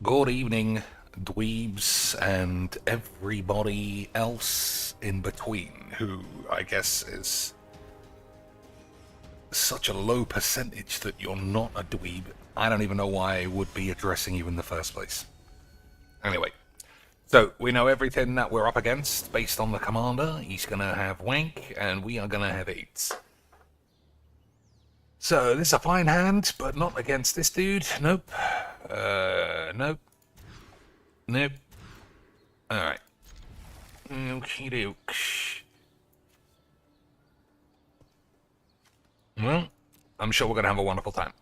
Good evening, dweebs, and everybody else in between, who I guess is such a low percentage that you're not a dweeb. I don't even know why I would be addressing you in the first place. Anyway, so we know everything that we're up against based on the commander. He's gonna have wank, and we are gonna have AIDS. So this is a fine hand, but not against this dude. Nope. Nope. Nope. Alright. Okie doke. Well, I'm sure we're going to have a wonderful time.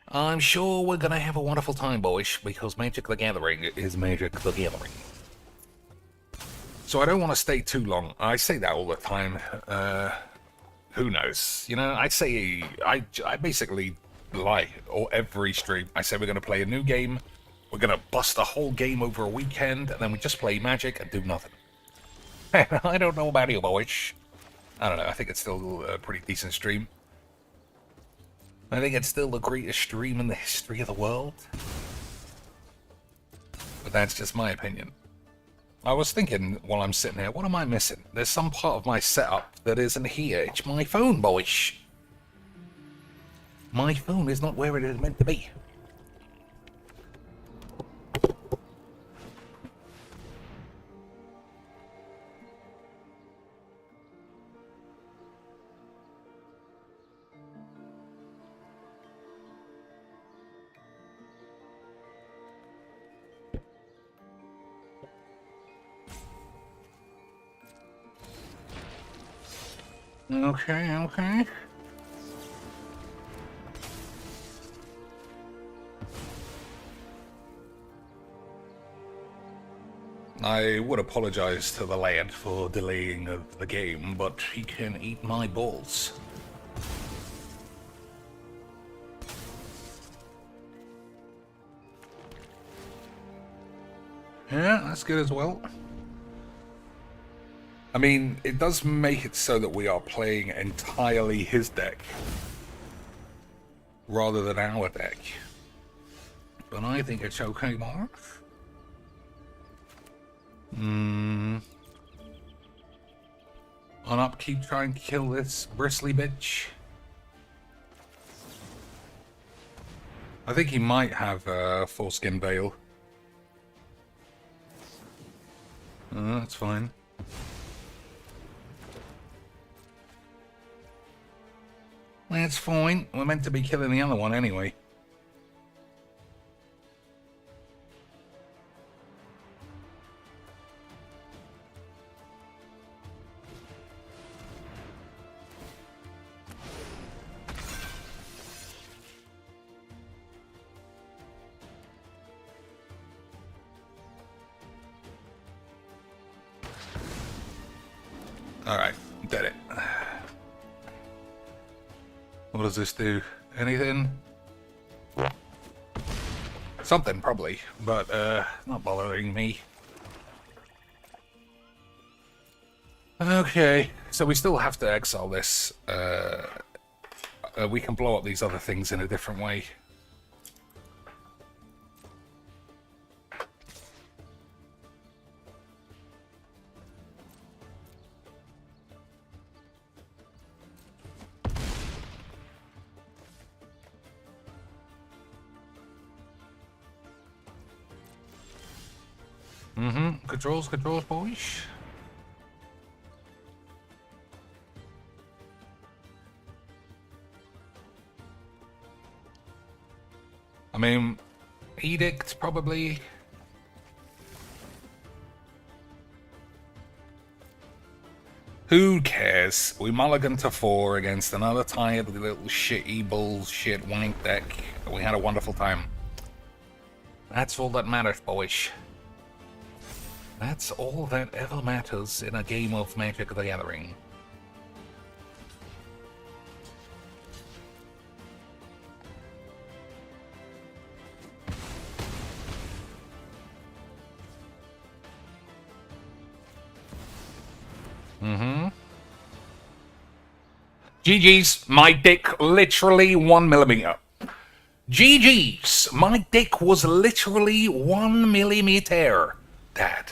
I'm sure we're going to have a wonderful time, boys, because Magic the Gathering is Magic the Gathering. So I don't want to stay too long. I say that all the time. Who knows? You know, I basically lie, or every stream. I say we're going to play a new game, we're going to bust a whole game over a weekend, and then we just play Magic and do nothing. I don't know about you, boys. I don't know, I think it's still a pretty decent stream. I think it's still the greatest stream in the history of the world. But that's just my opinion. I was thinking while I'm sitting here, what am I missing? There's some part of my setup that isn't here. It's my phone, boys. My phone is not where it is meant to be. Okay. I would apologize to the lad for delaying the game, but he can eat my balls. Yeah, that's good as well. I mean, it does make it so that we are playing entirely his deck rather than our deck. But I think it's okay, Mark. On upkeep, try and kill this bristly bitch. I think he might have a foreskin veil. That's fine. That's fine. We're meant to be killing the other one anyway. Alright, did it. What does this do? Anything? Something, probably, but not bothering me. Okay, so we still have to exile this. We can blow up these other things in a different way. Controls, boys. I mean, Edict, probably. Who cares? We mulligan to 4 against another tired little shitty bullshit wank deck. We had a wonderful time. That's all that matters, boys. That's all that ever matters in a game of Magic the Gathering. GG's, my dick literally 1 millimeter. GG's, my dick was literally 1 millimeter. Dad.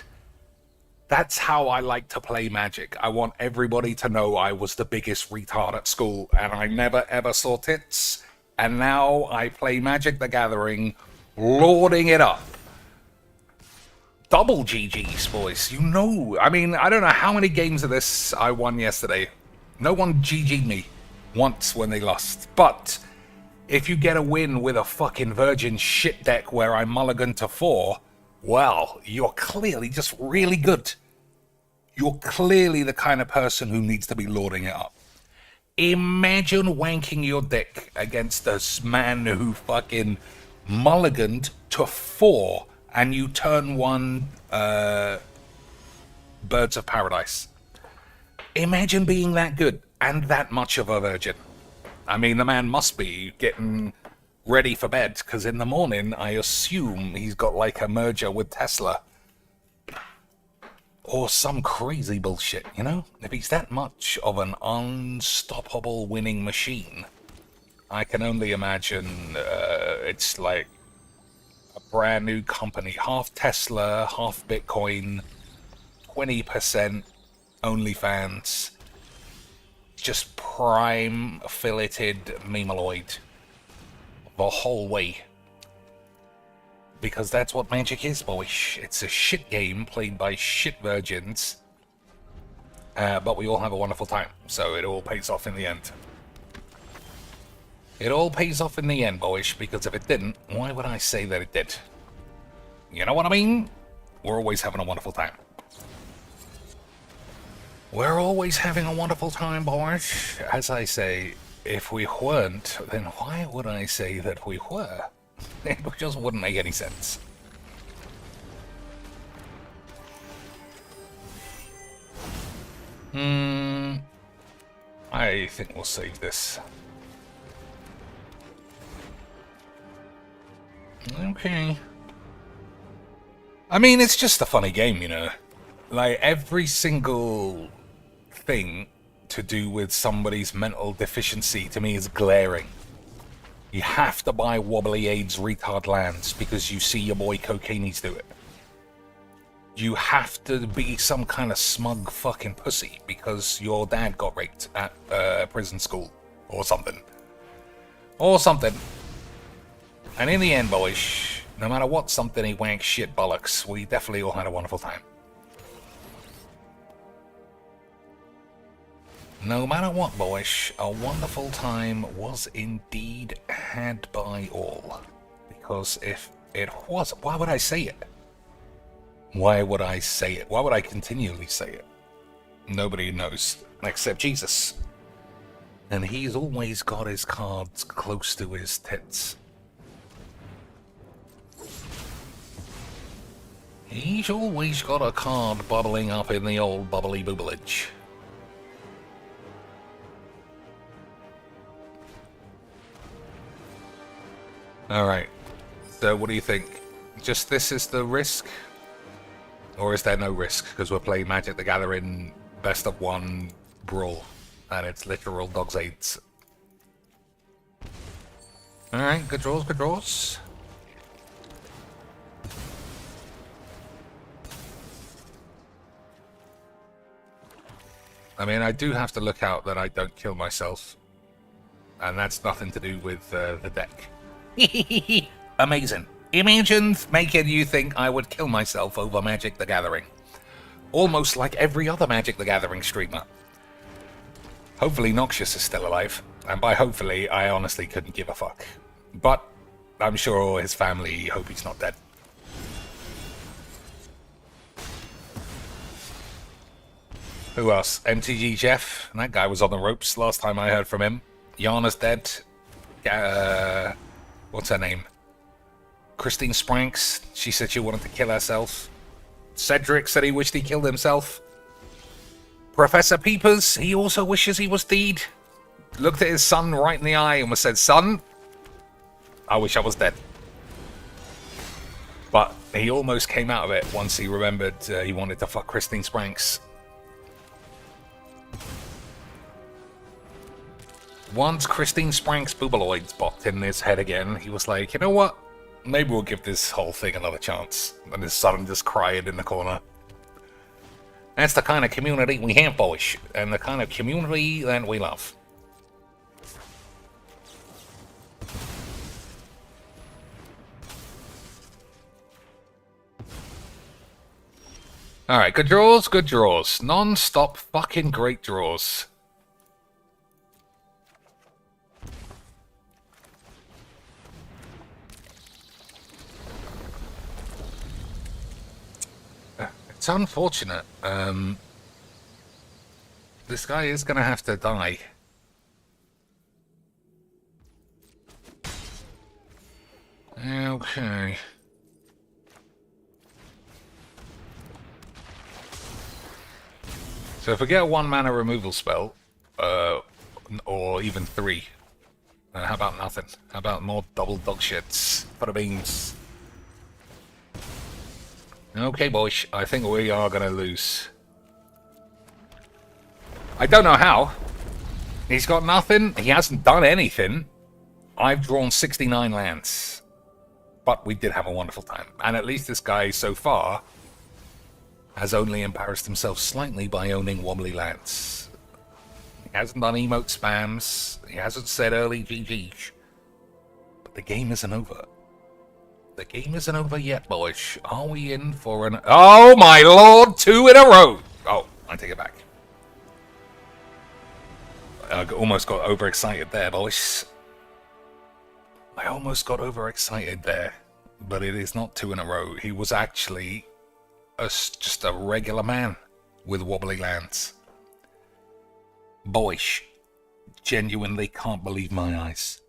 That's how I like to play Magic. I want everybody to know I was the biggest retard at school, and I never ever saw tits. And now I play Magic the Gathering, lording it up. Double GG's, boys. You know, I mean, I don't know how many games of this I won yesterday. No one GG'd me once when they lost. But if you get a win with a fucking virgin shit deck where I mulligan to 4, well, you're clearly just really good. You're clearly the kind of person who needs to be lording it up. Imagine wanking your dick against a man who fucking mulliganed to 4 and you turn 1 Birds of Paradise. Imagine being that good and that much of a virgin. I mean, the man must be getting ready for bed, because in the morning, I assume he's got like a merger with Tesla. Or some crazy bullshit, you know? If he's that much of an unstoppable winning machine, I can only imagine it's like a brand new company. Half Tesla, half Bitcoin, 20% OnlyFans. Just prime filleted memeloid the whole way. Because that's what Magic is, boys. It's a shit game played by shit virgins. But we all have a wonderful time. So it all pays off in the end. It all pays off in the end, boys. Because if it didn't, why would I say that it did? You know what I mean? We're always having a wonderful time. We're always having a wonderful time, boys. As I say, if we weren't, then why would I say that we were? It just wouldn't make any sense. I think we'll save this. Okay. I mean, it's just a funny game, you know. Like, every single thing to do with somebody's mental deficiency to me is glaring. You have to buy Wobbly AIDS retard lands because you see your boy Cocaine's do it. You have to be some kind of smug fucking pussy because your dad got raped at prison school or something. Or something. And in the end, boys, no matter what something he wank shit bollocks, we definitely all had a wonderful time. No matter what, boys, a wonderful time was indeed had by all. Because if it was, why would I say it? Why would I say it? Why would I continually say it? Nobody knows, except Jesus. And he's always got his cards close to his tits. He's always got a card bubbling up in the old bubbly boobleage. Alright, so what do you think? Just this is the risk? Or is there no risk? Because we're playing Magic the Gathering best of 1 Brawl. And it's literal dog's aids. Alright, good draws, good draws. I mean, I do have to look out that I don't kill myself. And that's nothing to do with the deck. Amazing. Imagine making you think I would kill myself over Magic the Gathering. Almost like every other Magic the Gathering streamer. Hopefully Noxious is still alive. And by hopefully, I honestly couldn't give a fuck. But I'm sure his family hope he's not dead. Who else? MTG Jeff. That guy was on the ropes last time I heard from him. Yana's dead. What's her name? Christine Spranks. She said she wanted to kill herself. Cedric said he wished he killed himself. Professor Peepers, he also wishes he was dead. Looked at his son right in the eye and said, "Son, I wish I was dead." But he almost came out of it once he remembered he wanted to fuck Christine Spranks. Once Christine Sprank's Bubbadeebloids popped in his head again, he was like, you know what? Maybe we'll give this whole thing another chance. And his son just crying in the corner. That's the kind of community we have, boys. And the kind of community that we love. Alright, good draws, good draws. Non-stop fucking great draws. It's unfortunate. This guy is going to have to die. Okay. So if we get a 1 mana removal spell, or even 3, how about nothing? How about more double dog shits for the beans? Okay, boys, I think we are going to lose. I don't know how. He's got nothing. He hasn't done anything. I've drawn 69 lands. But we did have a wonderful time. And at least this guy, so far, has only embarrassed himself slightly by owning wobbly lands. He hasn't done emote spams. He hasn't said early GG's. But the game isn't over. The game isn't over yet, boys. Are we in for an... Oh, my lord! 2 in a row! Oh, I take it back. I almost got overexcited there, boys. I almost got overexcited there. But it is not 2 in a row. He was actually... just a regular man with wobbly lands. Boys, genuinely can't believe my eyes.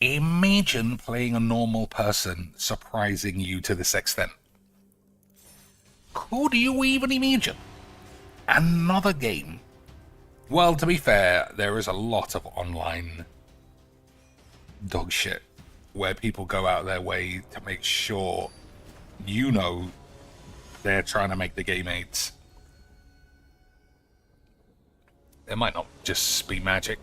Imagine playing a normal person surprising you to this extent. Could you even imagine? Another game. Well, to be fair, there is a lot of online dog shit where people go out their way to make sure you know they're trying to make the game AIDS. It might not just be Magic,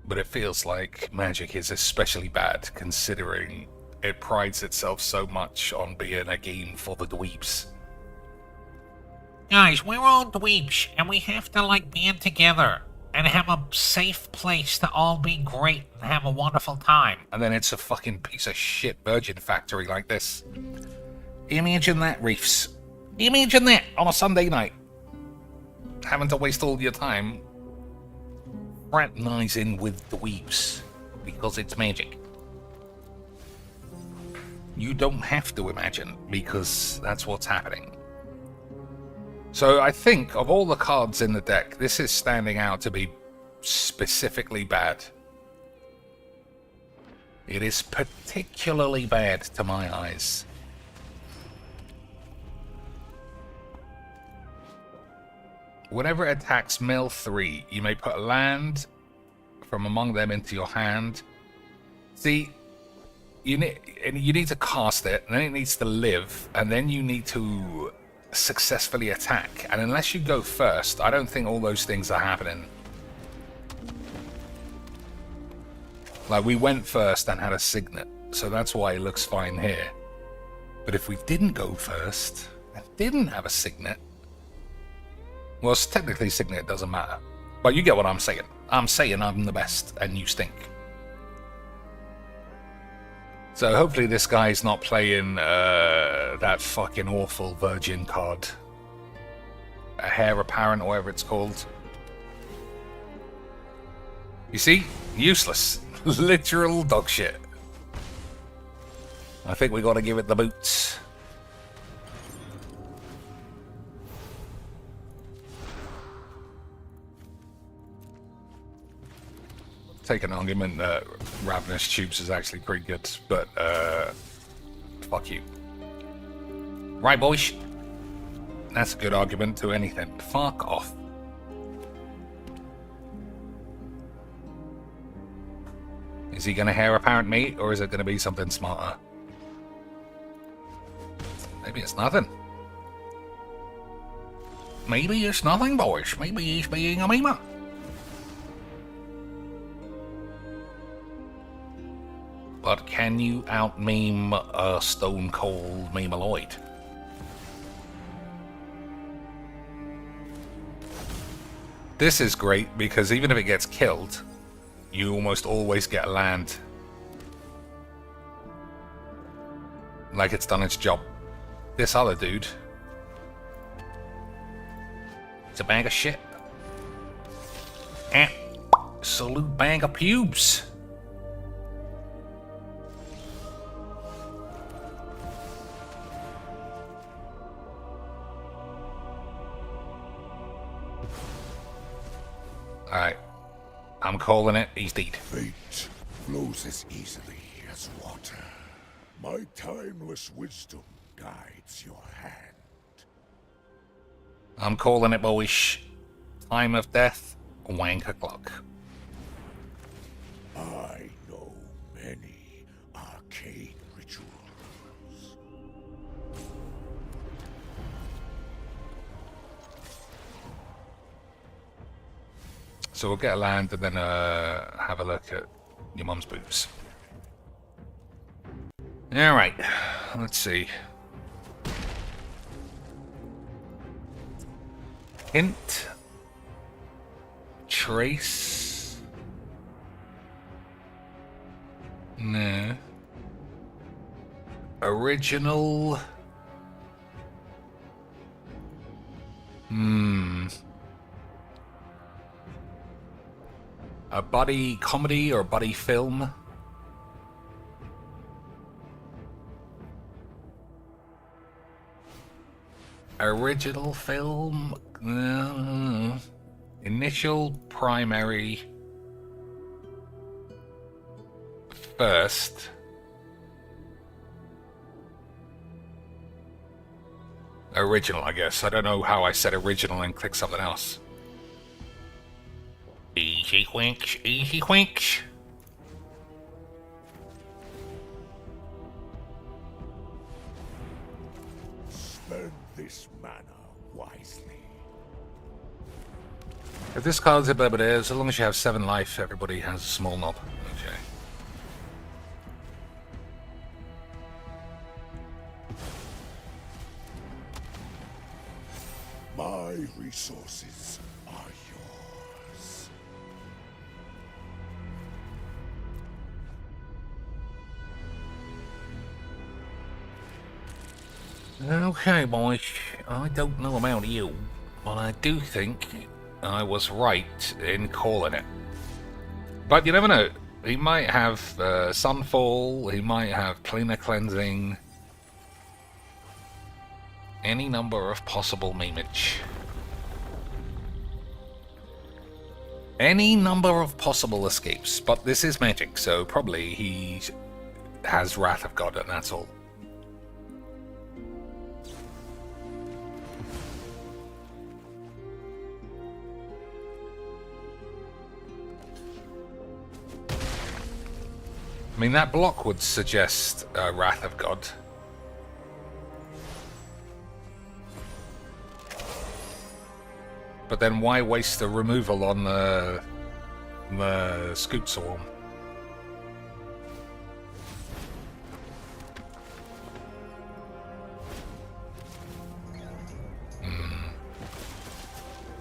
but it feels like Magic is especially bad considering it prides itself so much on being a game for the dweebs. Guys, we're all dweebs, and we have to, like, band together and have a safe place to all be great and have a wonderful time. And then it's a fucking piece of shit virgin factory like this. Imagine that, Reefs. Imagine that on a Sunday night. Having to waste all your time fraternizing with dweebs because it's Magic. You don't have to imagine because that's what's happening. So I think of all the cards in the deck, this is standing out to be specifically bad. It is particularly bad to my eyes. Whenever it attacks mill 3, you may put a land from among them into your hand. See, you need to cast it, and then it needs to live, and then you need to successfully attack. And unless you go first, I don't think all those things are happening. Like, we went first and had a signet, so that's why it looks fine here. But if we didn't go first and didn't have a signet, well, technically signet doesn't matter. But you get what I'm saying. I'm saying I'm the best and you stink. So hopefully this guy's not playing that fucking awful virgin card. A Heir Apparent, or whatever it's called. You see? Useless. Literal dog shit. I think we gotta give it the boots. Take an argument that Ravenous Tubes is actually pretty good, but fuck you. Right, boys? That's a good argument to anything. Fuck off. Is he gonna Heir Apparent me, or is it gonna be something smarter? Maybe it's nothing. Maybe it's nothing, boys. Maybe he's being a memer. But can you out-meme a stone-cold memeloid? This is great because even if it gets killed, you almost always get land. Like it's done its job. This other dude, it's a bag of shit. Absolute bag of pubes. Alright. I'm calling it. He's dead. Fate flows as easily as water. My timeless wisdom guides your hand. I'm calling it, boyish. Time of death, wank o'clock. I know many arcane rituals. So we'll get a land and then have a look at your mum's boobs. Alright, let's see. Hint. Trace. No. Original. A buddy comedy or a buddy film? Original film? Initial, primary, first. Original, I guess. I don't know how I said original and click something else. Easy winks, easy winks. Spend this mana wisely. If this card's a Bubbadeebloids, as long as you have 7 life, everybody has a small knob. Okay. My resources are yours. Okay, boys. I don't know about you, but I do think I was right in calling it. But you never know. He might have Sunfall, he might have Cleaner Cleansing. Any number of possible memeage. Any number of possible escapes, but this is Magic, so probably he has Wrath of God and that's all. I mean, that block would suggest Wrath of God. But then why waste the removal on the Scoop Swarm?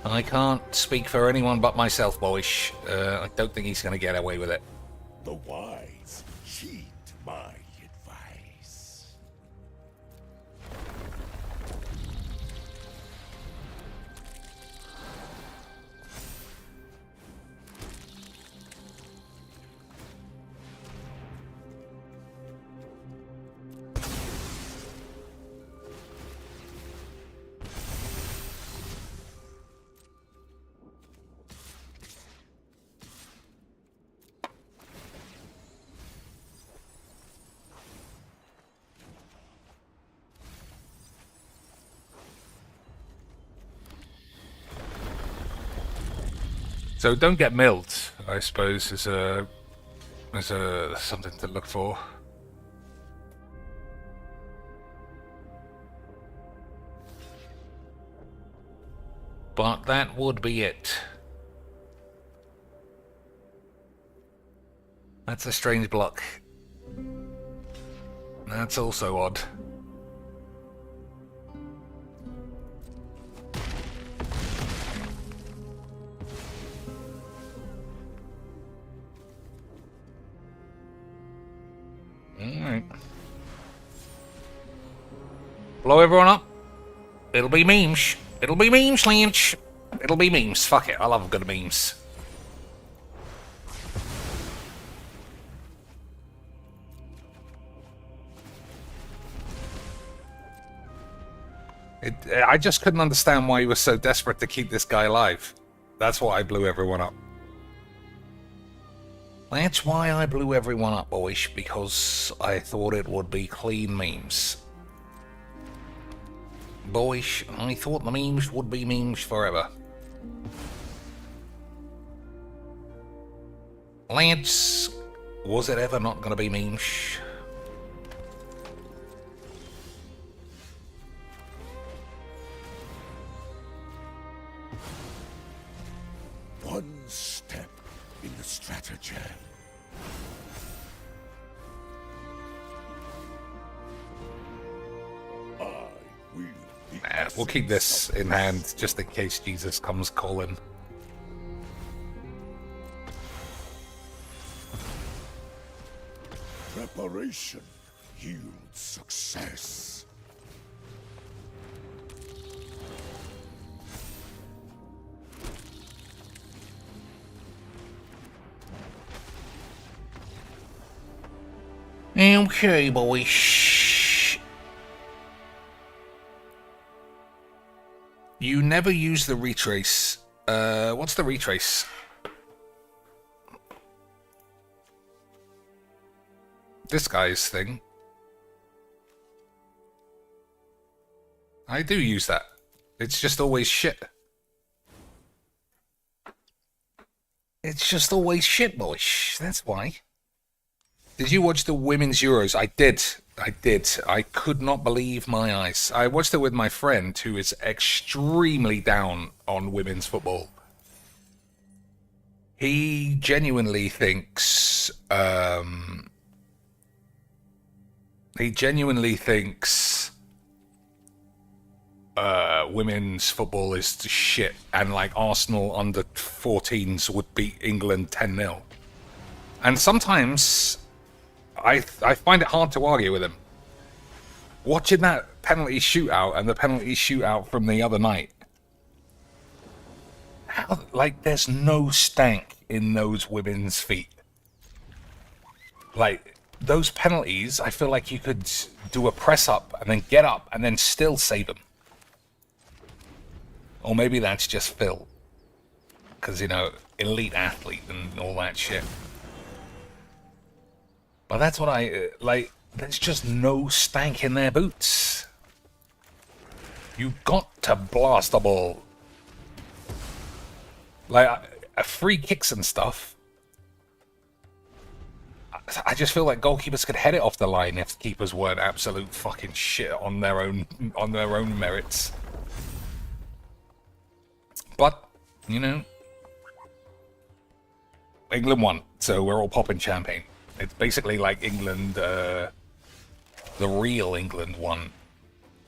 I can't speak for anyone but myself, boyish. I don't think he's going to get away with it. The wise heed my advice. So don't get milled, I suppose, is a something to look for. But that would be it. That's a strange block. That's also odd. Alright. Blow everyone up. It'll be memes. It'll be memes, Lynch. It'll be memes. Fuck it. I love good memes. I just couldn't understand why he was so desperate to keep this guy alive. That's why I blew everyone up. That's why I blew everyone up, boys, because I thought it would be clean memes. Boys, I thought the memes would be memes forever. Lance, was it ever not going to be memes? One step in the strategy. We'll keep this in hand just in case Jesus comes calling. Preparation yields success. Okay, boys. You never use the retrace. What's the retrace? This guy's thing. I do use that. It's just always shit. It's just always shit, boys. That's why. Did you watch the Women's Euros? I did. I could not believe my eyes. I watched it with my friend who is extremely down on women's football. He genuinely thinks women's football is shit, and like Arsenal under 14s would beat England 10-0. And sometimes I find it hard to argue with him. Watching that penalty shootout and the penalty shootout from the other night, how, like, there's no stank in those women's feet. Like, those penalties, I feel like you could do a press up and then get up and then still save them. Or maybe that's just Phil. Because, you know, elite athlete and all that shit. But that's what I, like, there's just no stank in their boots. You got to blast the ball. Like, free kicks and stuff. I just feel like goalkeepers could head it off the line if keepers weren't absolute fucking shit on their own merits. But, you know, England won, so we're all popping champagne. It's basically like England, the real England won.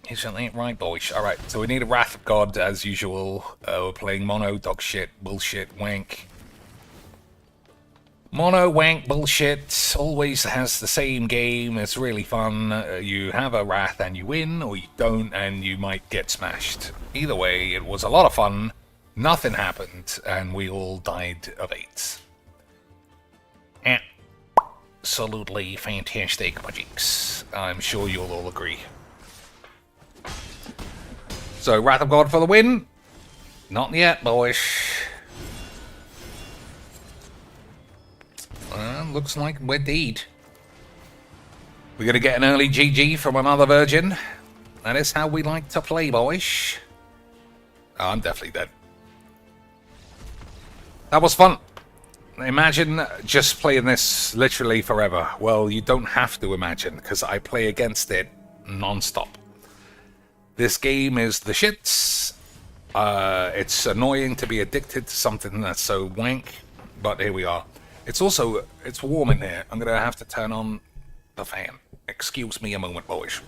Isn't that right, boys? Alright, so we need a Wrath of God, as usual. We're playing mono, dog shit, bullshit, wank. Mono, wank, bullshit, always has the same game. It's really fun. You have a Wrath and you win, or you don't and you might get smashed. Either way, it was a lot of fun. Nothing happened, and we all died of AIDS. Absolutely fantastic magics. I'm sure you'll all agree. So, Wrath of God for the win? Not yet, boys. Looks like we're dead. We're gonna get an early GG from another virgin. That is how we like to play, boys. Oh, I'm definitely dead. That was fun. Imagine just playing this literally forever. Well, you don't have to imagine, because I play against it non-stop. This game is the shits. It's annoying to be addicted to something that's so wank, but here we are. It's warm in here. I'm gonna have to turn on the fan. Excuse me a moment, boys.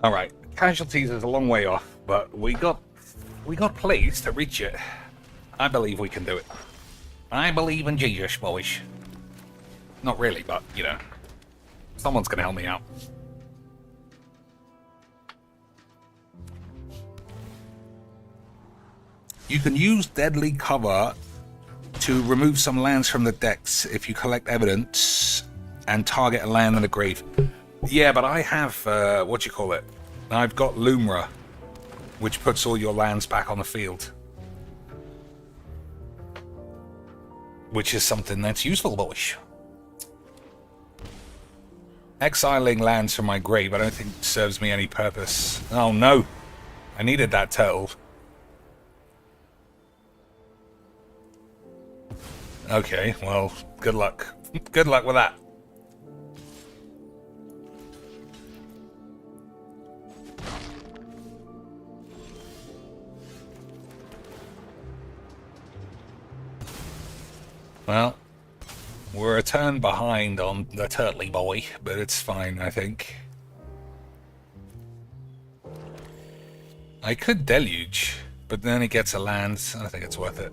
All right, casualties is a long way off, but we got plays to reach it. I believe we can do it. I believe in Jesus, boys. Not really, but you know, someone's gonna help me out. You can use deadly cover to remove some lands from the decks if you collect evidence and target a land in the grave. Yeah, but I have, what do you call it? I've got Lumra, which puts all your lands back on the field. Which is something that's useful, boys. Exiling lands from my grave I don't think serves me any purpose. Oh no, I needed that turtle. Okay, well, good luck. Good luck with that. Well, we're a turn behind on the Turtley boy, but it's fine, I think. I could Deluge, but then he gets a land. I think it's worth it.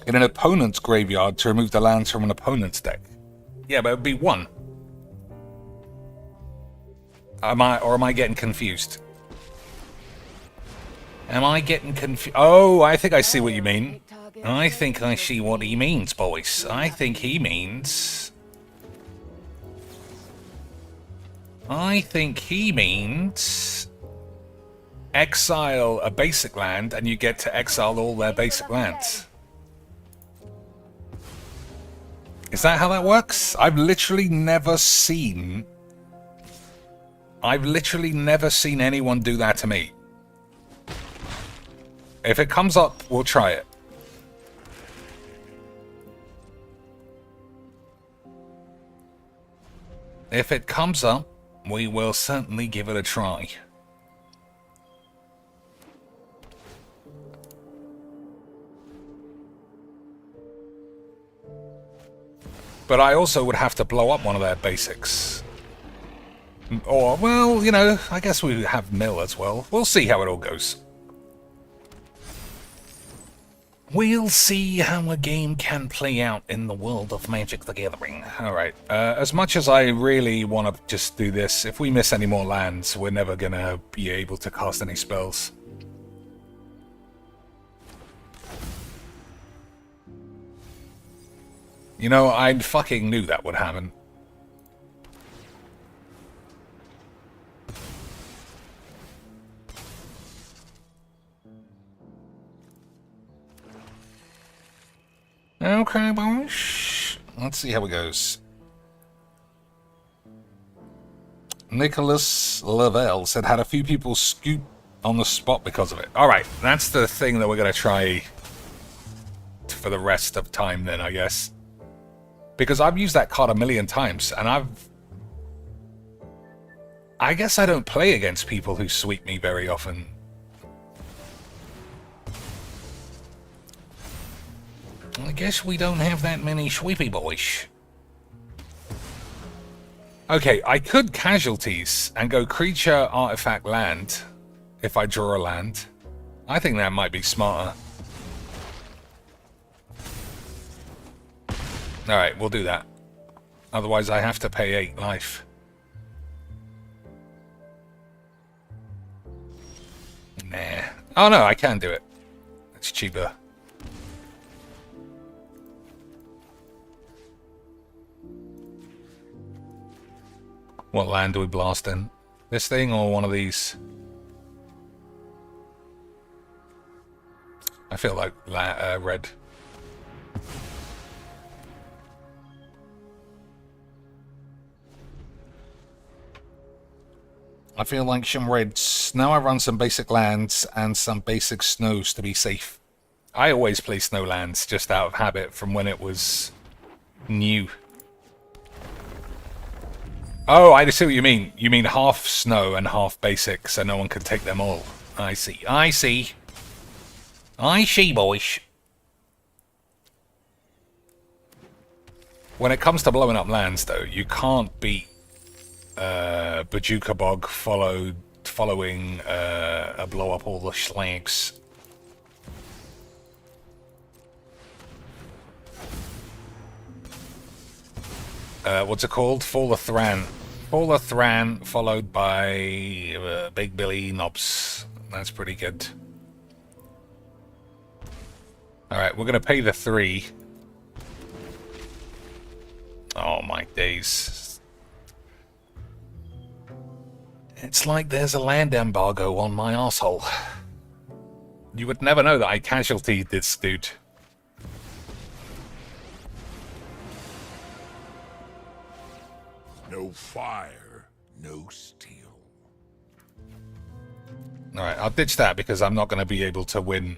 In an opponent's graveyard to remove the lands from an opponent's deck. Yeah, but it would be one. Am I getting confused? Am I getting confused? Oh, I think I see what you mean. I think I see what he means, boys. I think he means... exile a basic land and you get to exile all their basic lands. Is that how that works? I've literally never seen anyone do that to me. If it comes up, we'll try it. If it comes up, we will certainly give it a try. But I also would have to blow up one of their basics. Or, well, you know, I guess we have mill as well. We'll see how it all goes. We'll see how a game can play out in the world of Magic the Gathering. Alright, as much as I really want to just do this, if we miss any more lands, we're never gonna be able to cast any spells. You know, I fucking knew that would happen. Okay, boys. Let's see how it goes. Nicholas Lavelle said had a few people scoop on the spot because of it. Alright, that's the thing that we're going to try for the rest of time then, I guess. Because I've used that card a million times, and I guess I don't play against people who sweep me very often. I guess we don't have that many sweepy boys. Okay, I could casualties and go creature, artifact, land if I draw a land. I think that might be smarter. Alright, we'll do that. Otherwise I have to pay 8 life. Nah. Oh no, I can do it. It's cheaper. What land do we blast in? This thing or one of these? I feel like red. I feel like some reds. Now I run some basic lands and some basic snows to be safe. I always play snow lands just out of habit from when it was new. Oh, I see what you mean. You mean half snow and half basic, so no one can take them all. I see. I see. I see, boys. When it comes to blowing up lands, though, you can't beat Bajuka Bog following a blow up all the slags. What's it called? Fall of Thran. Fall of Thran followed by Big Billy Knobs. That's pretty good. Alright, we're going to pay the 3. Oh my days. It's like there's a land embargo on my arsehole. You would never know that I casualtied this dude. No fire, no steel. Alright, I'll ditch that because I'm not going to be able to win.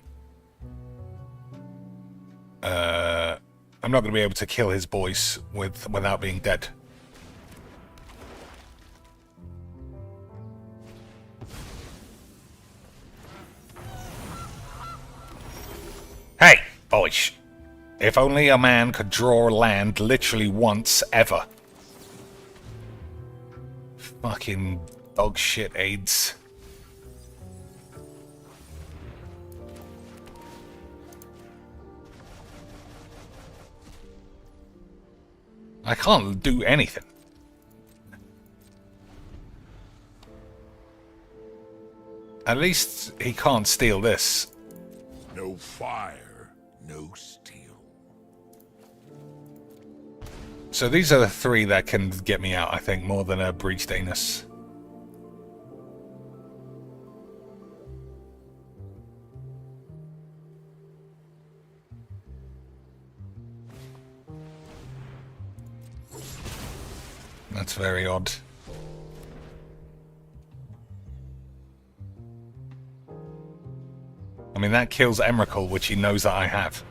I'm not going to be able to kill his boys without being dead. Hey, boys. If only a man could draw land literally once ever. Fucking dog shit AIDS. I can't do anything. At least he can't steal this. No fire, no steel. So these are the 3 that can get me out, I think, more than a Breached Anus. That's very odd. I mean, that kills Emrakul, which he knows that I have.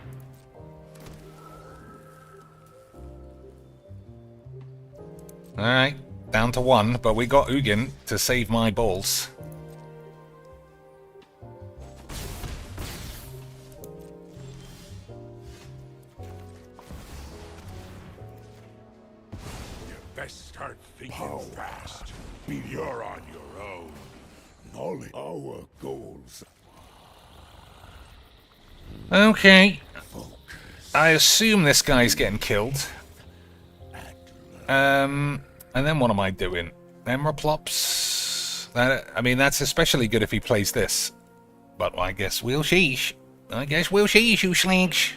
Alright, down to 1, but we got Ugin to save my balls. Best start thinking fast. You're on your own. Knowledge our goals. Okay. Focus. I assume this guy's getting killed. And then what am I doing? Emeraplops? That, I mean, that's especially good if he plays this. But I guess we'll sheesh. I guess we'll sheesh, you slinks.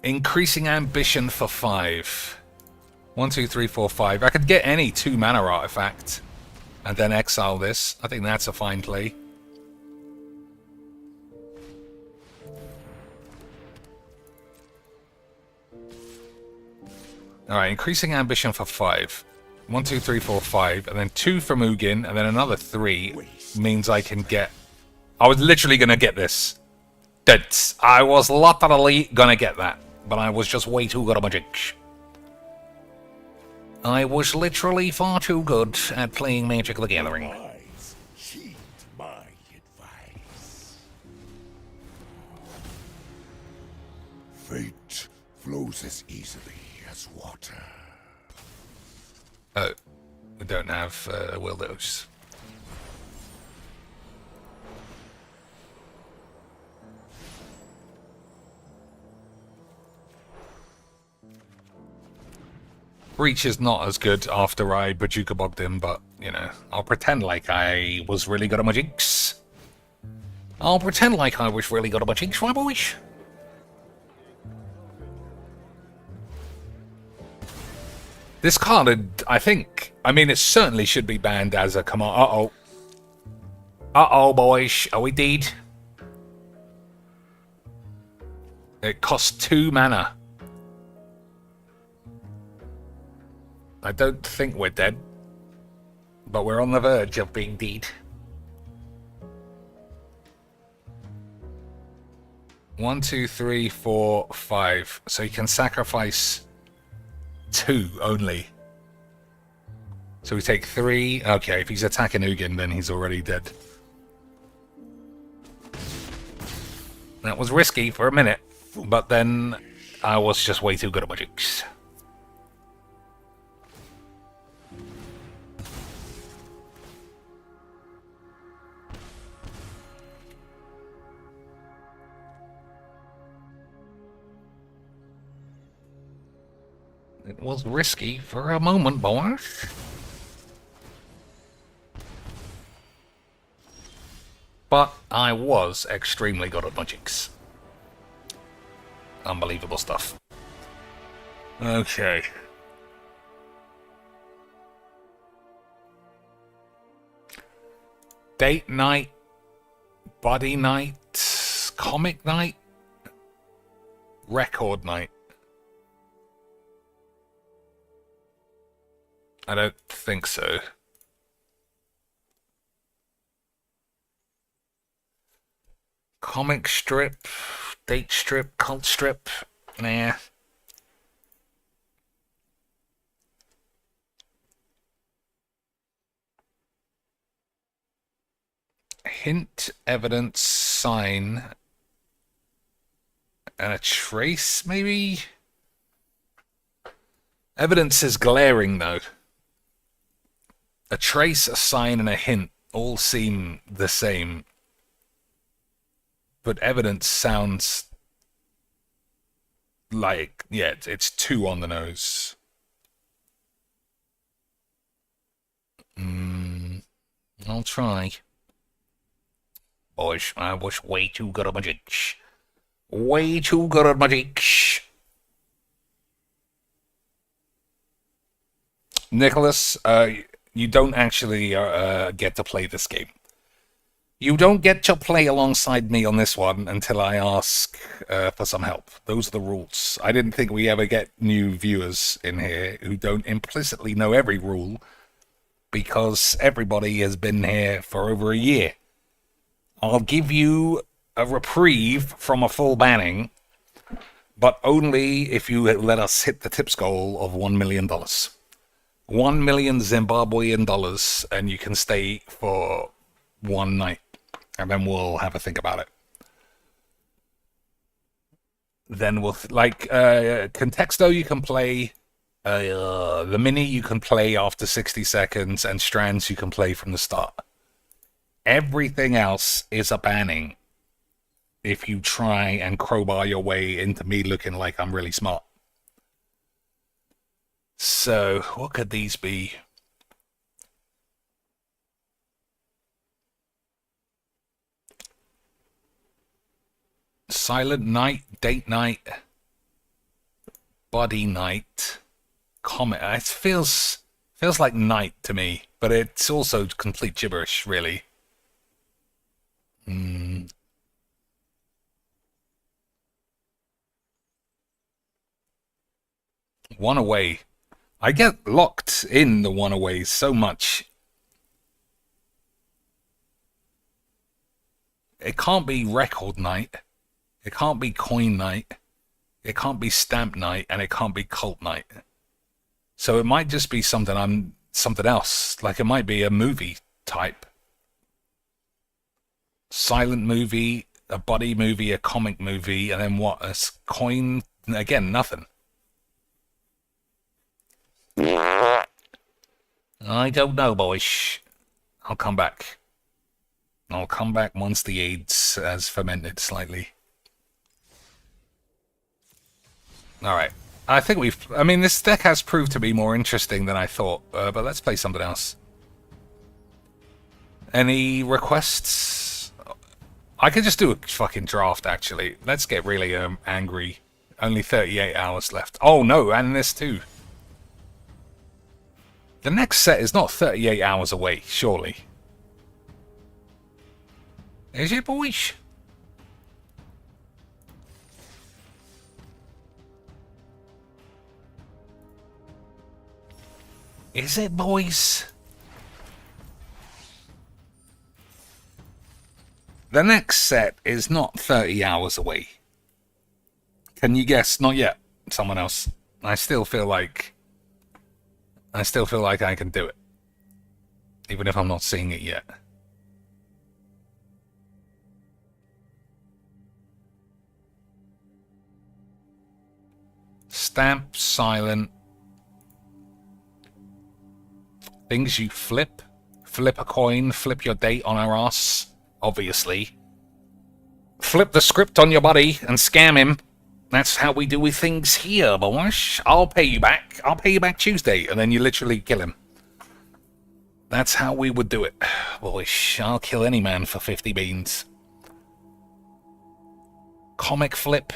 Increasing ambition for 5. 1, 2, 3, 4, 5. I could get any 2 mana artifact and then exile this. I think that's a fine play. Alright, increasing ambition for 5. 1, 2, 3, 4, 5. And then 2 from Ugin, and then another 3 means I can get... I was literally going to get this. I was literally going to get that. But I was just way too good at magic. I was literally far too good at playing Magic the Gathering. Wise, heed my advice. Fate flows as easily as water. Oh, we don't have Wildos. Breach is not as good after I Bajuka bogged him, but, you know, I'll pretend like I was really good at my jinx. I'll pretend like I was really good at my jinx, right, boys? This card, I think, I mean, it certainly should be banned as a command. Uh-oh. Uh-oh, boys. Are we dead? It costs 2 mana. I don't think we're dead, but we're on the verge of being dead. 1, 2, 3, 4, 5. So you can sacrifice 2 only. So we take 3. Okay, if he's attacking Ugin, then he's already dead. That was risky for a minute, but then I was just way too good at my jinx. It was risky for a moment, boys. But I was extremely good at my jinx. Unbelievable stuff. Okay. Date night, buddy night, comic night, record night. I don't think so. Comic strip, date strip, cult strip. Nah. Hint, evidence, sign, and a trace, maybe? Evidence is glaring, though. A trace, a sign, and a hint all seem the same. But evidence sounds like, yeah, it's 2 on the nose. I'll try. Boys, I was way too good at my jinx. Way too good at my jinx. Nicholas, you don't actually get to play this game. You don't get to play alongside me on this one until I ask for some help. Those are the rules. I didn't think we ever get new viewers in here who don't implicitly know every rule because everybody has been here for over a year. I'll give you a reprieve from a full banning, but only if you let us hit the tips goal of $1 million. 1 million Zimbabwean dollars, and you can stay for one night, and then we'll have a think about it. Then we'll Contexto you can play, the mini you can play after 60 seconds, and strands you can play from the start. Everything else is a banning if you try and crowbar your way into me looking like I'm really smart. So, what could these be? Silent night, date night, body night, comet. It feels like night to me, but it's also complete gibberish, really. One away. I get locked in the one away so much. It can't be record night. It can't be coin night. It can't be stamp night, and it can't be cult night. So it might just be something else. Like it might be a movie type. Silent movie, a body movie, a comic movie, and then what? A coin? Again, nothing. I don't know, boys. I'll come back. I'll come back once the AIDS has fermented slightly. Alright. I think we've... I mean, this deck has proved to be more interesting than I thought, but let's play something else. Any requests? I could just do a fucking draft, actually. Let's get really angry. Only 38 hours left. Oh, no, and this too. The next set is not 38 hours away, surely. Is it, boys? Is it, boys? The next set is not 30 hours away. Can you guess? Not yet. Someone else. I still feel like I can do it. Even if I'm not seeing it yet. Stamp, silent. Things you flip. Flip a coin, flip your date on our ass, obviously. Flip the script on your buddy and scam him. That's how we do with things here, boys. I'll pay you back. I'll pay you back Tuesday, and then you literally kill him. That's how we would do it. Boys, I'll kill any man for 50 beans. Comic flip.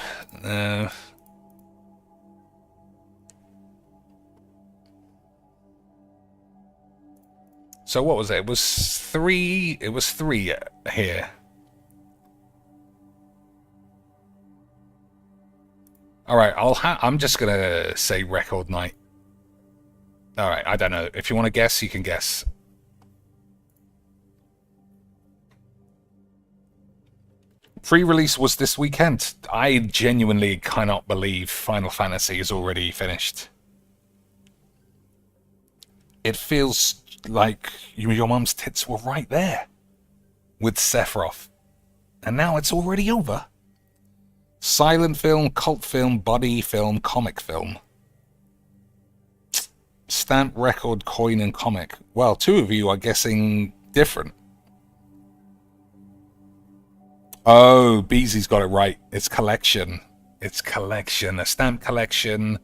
So what was it? It was three here. Alright, I'm just gonna say record night. Alright, I don't know. If you want to guess, you can guess. Pre-release was this weekend. I genuinely cannot believe Final Fantasy is already finished. It feels like your mum's tits were right there with Sephiroth. And now it's already over. Silent film, cult film, buddy film, comic film. Stamp, record, coin, and comic. Well, two of you are guessing different. Oh, Beezy's got it right. It's collection. It's collection. A stamp collection,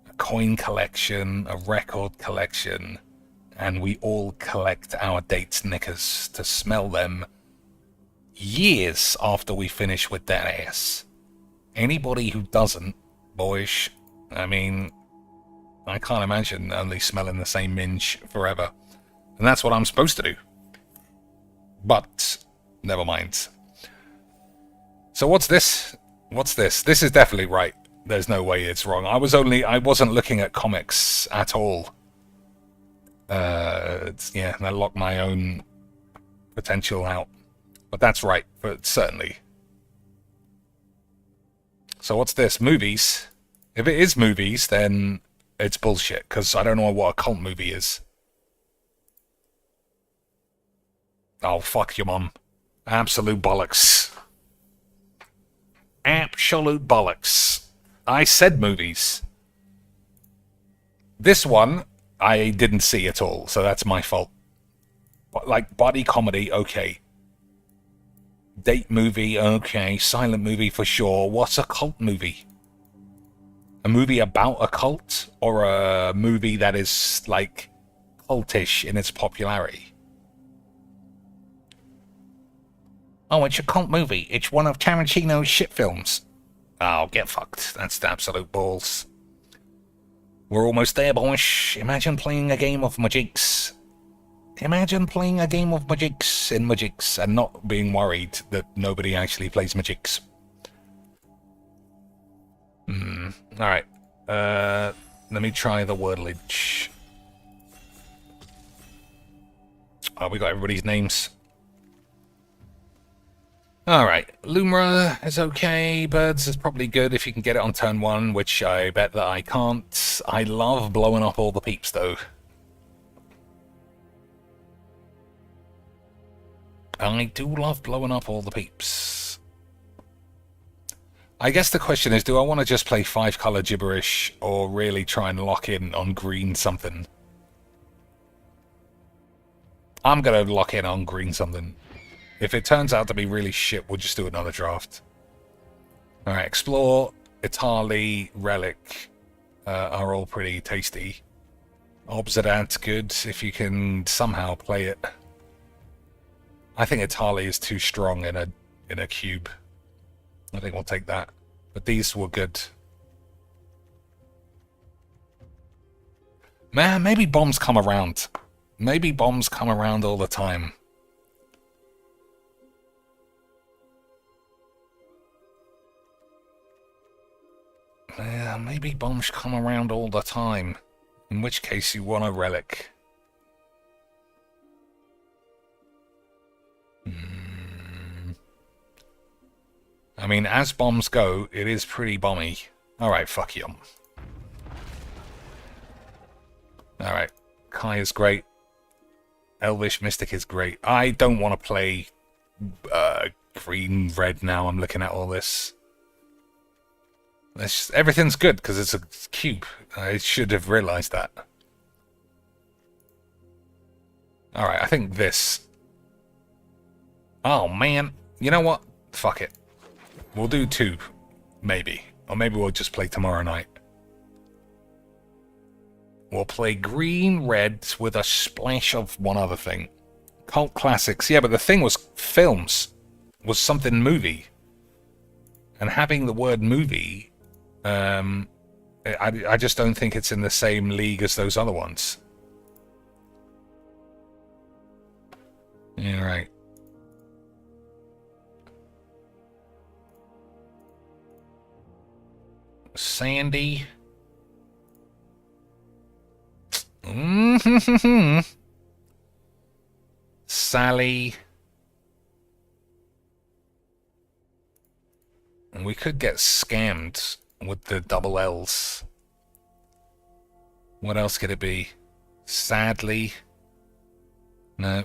a coin collection, a record collection. And we all collect our dates knickers to smell them years after we finish with that ass. Anybody who doesn't, boys, I mean, I can't imagine only smelling the same minge forever. And that's what I'm supposed to do. But, never mind. So what's this? What's this? This is definitely right. There's no way it's wrong. I wasn't looking at comics at all. Yeah, I locked my own potential out. But that's right, but certainly. So what's this? Movies? If it is movies, then it's bullshit, because I don't know what a cult movie is. Oh, fuck your mum. Absolute bollocks. Absolute bollocks. I said movies. This one, I didn't see at all, so that's my fault. But, like, body comedy, okay. Date movie, okay. Silent movie for sure. What's a cult movie? A movie about a cult? Or a movie that is, like, cultish in its popularity? Oh, it's a cult movie. It's one of Tarantino's shit films. Oh, get fucked. That's the absolute balls. We're almost there, boys. Imagine playing a game of Magics. Imagine playing a game of Magics in Magics and not being worried that nobody actually plays Magics. Alright. Let me try the wordage. Oh, we got everybody's names. Alright, Lumra is okay, Birds is probably good if you can get it on turn 1, which I bet that I can't. I love blowing up all the peeps, though. I do love blowing up all the peeps. I guess the question is, do I want to just play 5-color gibberish, or really try and lock in on green something? I'm going to lock in on green something. If it turns out to be really shit, we'll just do another draft. Alright, Explore, Itali, Relic, are all pretty tasty. Obsidat's good if you can somehow play it. I think Itali is too strong in a cube. I think we'll take that. But these were good. Man, maybe bombs come around. Maybe bombs come around all the time. Yeah, maybe bombs come around all the time. In which case you want a relic. I mean, as bombs go, it is pretty bomby. Alright, fuck you. Alright, Kai is great. Elvish Mystic is great. I don't want to play green, red now. I'm looking at all this. Everything's good because it's a cube. I should have realized that. Alright, I think this. Oh, man. You know what? Fuck it. We'll do 2. Maybe. Or maybe we'll just play tomorrow night. We'll play green, red with a splash of one other thing. Cult classics. Yeah, but the thing was films. Was something movie. And having the word movie... I just don't think it's in the same league as those other ones. Yeah, right. Sandy. Sally. And we could get scammed with the double L's. What else could it be? Sadly. No.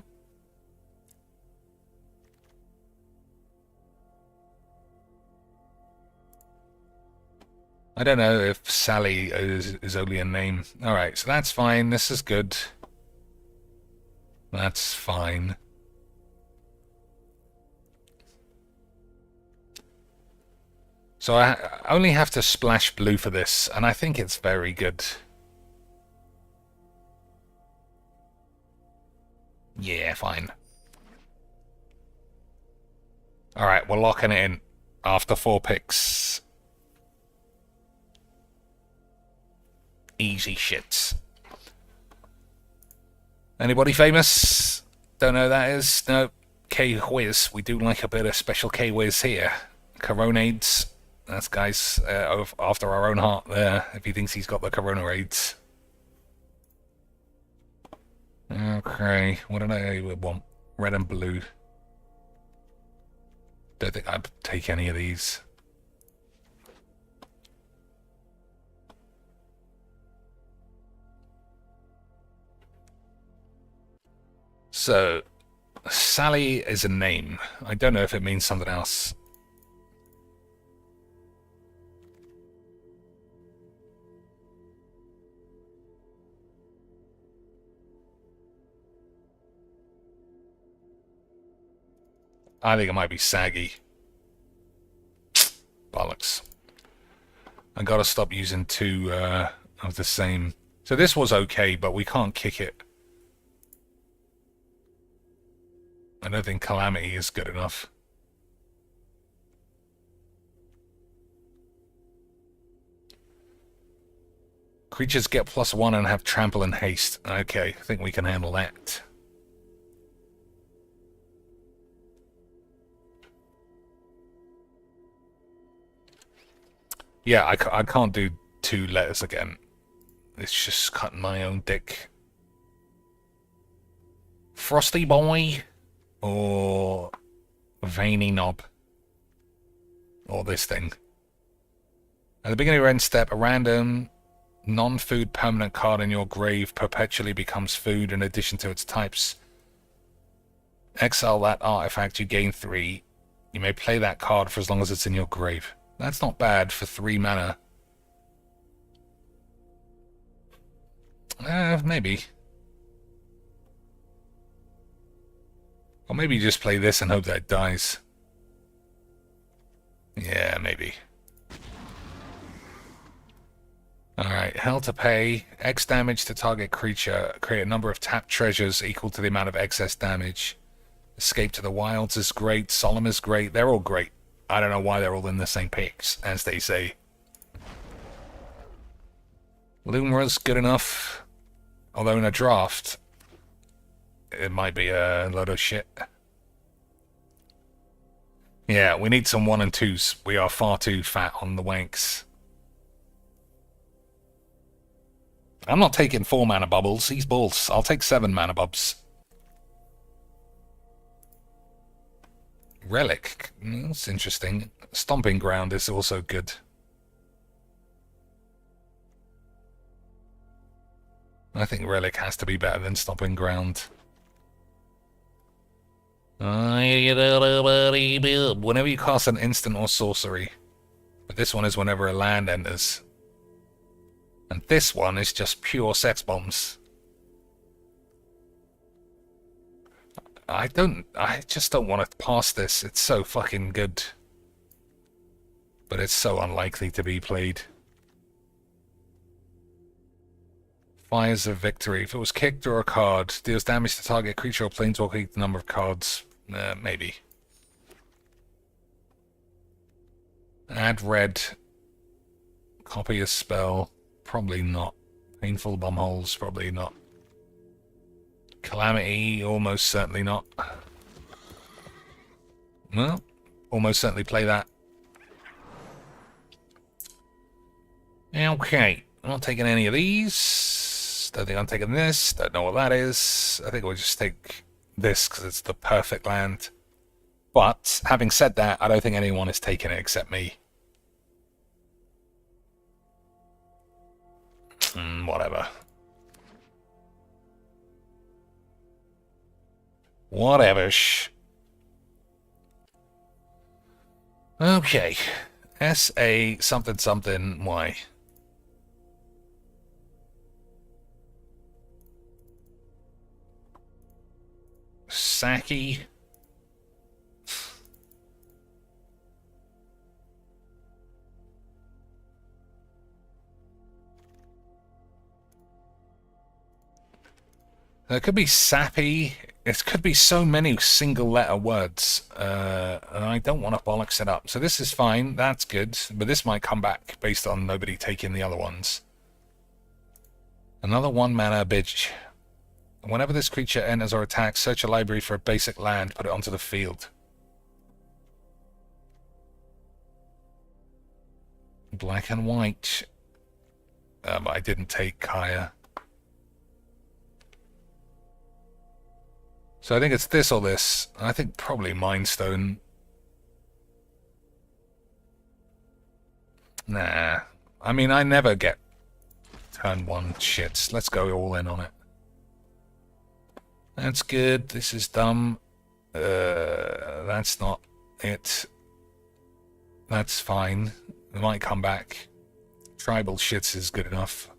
I don't know if Sally is only a name. Alright, so that's fine. This is good. That's fine. So I only have to splash blue for this, and I think it's very good. Yeah, fine. Alright, we're locking it in after 4 picks. Easy shits. Anybody famous? Don't know who that is? No. K-Whiz. We do like a bit of special K-Whiz here. Coronades. That's guy's after our own heart there, if he thinks he's got the Corona AIDS. Okay, what did I want? Red and blue. Don't think I'd take any of these. So, Sally is a name. I don't know if it means something else. I think it might be saggy. Bollocks. I gotta stop using 2 of the same. So this was okay, but we can't kick it. I don't think Calamity is good enough. Creatures get +1 and have trample and haste. Okay, I think we can handle that. Yeah, I can't do 2 letters again. It's just cutting my own dick. Frosty Boy or Veiny Knob or this thing. At the beginning of your end step, a random non-food permanent card in your grave perpetually becomes food in addition to its types. Exile that artifact, you gain 3. You may play that card for as long as it's in your grave. That's not bad for 3 mana. Maybe. Or maybe you just play this and hope that it dies. Yeah, maybe. Alright. Hell to pay. X damage to target creature. Create a number of tapped treasures equal to the amount of excess damage. Escape to the Wilds is great. Solemn is great. They're all great. I don't know why they're all in the same picks, as they say. Lumra's good enough. Although in a draft, it might be a load of shit. Yeah, we need some 1 and 2s. We are far too fat on the wanks. I'm not taking 4 mana bubbles. He's balls. I'll take 7 mana bubs. Relic. That's interesting. Stomping Ground is also good. I think Relic has to be better than Stomping Ground. Whenever you cast an instant or sorcery. But this one is whenever a land enters. And this one is just pure sex bombs. I just don't want to pass this. It's so fucking good. But it's so unlikely to be played. Fires of Victory. If it was kicked or a card, deals damage to target creature or planeswalker equal the number of cards. Maybe. Add red. Copy a spell. Probably not. Painful Bumholes. Probably not. Calamity. Almost certainly not. Well, almost certainly play that. Okay. I'm not taking any of these. Don't think I'm taking this. Don't know what that is. I think we'll just take this because it's the perfect land. But, having said that, I don't think anyone is taking it except me. Whatever. Whatever-sh. Okay. S-A something something Y. Saki. It could be sappy. It could be so many single letter words. And I don't want to bollocks it up. So this is fine. That's good. But this might come back based on nobody taking the other ones. Another 1 mana bitch. Whenever this creature enters or attacks, search a library for a basic land, put it onto the field. Black and white. I didn't take Kaya. So I think it's this or this. I think probably Mind Stone. Nah. I mean, I never get turn 1 shits. Let's go all in on it. That's good. This is dumb. That's not it. That's fine. It might come back. Tribal shits is good enough.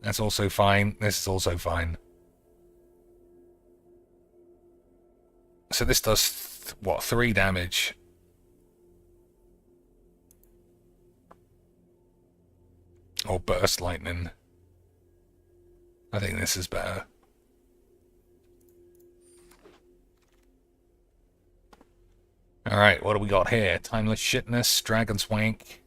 That's also fine. This is also fine. So this does, what, 3 damage? Or burst lightning. I think this is better. Alright, what do we got here? Timeless Shitness, Dragon's Wank.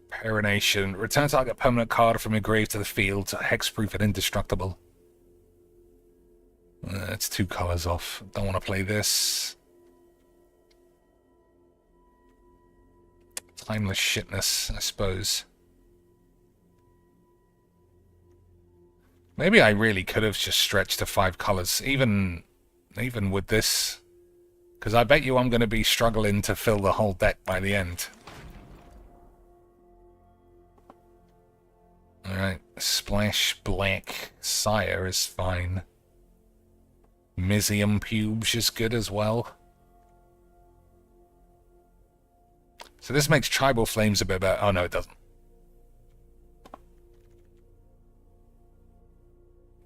Perenation. Return target permanent card from your grave to the field. Hexproof and indestructible. It's 2 colors off. Don't want to play this. Timeless Shitness, I suppose. Maybe I really could have just stretched to 5 colors, even with this. Because I bet you I'm going to be struggling to fill the whole deck by the end. Alright, Splash Black Sire is fine. Mizium Pubes is good as well. So this makes Tribal Flames a bit better. Oh no, it doesn't.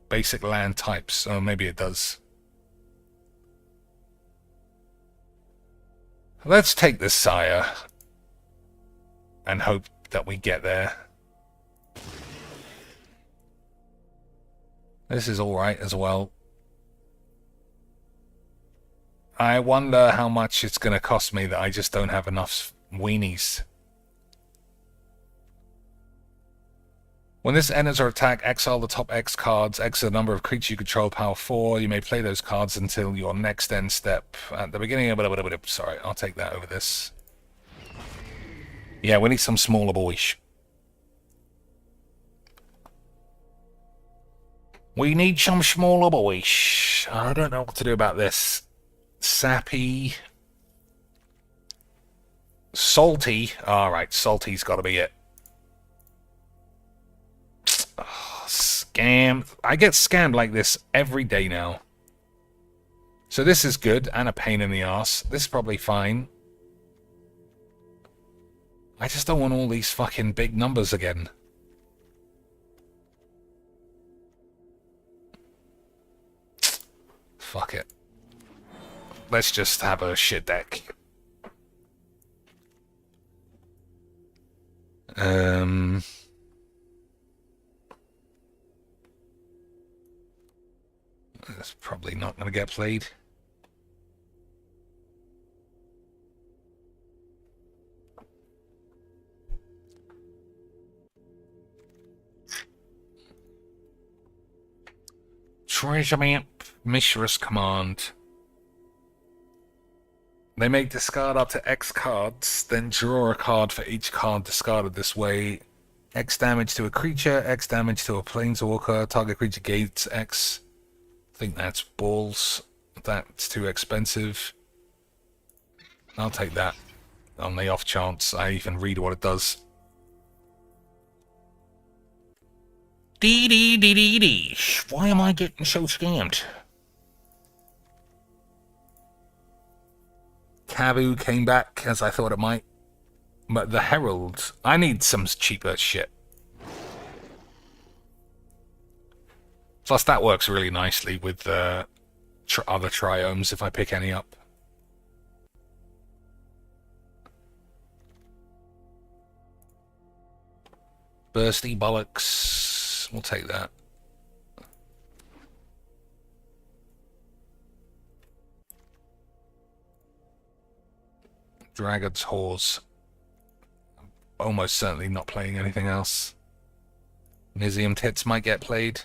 Basic land types. Oh, maybe it does. Let's take this Sire and hope that we get there. This is alright as well. I wonder how much it's going to cost me that I just don't have enough weenies. When this enters your attack, exile the top X cards, X the number of creatures you control, power 4. You may play those cards until your next end step. At the beginning of... Sorry, I'll take that over this. Yeah, we need some smaller boys. We need some smaller boys. I don't know what to do about this. Sappy. Salty. Alright, salty's got to be it. Oh, scam. I get scammed like this every day now. So this is good and a pain in the ass. This is probably fine. I just don't want all these fucking big numbers again. Fuck it. Let's just have a shit deck. That's probably not going to get played. Treasure map, Mishra's command. They may discard up to X cards, then draw a card for each card discarded this way. X damage to a creature, X damage to a planeswalker, target creature gains X. I think that's balls. That's too expensive. I'll take that on the off chance I even read what it does. Dee. Why am I getting so scammed? Cabu came back as I thought it might. But the Herald, I need some cheaper shit. Plus that works really nicely with other triomes if I pick any up. Bursty bollocks. We'll take that. Dragon's Horse. Almost certainly not playing anything else. Museum Tits might get played.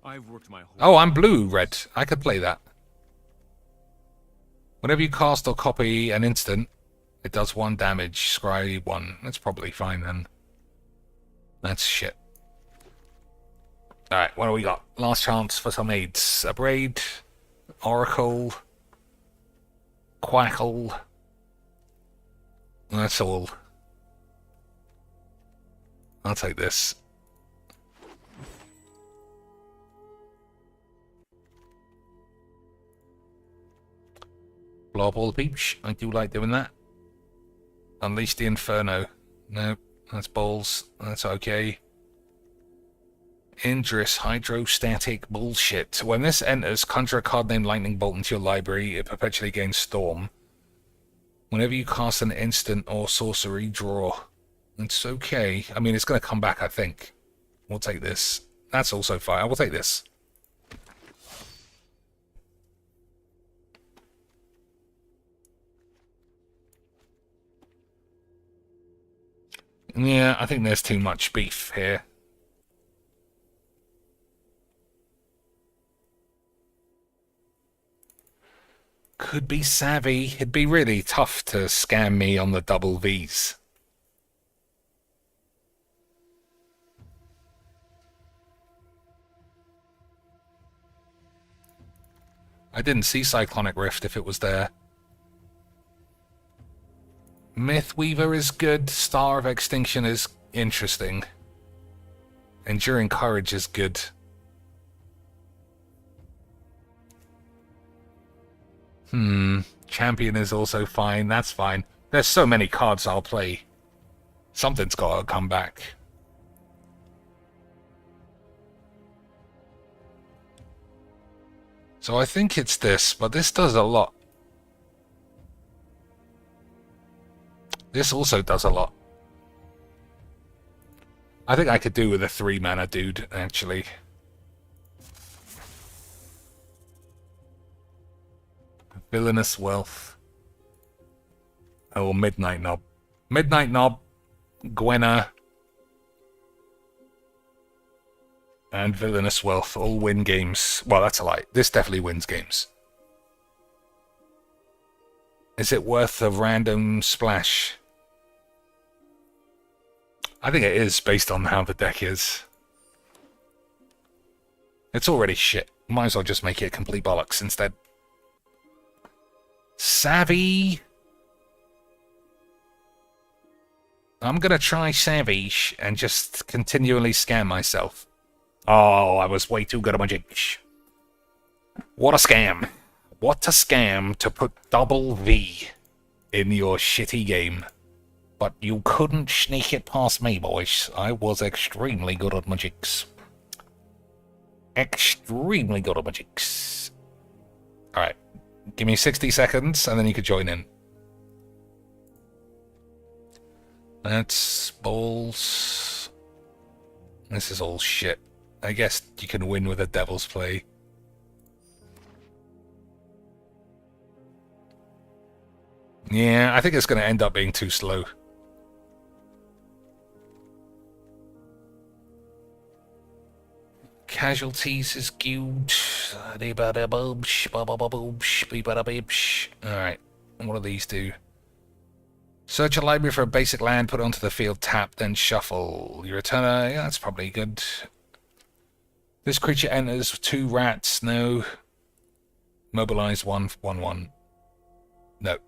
I've worked my whole Oh, I'm blue-red. I could play that. Whenever you cast or copy an instant, it does 1 damage. Scry 1. That's probably fine then. That's shit. Alright, what do we got? Last chance for some aids. Abrade, Oracle, Quackle. That's all. I'll take this. Blow up all the peeps. I do like doing that. Unleash the Inferno. No, that's balls. That's okay. Injurious hydrostatic bullshit. When this enters, conjure a card named Lightning Bolt into your library. It perpetually gains Storm. Whenever you cast an instant or sorcery, draw. It's okay. I mean, it's going to come back, I think. We'll take this. That's also fine. I will take this. Yeah, I think there's too much beef here. Could be savvy. It'd be really tough to scam me on the double Vs. I didn't see Cyclonic Rift if it was there. Mythweaver is good. Star of Extinction is interesting. Enduring Courage is good. Champion is also fine. That's fine. There's so many cards I'll play. Something's got to come back. So I think it's this, but this does a lot. This also does a lot. I think I could do with a 3-mana dude, actually. Villainous Wealth. Oh, Midnight Knob. Midnight Knob, Gwenna, and Villainous Wealth all win games. Well, that's a lie. This definitely wins games. Is it worth a random splash? I think it is, based on how the deck is. It's already shit. Might as well just make it complete bollocks instead. Savvy. I'm gonna try Savvy and just continually scam myself. Oh, I was way too good at my jigs. What a scam. What a scam to put double V in your shitty game. But you couldn't sneak it past me, boys. I was extremely good at my jigs. Extremely good at my jigs. Alright. Give me 60 seconds and then you could join in. That's balls. This is all shit. I guess you can win with a devil's play. Yeah, I think it's going to end up being too slow. Casualties is good. Alright, what do these do? Search a library for a basic land, put it onto the field, tap, then shuffle. You return a... Yeah, that's probably good. This creature enters 2 rats. No. Mobilize 1/1/1. No.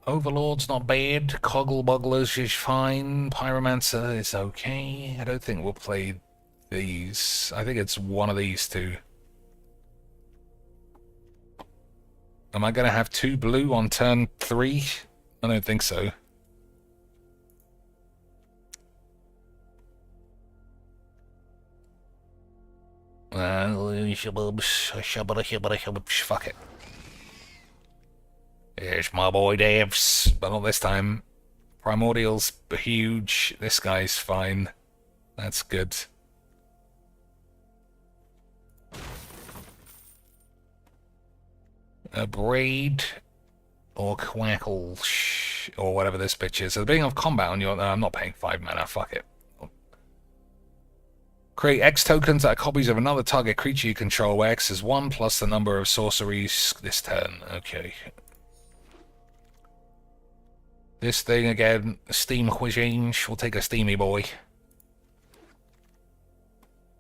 Overlord's not bad. Cogglebugglers is fine. Pyromancer is okay. I don't think we'll play these. I think it's one of these two. Am I going to have 2 blue on turn 3? I don't think so. Fuck it. Here's my boy Devs, but not this time. Primordial's huge. This guy's fine. That's good. A braid or quackle or whatever this bitch is. So being of combat on your... I'm not paying 5 mana. Fuck it. Create X tokens that are copies of another target creature you control, where X is 1 plus the number of sorceries this turn. Okay. This thing again, Steam Cuisine. We'll take a steamy boy.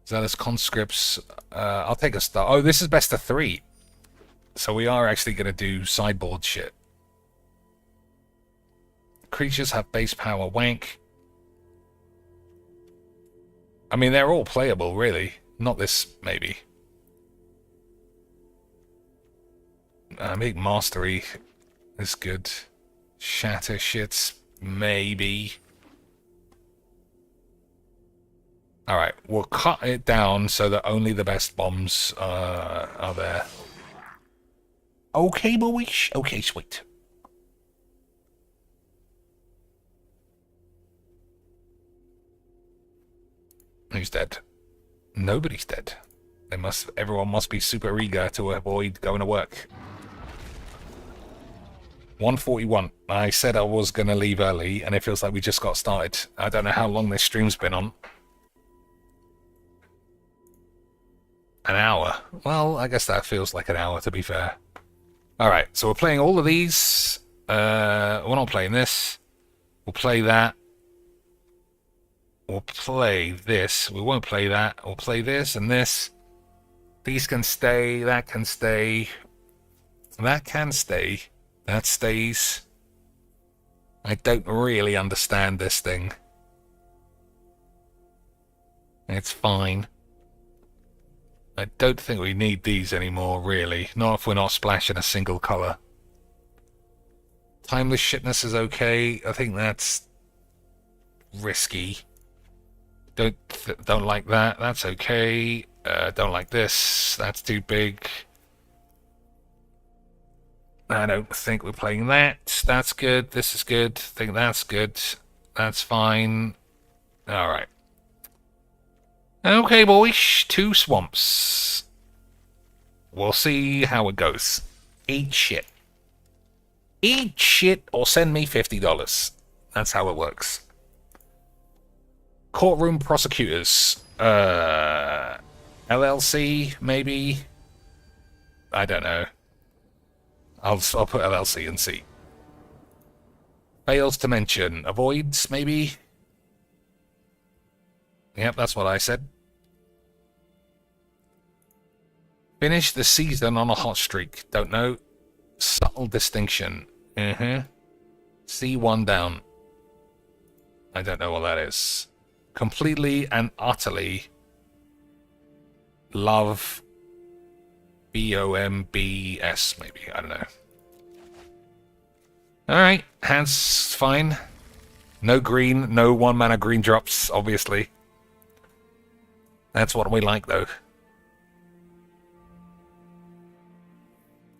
Zealous Conscripts. I'll take a star. Oh, this is best of 3. So we are actually going to do sideboard shit. Creatures have base power wank. I mean, they're all playable, really. Not this, maybe. I think Mastery is good. Shatter shits, maybe. Alright, we'll cut it down so that only the best bombs are there. Okay, boys. Okay, sweet. Who's dead? Nobody's dead. Everyone must be super eager to avoid going to work. 1:41. I said I was going to leave early, and it feels like we just got started. I don't know how long this stream's been on. An hour. Well, I guess that feels like an hour, to be fair. Alright, so we're playing all of these. We're not playing this. We'll play that. We'll play this. We won't play that. We'll play this and this. These can stay. That can stay. That can stay. That stays. I don't really understand this thing. It's fine. I don't think we need these anymore, really. Not if we're not splashing a single colour. Timeless shitness is okay. I think that's risky. Don't like that. That's okay. Don't like this. That's too big. I don't think we're playing that. That's good. This is good. I think that's good. That's fine. Alright. Okay, boys. 2 swamps. We'll see how it goes. Eat shit. Eat shit or send me $50. That's how it works. Courtroom prosecutors. LLC, maybe? I don't know. I'll put LLC and see. Fails to mention. Avoids, maybe? Yep, that's what I said. Finish the season on a hot streak. Don't know. Subtle distinction. C1 down. I don't know what that is. Completely and utterly love. BOMBS, maybe. I don't know. Alright, hands fine. No green, no 1 mana green drops, obviously. That's what we like, though.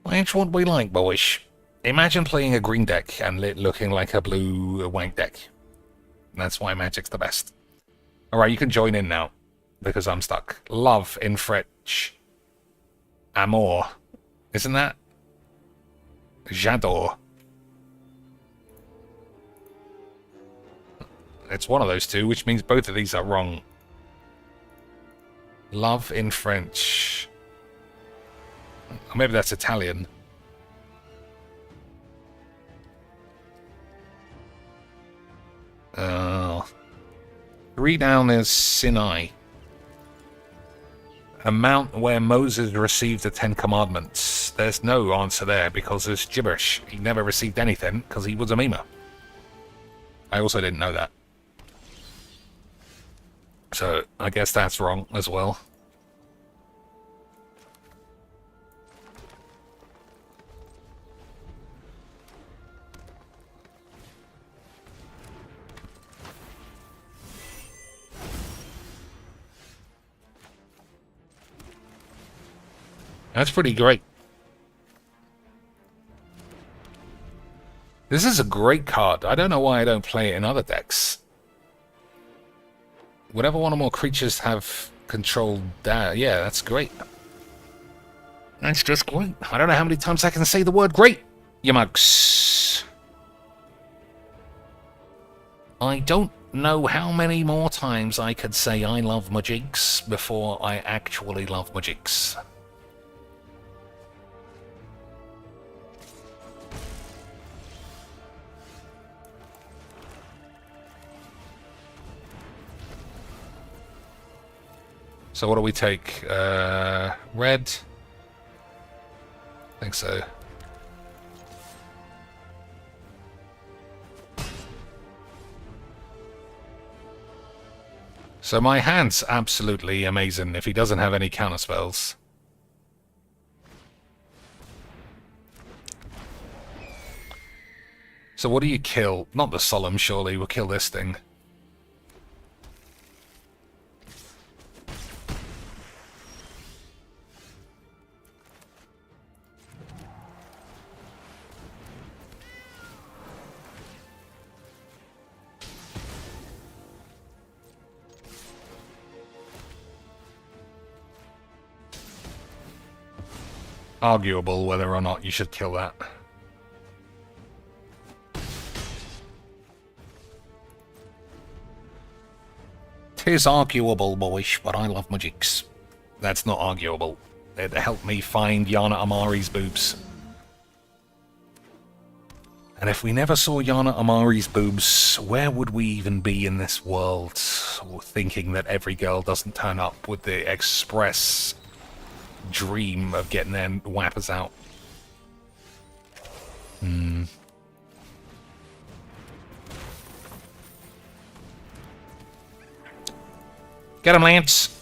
That's what we like, boys. Imagine playing a green deck and it looking like a blue wank deck. That's why Magic's the best. Alright, you can join in now, because I'm stuck. Love in French. Amour. Isn't that? J'adore. It's one of those two, which means both of these are wrong. Love in French. Or maybe that's Italian. Oh. 3 down is Sinai. A mount where Moses received the 10 Commandments. There's no answer there because it's gibberish. He never received anything because he was a memer. I also didn't know that. So I guess that's wrong as well. That's pretty great. This is a great card. I don't know why I don't play it in other decks. Whenever one or more creatures have control, yeah, that's great. That's just great. I don't know how many times I can say the word great, you mugs. I don't know how many more times I could say I love my jigs before I actually love my jigs. So what do we take? Red? I think so. So my hand's absolutely amazing if he doesn't have any counter spells. So what do you kill? Not the Solemn, surely. We'll kill this thing. Arguable whether or not you should kill that. Tis arguable, boys, but I love magics. That's not arguable. It helped me find Yana Amari's boobs. And if we never saw Yana Amari's boobs, where would we even be in this world? Thinking that every girl doesn't turn up with the express dream of getting their whappers out. Get him, Lance!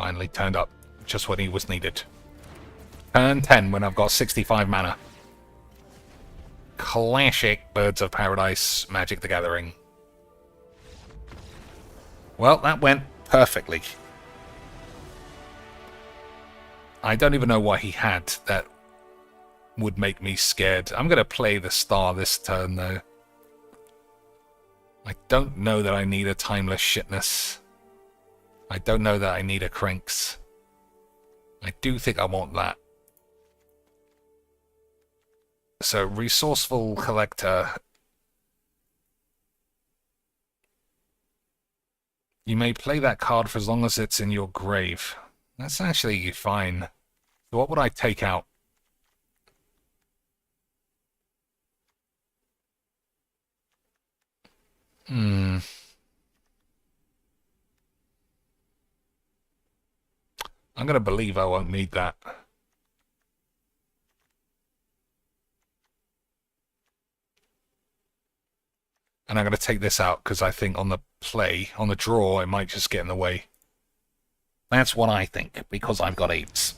Finally turned up just when he was needed. Turn 10 when I've got 65 mana. Classic Birds of Paradise Magic the Gathering. Well, that went perfectly. I don't even know what he had that would make me scared. I'm going to play the star this turn, though. I don't know that I need a Timeless Shitness. I don't know that I need a Cranks. I do think I want that. So, Resourceful Collector. You may play that card for as long as it's in your grave. That's actually fine. So what would I take out? I'm going to believe I won't need that. And I'm going to take this out because I think on the play, on the draw, it might just get in the way. That's what I think, because I've got 8s.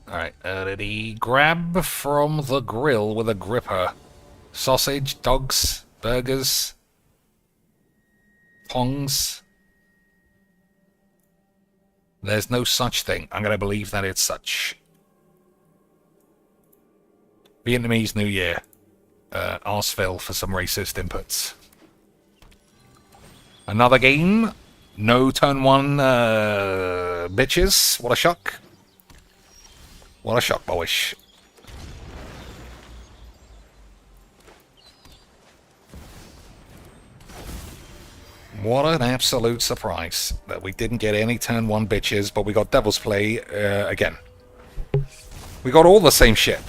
Alright, ready. Grab from the grill with a gripper. Sausage, dogs, burgers, tongs. There's no such thing. I'm going to believe that it's such. Vietnamese New Year. Arseville for some racist inputs. Another game. No turn 1 bitches. What a shock. What a shock, boyish. What an absolute surprise that we didn't get any turn 1 bitches, but we got Devil's Play again. We got all the same shit.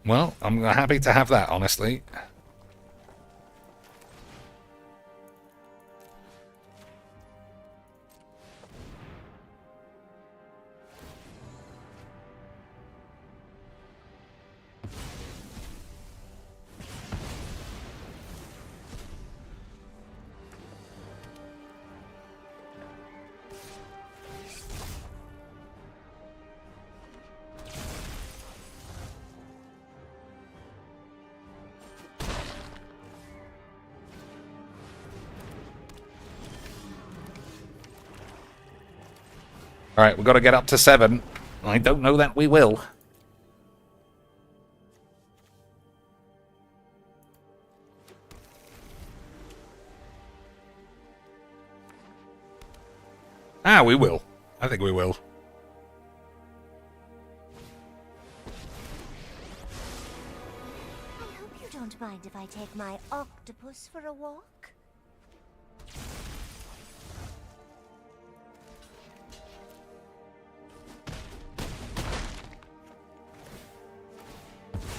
Well, I'm happy to have that, honestly. Alright, we've got to get up to 7. I don't know that we will. Ah, we will. I think we will. I hope you don't mind if I take my octopus for a walk.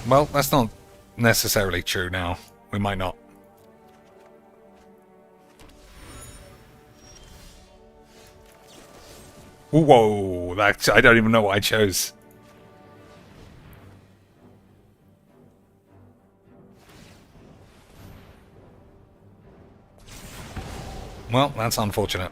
Well, that's not necessarily true now. We might not. Whoa, that, I don't even know what I chose. Well, that's unfortunate.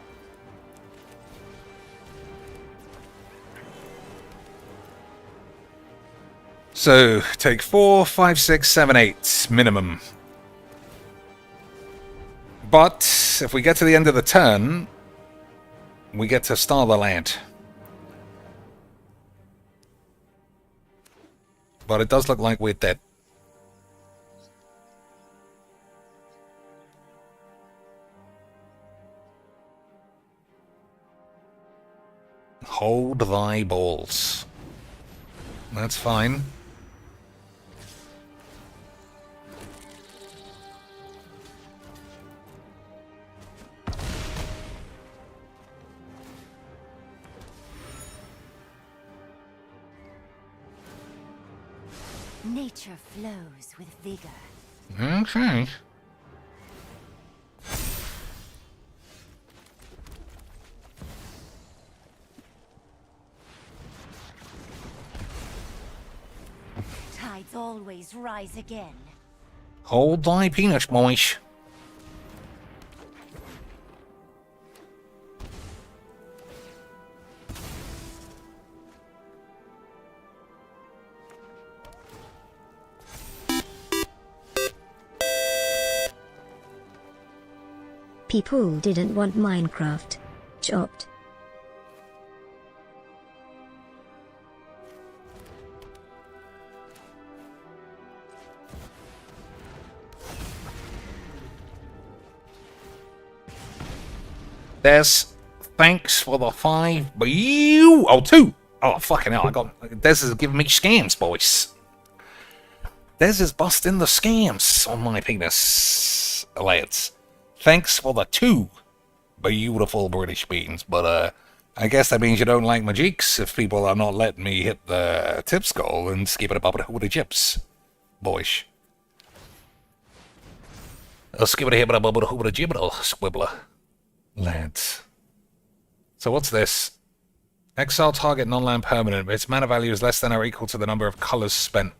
So, take 4, 5, 6, 7, 8 minimum. But, if we get to the end of the turn, we get to star the land. But it does look like we're dead. Hold thy balls. That's fine. Nature flows with vigor. Okay. Tides always rise again. Hold thy penis, boys. people didn't want Minecraft. Chopped. Des, thanks for the 5. Oh, 2. Oh, fucking hell. Des is giving me scams, boys. Des is busting the scams on my penis. Lads. Thanks for the 2 beautiful British beans. But, I guess that means you don't like my cheeks if people are not letting me hit the tips goal and skip it above with the chips. Boys. Skip it here, but above the jibber, squibbler. Lads. So what's this? Exile target non-land permanent. Its mana value is less than or equal to the number of colors spent.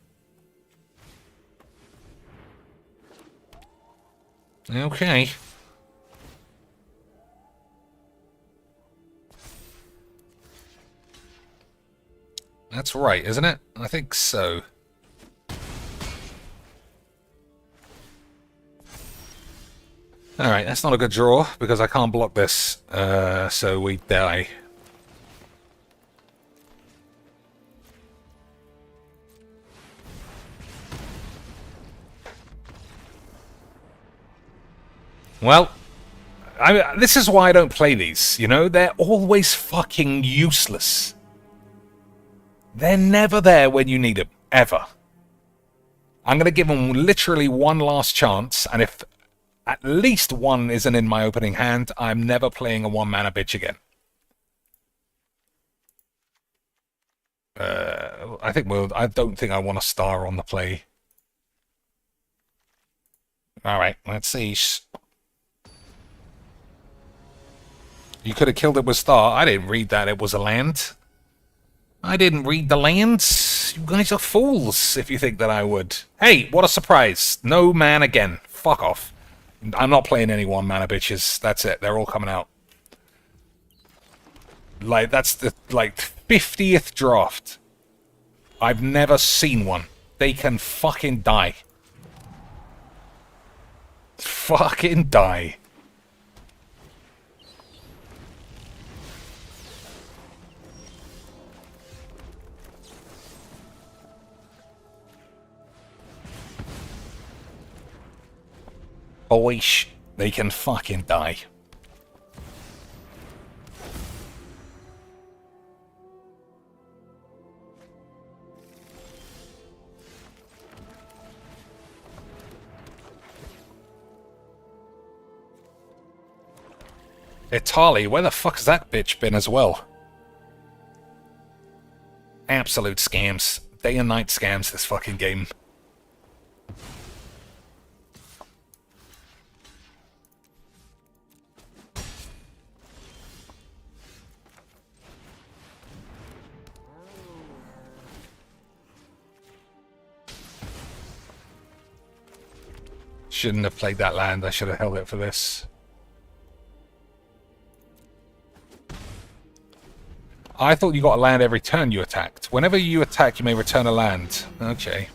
Okay. That's right, isn't it? I think so. Alright, that's not a good draw, because I can't block this, so we die. Well, this is why I don't play these, you know? They're always fucking useless. They're never there when you need them, ever. I'm going to give them literally one last chance, and if at least one isn't in my opening hand, I'm never playing a one-mana bitch again. I don't think I want a star on the play. Alright, let's see. You could have killed it with star. I didn't read that it was a land. I didn't read the lands. You guys are fools if you think that I would. Hey, what a surprise. No man again. Fuck off. I'm not playing any one-mana bitches. That's it. They're all coming out. Like, that's the, 50th draft. I've never seen one. They can fucking die. Fucking die. Boys, they can fucking die. Itali, where the fuck's that bitch been as well? Absolute scams. Day and night scams, this fucking game. Shouldn't have played that land. I should have held it for this. I thought you got a land every turn you attacked. Whenever you attack, you may return a land. Okay.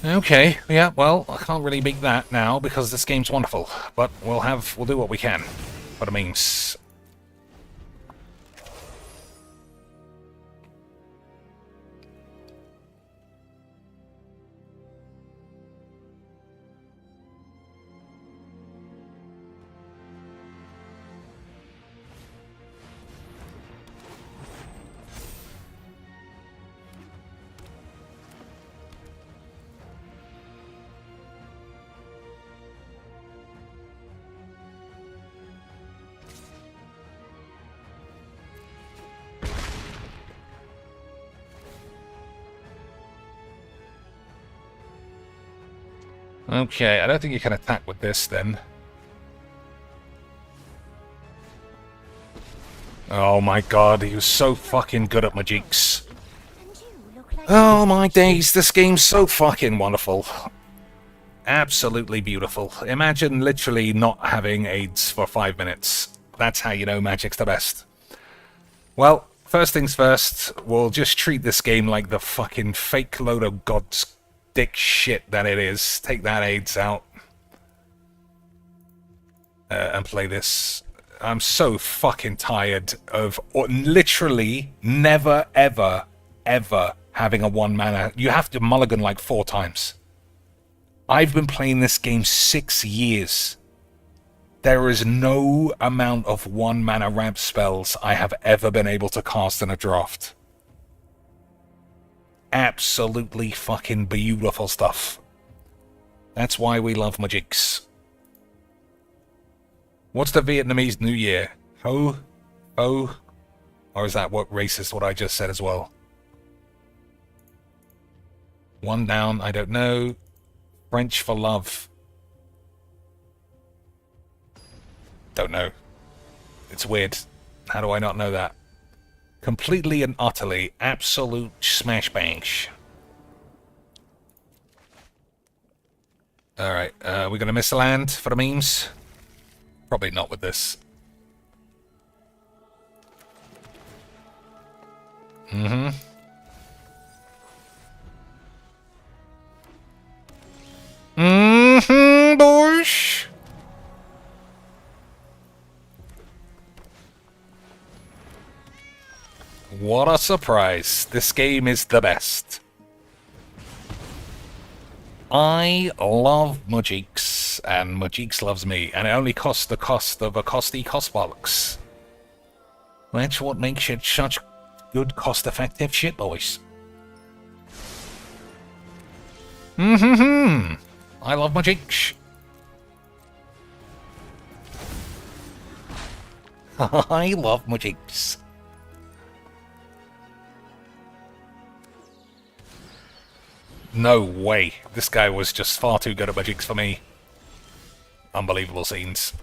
Okay, yeah, well, I can't really beat that now because this game's wonderful. But we'll do what we can. What it means. Okay, I don't think you can attack with this then. Oh my god, he was so fucking good at Magicks. Oh my days, this game's so fucking wonderful. Absolutely beautiful. Imagine literally not having AIDS for 5 minutes. That's how you know Magic's the best. Well, first things first, we'll just treat this game like the fucking fake load of god's dick shit that it is. Take that AIDS out. and play this. I'm so fucking tired of literally never, ever, ever having a 1 mana. You have to mulligan like 4 times. I've been playing this game 6 years. There is no amount of 1 mana ramp spells I have ever been able to cast in a draft. Absolutely fucking beautiful stuff. That's why we love Magics. What's the Vietnamese New Year? Ho? Ho? Or is that what racist what I just said as well? 1 down, I don't know. French for love. Don't know. It's weird. How do I not know that? Completely and utterly, absolute smash bangs. Alright, we're gonna miss a land for the memes? Probably not with this. Mm-hmm. Mm-hmm, boys. What a surprise. This game is the best. I love Magics, and Magics loves me, and it only costs the cost of a costy cost box. That's what makes it such good cost-effective shit, boys. Mm-hmm-hmm. I love Magics. I love Magics. No way. This guy was just far too good at Magics for me. Unbelievable scenes.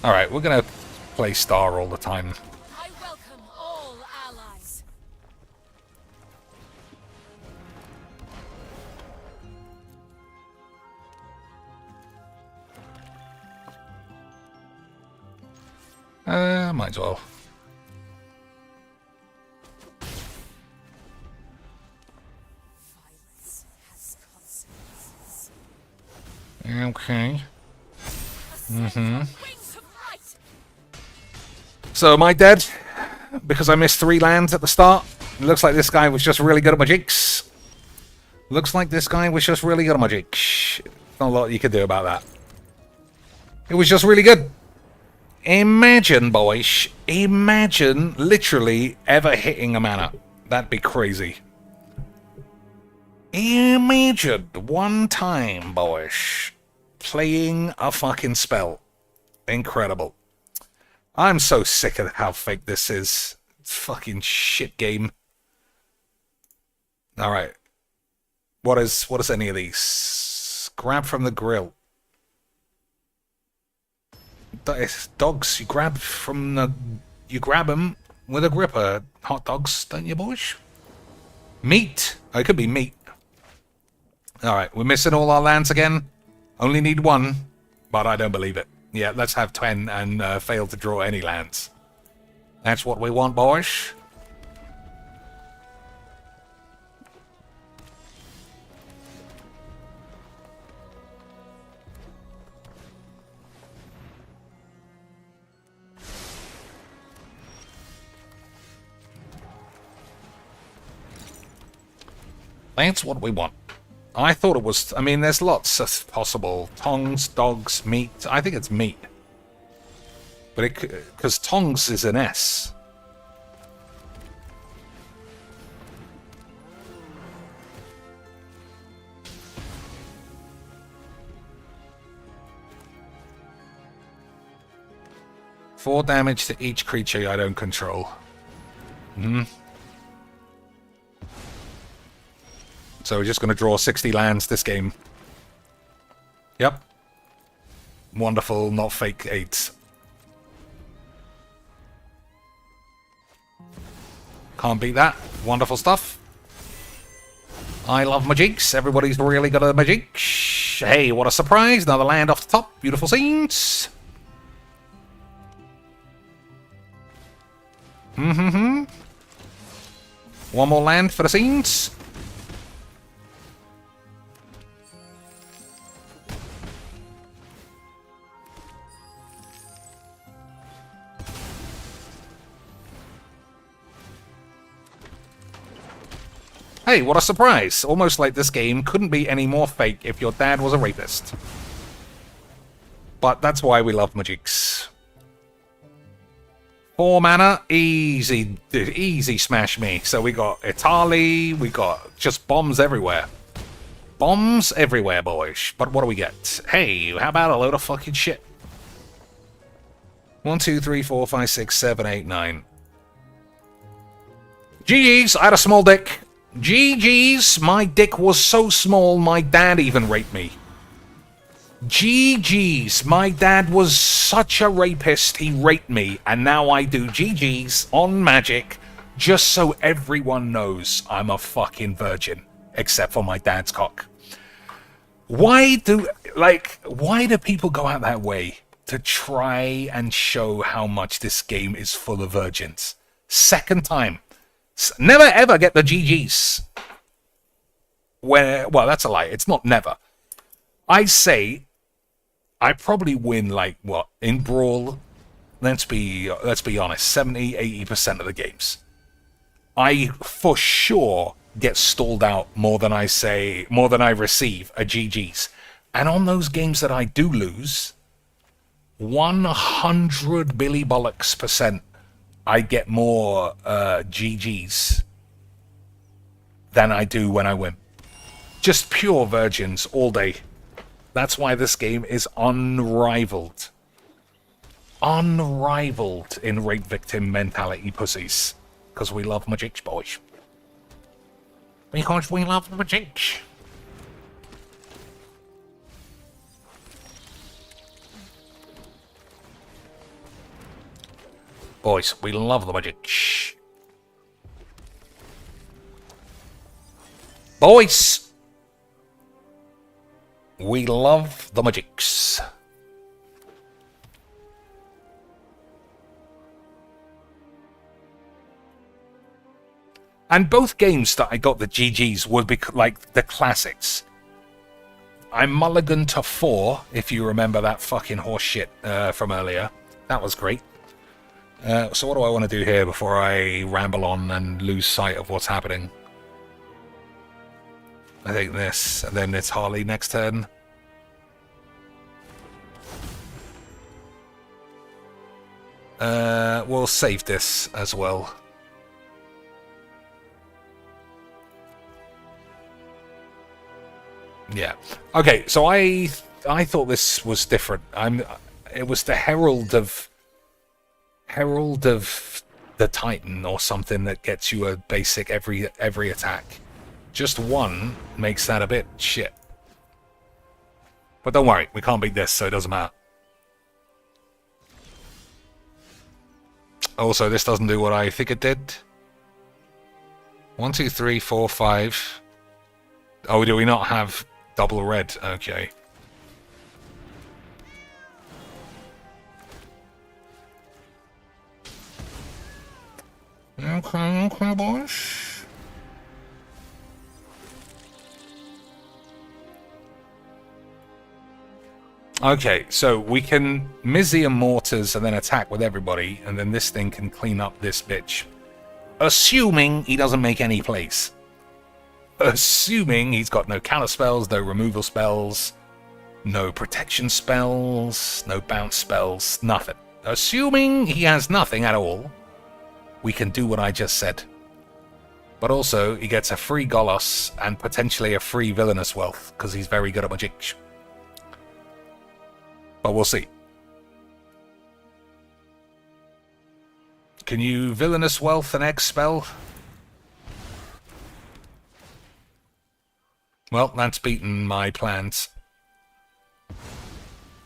Alright, we're gonna play Star all the time. I welcome all allies. Might as well. Violence has consequences. Okay. Mm-hmm. Wings of light. So am I dead? Because I missed 3 lands at the start? It looks like this guy was just really good at Magics. Looks like this guy was just really good at Magics. Not a lot you could do about that. It was just really good. Imagine, boys. Imagine literally ever hitting a mana. That'd be crazy. Imagine 1 time, boys, playing a fucking spell. Incredible. I'm so sick of how fake this is. Fucking shit game. Alright. What is any of these? Grab from the grill. Dogs, you grab from the... You grab them with a gripper. Hot dogs, don't you, boys? Meat. Oh, it could be meat. Alright, we're missing all our lands again. Only need 1, but I don't believe it. Yeah, let's have 10 and fail to draw any lands. That's what we want, boys. That's what we want. I thought it was... I mean, there's lots of possible. Tongs, dogs, meat. I think it's meat. But it... Because tongs is an S. Four damage to each creature I don't control. So we're just going to draw 60 lands this game. Yep. Wonderful, not fake 8s. Can't beat that. Wonderful stuff. I love Magics. Everybody's really good at Magics. Hey, what a surprise. Another land off the top. Beautiful scenes. One more land for the scenes. Hey, what a surprise! Almost like this game couldn't be any more fake if your dad was a rapist. But that's why we love Magics. 4 mana, easy smash me. So we got Italy, we got just bombs everywhere. Bombs everywhere, boys. But what do we get? Hey, how about a load of fucking shit? 1, 2, 3, 4, 5, 6, 7, 8, 9. GG's, I had a small dick. GG's, my dick was so small my dad even raped me. GG's, my dad was such a rapist, he raped me, and now I do GG's on Magic just so everyone knows I'm a fucking virgin, except for my dad's cock. Why do people go out that way to try and show how much this game is full of virgins? Second time. Never ever get the GG's. Well, that's a lie. It's not never. I say I probably win, like, what, in Brawl, let's be honest, 70-80% of the games. I for sure get stalled out more than I receive a GG's. And on those games that I do lose, 100 billy bollocks %, I get more GG's than I do when I win. Just pure virgins all day. That's why this game is unrivaled. Unrivaled in rape victim mentality pussies. Because we love Magic, boys. Because we love Magic. Boys, we love the Magic. Boys! We love the Magics. And both games that I got the GG's would be like the classics. I mulliganed to 4, if you remember that fucking horse shit from earlier. That was great. So what do I want to do here before I ramble on and lose sight of what's happening? I think this, and then it's Harley next turn. We'll save this as well. Yeah. Okay, so I thought this was different. It was the Herald of the Titan or something that gets you a basic every attack. Just one makes that a bit shit. But don't worry, we can't beat this, so it doesn't matter. Also, this doesn't do what I think it did. 1, 2, 3, 4, 5. Oh, do we not have double red? Okay. Okay, boys. Okay, so we can Mizium Mortars and then attack with everybody, and then this thing can clean up this bitch. Assuming he doesn't make any plays. Assuming he's got no counter spells, no removal spells, no protection spells, no bounce spells, nothing. Assuming he has nothing at all, we can do what I just said. But also, he gets a free Golos and potentially a free Villainous Wealth, because he's very good at Magic. But we'll see. Can you Villainous Wealth an X spell? Well, that's beaten my plans.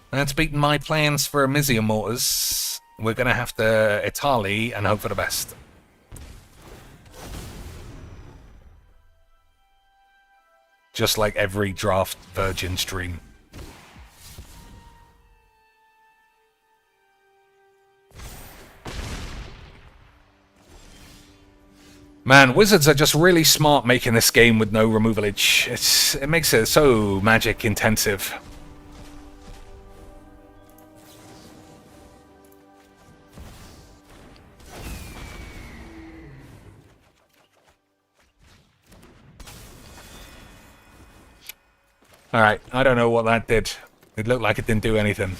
That's beaten my plans for Mizium Mortars. We're going to have to Italy and hope for the best. just like every draft virgin stream. Man, wizards are just really smart making this game with no removalage. It makes it so magic intensive. Alright, I don't know what that did. It looked like it didn't do anything.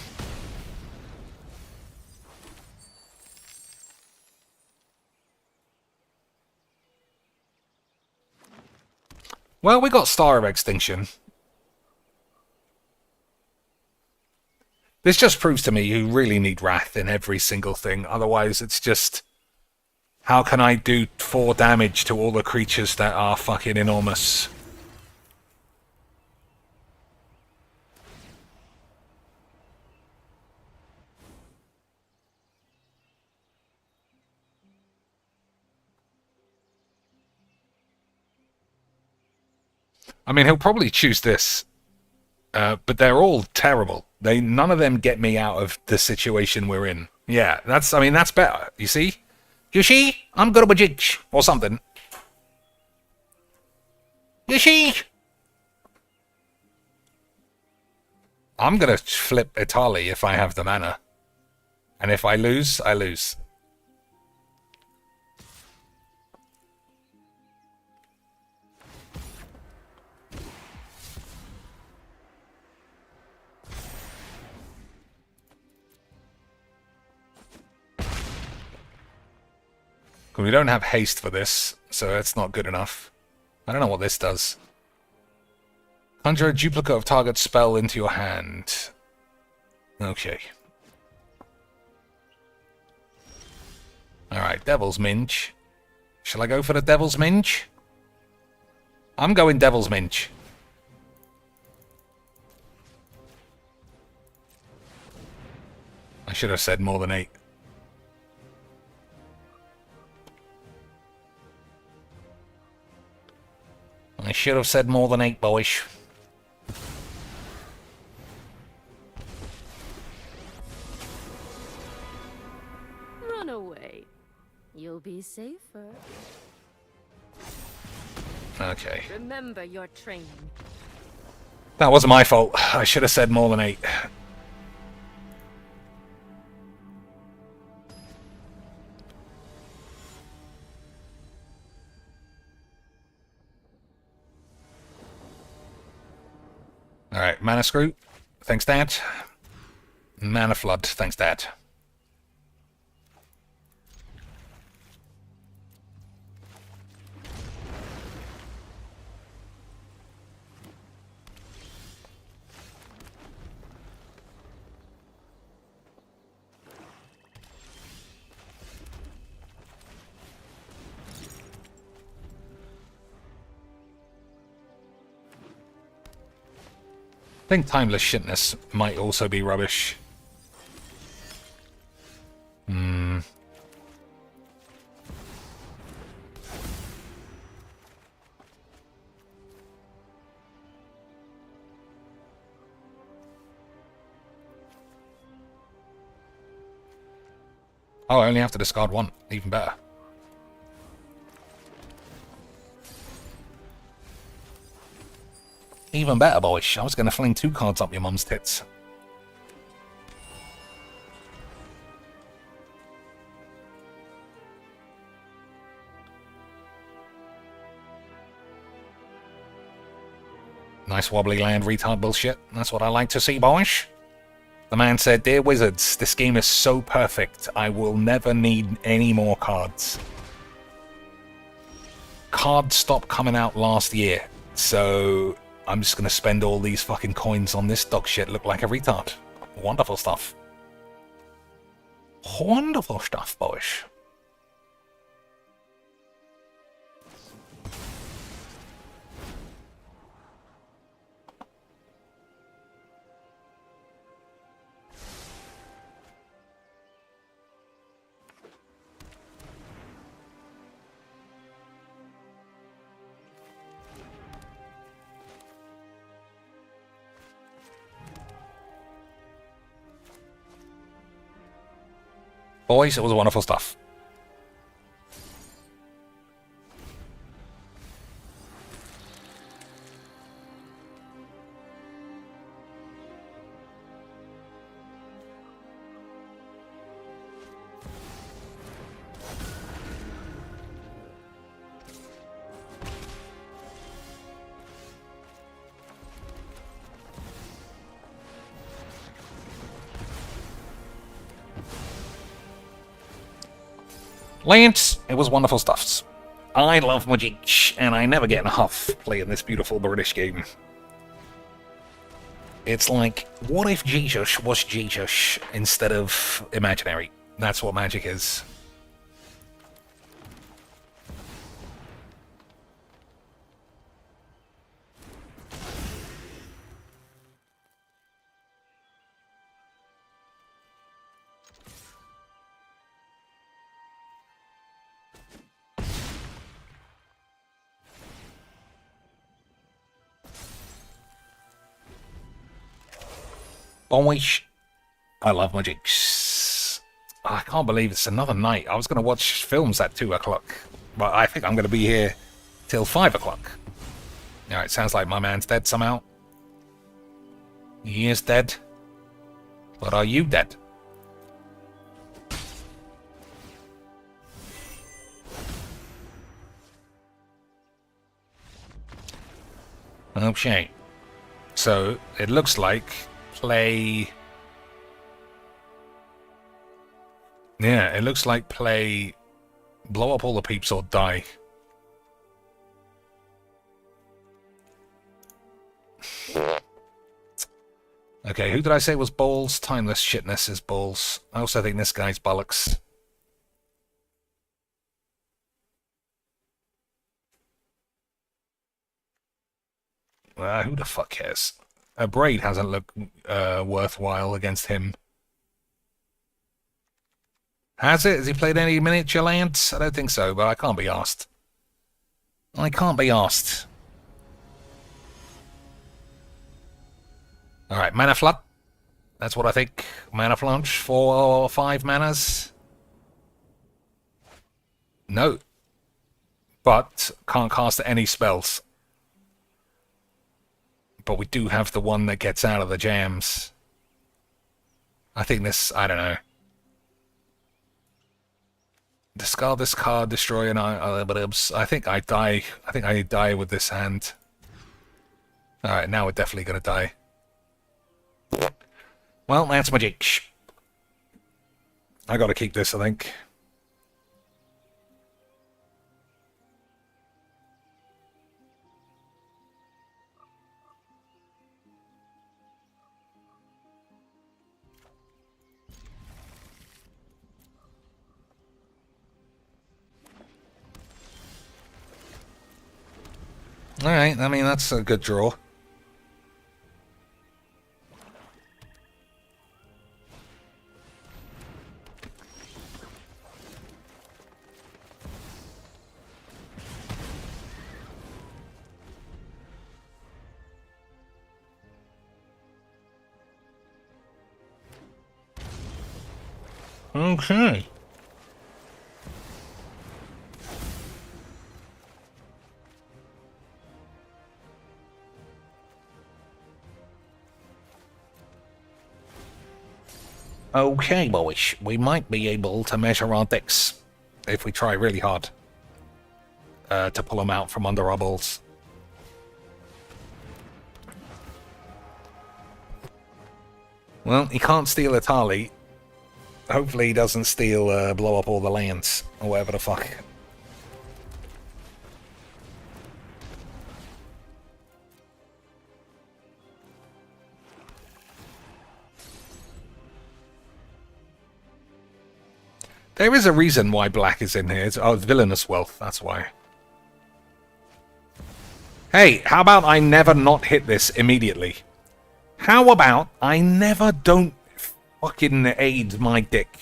Well, we got Star of Extinction. This just proves to me you really need Wrath in every single thing. Otherwise, it's just... How can I do 4 damage to all the creatures that are fucking enormous? I mean, he'll probably choose this, but they're all terrible. None of them get me out of the situation we're in. Yeah, that's better. You see? You see? I'm good at a or something. You see? I'm gonna flip Itali if I have the mana. And if I lose, I lose. We don't have haste for this, so that's not good enough. I don't know what this does. Conjure a duplicate of target spell into your hand. Okay. Alright, Devil's Minge. Shall I go for the Devil's Minge? I'm going Devil's Minge. I should have said more than 8. I should have said more than 8, boys. Run away. You'll be safer. Okay. Remember your training. That wasn't my fault. I should have said more than 8. Alright, Mana Screw. Thanks, Dad. Mana Flood. Thanks, Dad. I think Timeless Shitness might also be rubbish. Oh, I only have to discard 1. Even better. Even better, boys. I was going to fling 2 cards up your mum's tits. Nice wobbly land retard bullshit. That's what I like to see, boys. The man said, "Dear Wizards, this game is so perfect, I will never need any more cards." Cards stopped coming out last year, so I'm just going to spend all these fucking coins on this dog shit, look like a retard. Wonderful stuff. Wonderful stuff, boys. Boys, it was wonderful stuff. Lance, it was wonderful stuff. I love Magic, and I never get enough playing this beautiful British game. It's like, what if Jesus was Jesus instead of imaginary? That's what Magic is. Boys, I love Magic. I can't believe it's another night. I was going to watch films at 2 o'clock, but I think I'm going to be here till 5 o'clock. Alright, sounds like my man's dead somehow. He is dead. But are you dead? Okay. So, it looks like play... Yeah, it looks like play blow up all the peeps or die. Okay, who did I say was balls? Timeless shitness is balls. I also think this guy's bollocks. Who the fuck cares? A braid hasn't looked worthwhile against him. Has it? Has he played any miniature lands? I don't think so, but I can't be asked. I can't be asked. Alright, mana flood. That's what I think. Mana flunch, 4 or 5 manas. No. But can't cast any spells. But we do have the one that gets out of the jams. I think this, I don't know. Discard this card, destroy an I think I die. I think I die with this hand. Alright, now we're definitely gonna die. Well, that's Magic. I gotta keep this, I think. Alright, I mean, that's a good draw. Okay. Okay, boys. We might be able to measure our decks if we try really hard to pull them out from under our balls. Well, he can't steal Itali. Hopefully he doesn't steal blow up all the lands, or whatever the fuck. There is a reason why black is in here. It's villainous wealth, that's why. Hey, how about I never not hit this immediately? How about I never don't fucking aid my dick?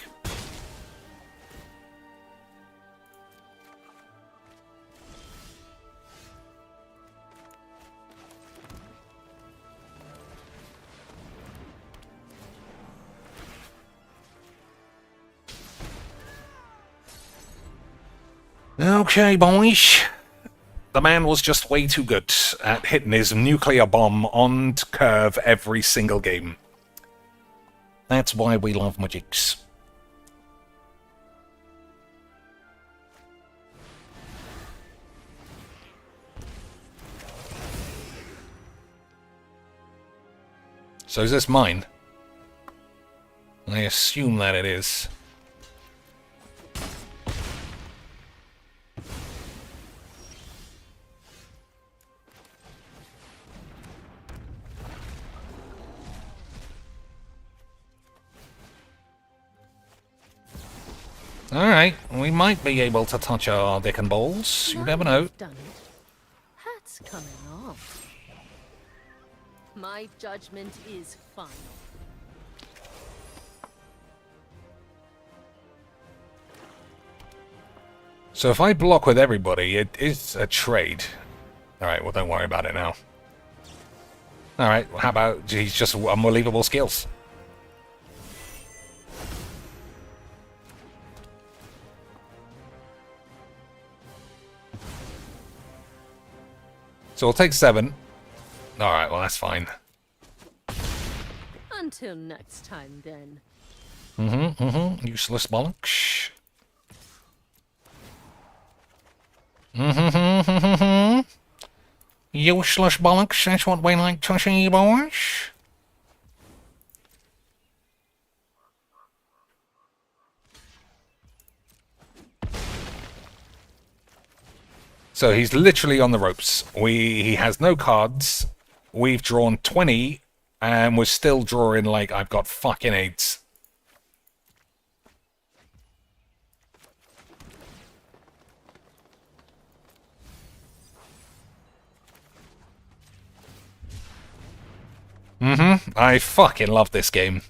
Okay, boys. The man was just way too good at hitting his nuclear bomb on curve every single game. That's why we love Magics. So is this mine? I assume that it is. Alright, we might be able to touch our dick and balls. You never know. You've done it. Hat's coming off. My judgment is final. So if I block with everybody, it is a trade. Alright, well don't worry about it now. Alright, how about he's just unbelievable skills. So we'll take 7. Alright, well that's fine. Until next time, then. Useless bollocks. Useless bollocks, that's what we like to see, boys. So he's literally on the ropes. He has no cards. We've drawn 20, and we're still drawing like I've got fucking AIDS. I fucking love this game.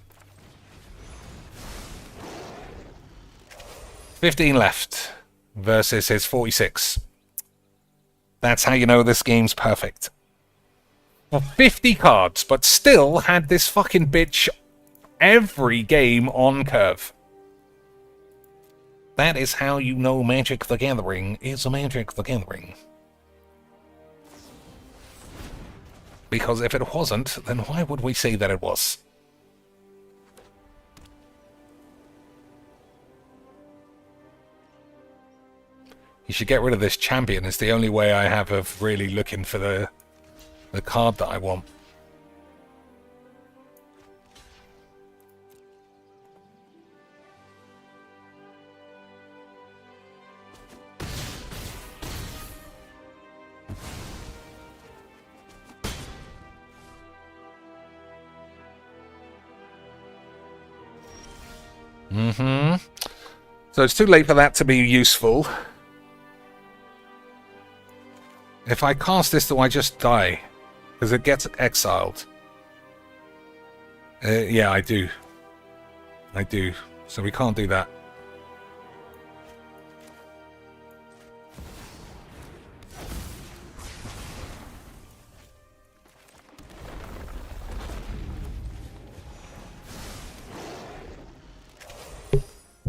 15 left versus his 46. That's how you know this game's perfect. For 50 cards, but still had this fucking bitch every game on curve. That is how you know Magic the Gathering is a Magic the Gathering. Because if it wasn't, then why would we say that it was? You should get rid of this champion. It's the only way I have of really looking for the card that I want. So it's too late for that to be useful. If I cast this, do I just die? Because it gets exiled. Yeah, I do. I do. So we can't do that.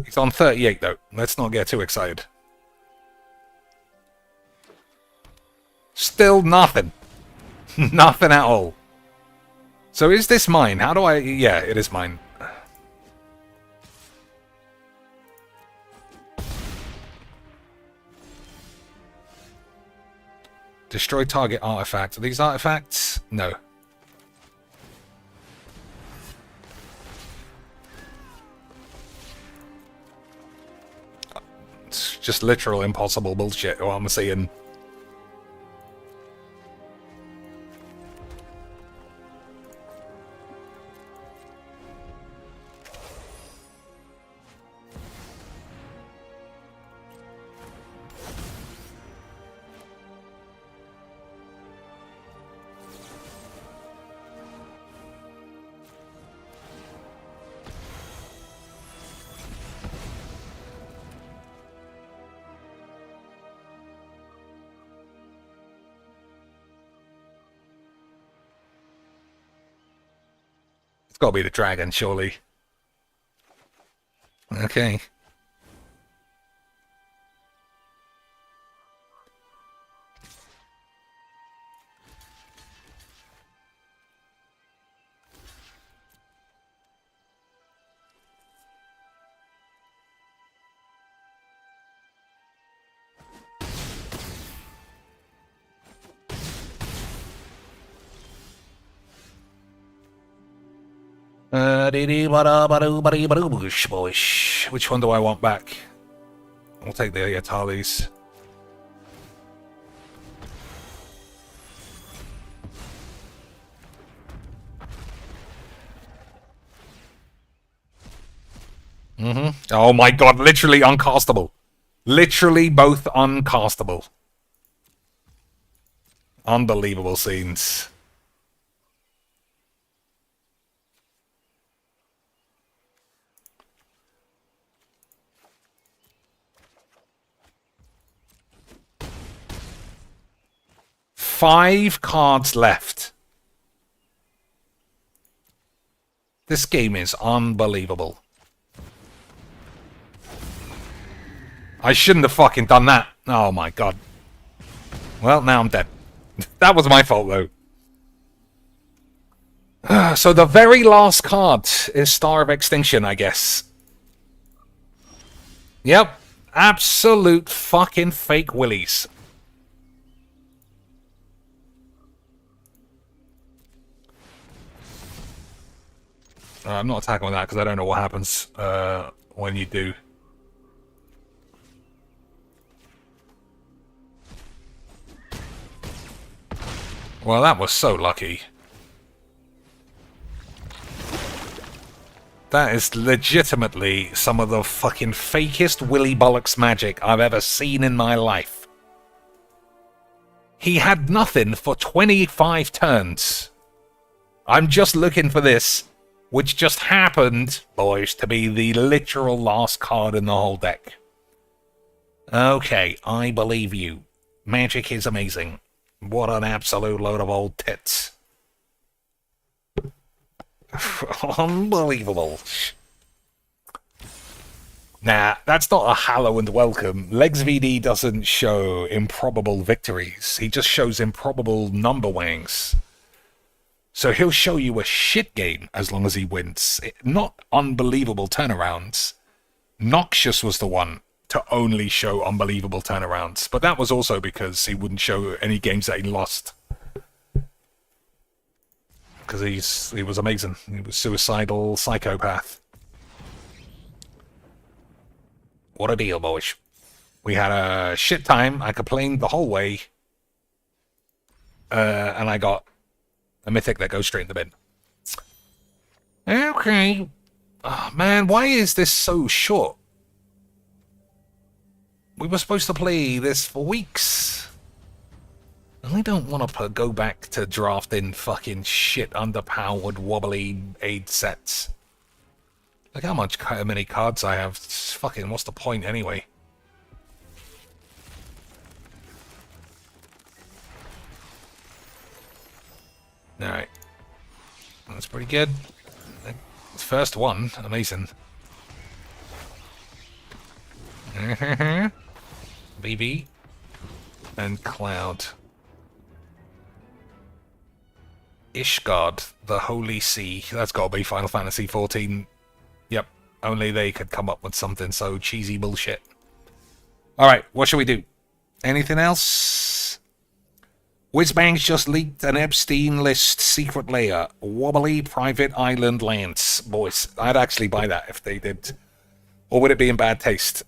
He's on 38, though. Let's not get too excited. Still nothing. Nothing at all. So is this mine? How do I... Yeah, it is mine. Destroy target artifact. Are these artifacts? No. It's just literal impossible bullshit what I'm seeing. It's got to be the dragon, surely. Okay. Which one do I want back? I'll take the Atalis. Oh my god, literally uncastable. Literally both uncastable. Unbelievable scenes. Five cards left. This game is unbelievable. I shouldn't have fucking done that. Oh my god. Well, now I'm dead. That was my fault, though. So the very last card is Star of Extinction, I guess. Yep. Absolute fucking fake willies. I'm not attacking with that because I don't know what happens when you do. Well, that was so lucky. That is legitimately some of the fucking fakest Willy Bollocks magic I've ever seen in my life. He had nothing for 25 turns. I'm just looking for this, which just happened, boys, to be the literal last card in the whole deck. Okay, I believe you. Magic is amazing. What an absolute load of old tits. Unbelievable. Nah, that's not a hallow and welcome. Legs VD doesn't show improbable victories. He just shows improbable number wangs. So he'll show you a shit game as long as he wins. Not unbelievable turnarounds. Noxious was the one to only show unbelievable turnarounds. But that was also because he wouldn't show any games that he lost. Because he was amazing. He was suicidal psychopath. What a deal, boys. We had a shit time. I complained the whole way. And I got a mythic that goes straight in the bin. Okay. Oh, man, why is this so short? We were supposed to play this for weeks. I don't want to go back to drafting fucking shit underpowered wobbly aid sets. Look how many cards I have. Fucking, what's the point anyway? Alright. That's pretty good. First one, amazing. BB and Cloud. Ishgard, the Holy Sea. That's got to be Final Fantasy XIV. Yep, only they could come up with something so cheesy bullshit. Alright, what should we do? Anything else? Whizbangs just leaked an Epstein list secret layer. Wobbly private island lands. Boys, I'd actually buy that if they did. Or would it be in bad taste?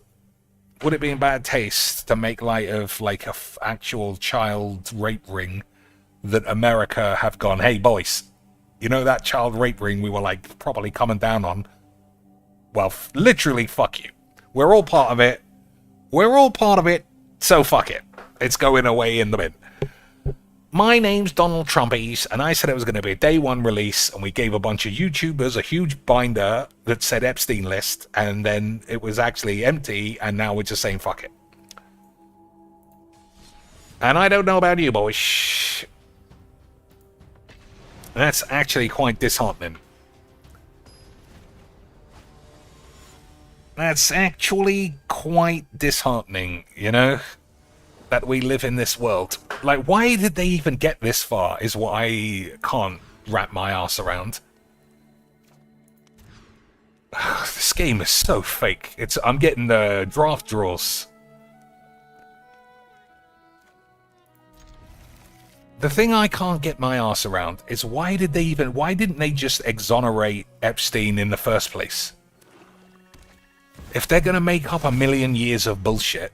Would it be in bad taste to make light of like a actual child rape ring that America have gone, hey boys, you know that child rape ring we were like probably coming down on? Well, literally fuck you. We're all part of it. We're all part of it, so fuck it. It's going away in the bin. My name's Donald Trumpies, and I said it was going to be a day one release, and we gave a bunch of YouTubers a huge binder that said Epstein list, and then it was actually empty, and now we're just saying fuck it. And I don't know about you, boys. That's actually quite disheartening. That's actually quite disheartening, you know? That we live in this world. Like, why did they even get this far is what I can't wrap my ass around. This game is so fake. I'm getting the draft draws. The thing I can't get my ass around is why didn't they just exonerate Epstein in the first place? If they're going to make up a million years of bullshit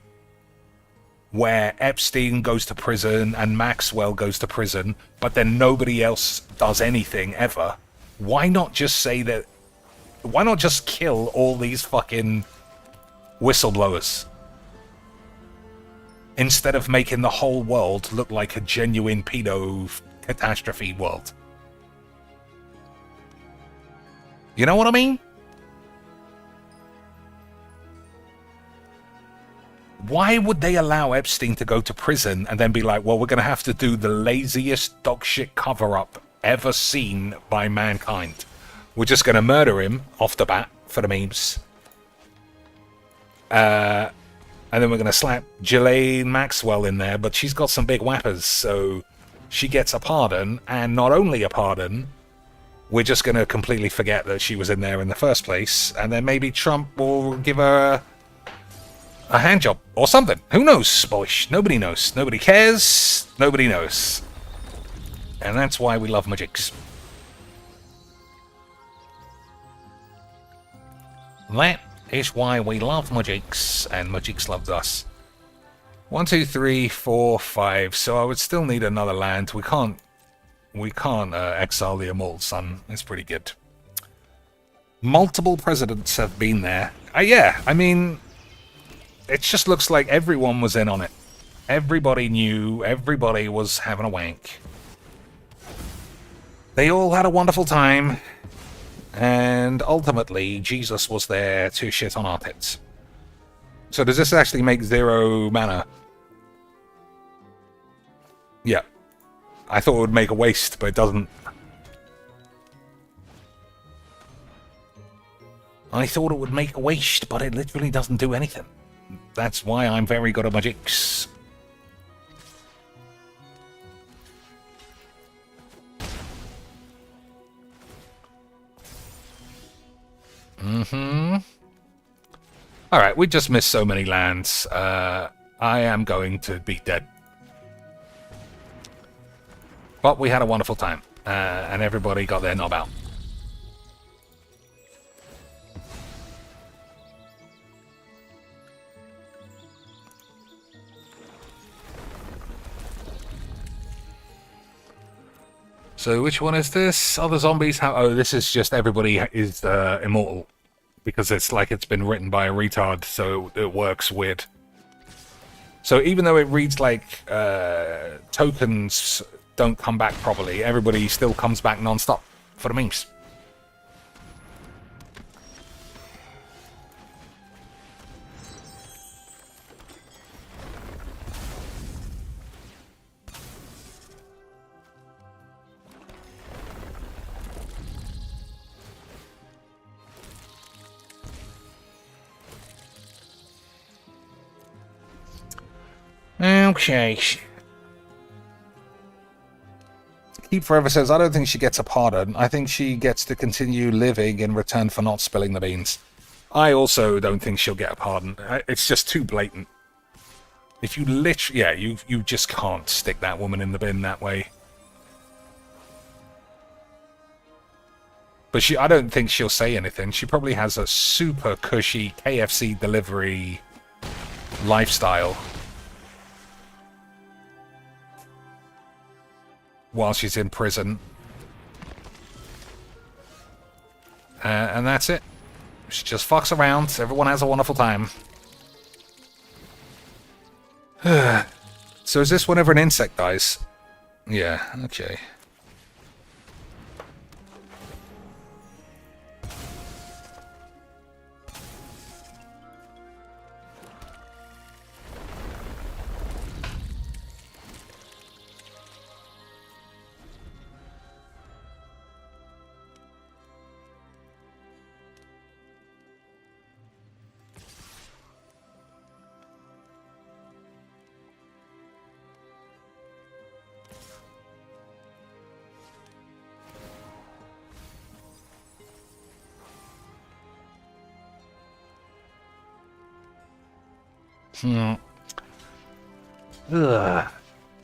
where Epstein goes to prison and Maxwell goes to prison, but then nobody else does anything ever, why not just say that? Why not just kill all these fucking whistleblowers? Instead of making the whole world look like a genuine pedo catastrophe world. You know what I mean? Why would they allow Epstein to go to prison and then be like, well, we're going to have to do the laziest dogshit cover-up ever seen by mankind. We're just going to murder him off the bat for the memes. And then we're going to slap Ghislaine Maxwell in there, but she's got some big whappers, so she gets a pardon, and not only a pardon, we're just going to completely forget that she was in there in the first place, and then maybe Trump will give her a hand job or something. Who knows, boys? Nobody knows. Nobody cares. Nobody knows. And that's why we love magics. That is why we love magics, and magics loves us. 1, 2, 3, 4, 5. So I would still need another land. We can't exile the Immortal Sun. It's pretty good. Multiple presidents have been there. Yeah, I mean, it just looks like everyone was in on it. Everybody knew. Everybody was having a wank. They all had a wonderful time. And ultimately, Jesus was there to shit on our tits. So does this actually make 0 mana? Yeah. I thought it would make a waste, but it doesn't. I thought it would make a waste, but it literally doesn't do anything. That's why I'm very good at magics. Alright, we just missed so many lands. I am going to be dead. But we had a wonderful time. And everybody got their knob out. So which one is this? Other zombies have... Oh, this is just everybody is immortal. Because it's like it's been written by a retard, so it works weird. So even though it reads like tokens don't come back properly, everybody still comes back non-stop for the memes. Okay. Keep Forever says, I don't think she gets a pardon. I think she gets to continue living in return for not spilling the beans. I also don't think she'll get a pardon. It's just too blatant. If you literally... Yeah, you just can't stick that woman in the bin that way. But I don't think she'll say anything. She probably has a super cushy KFC delivery lifestyle. While she's in prison. And that's it. She just fucks around. Everyone has a wonderful time. So is this whenever an insect dies? Yeah, okay. Ugh.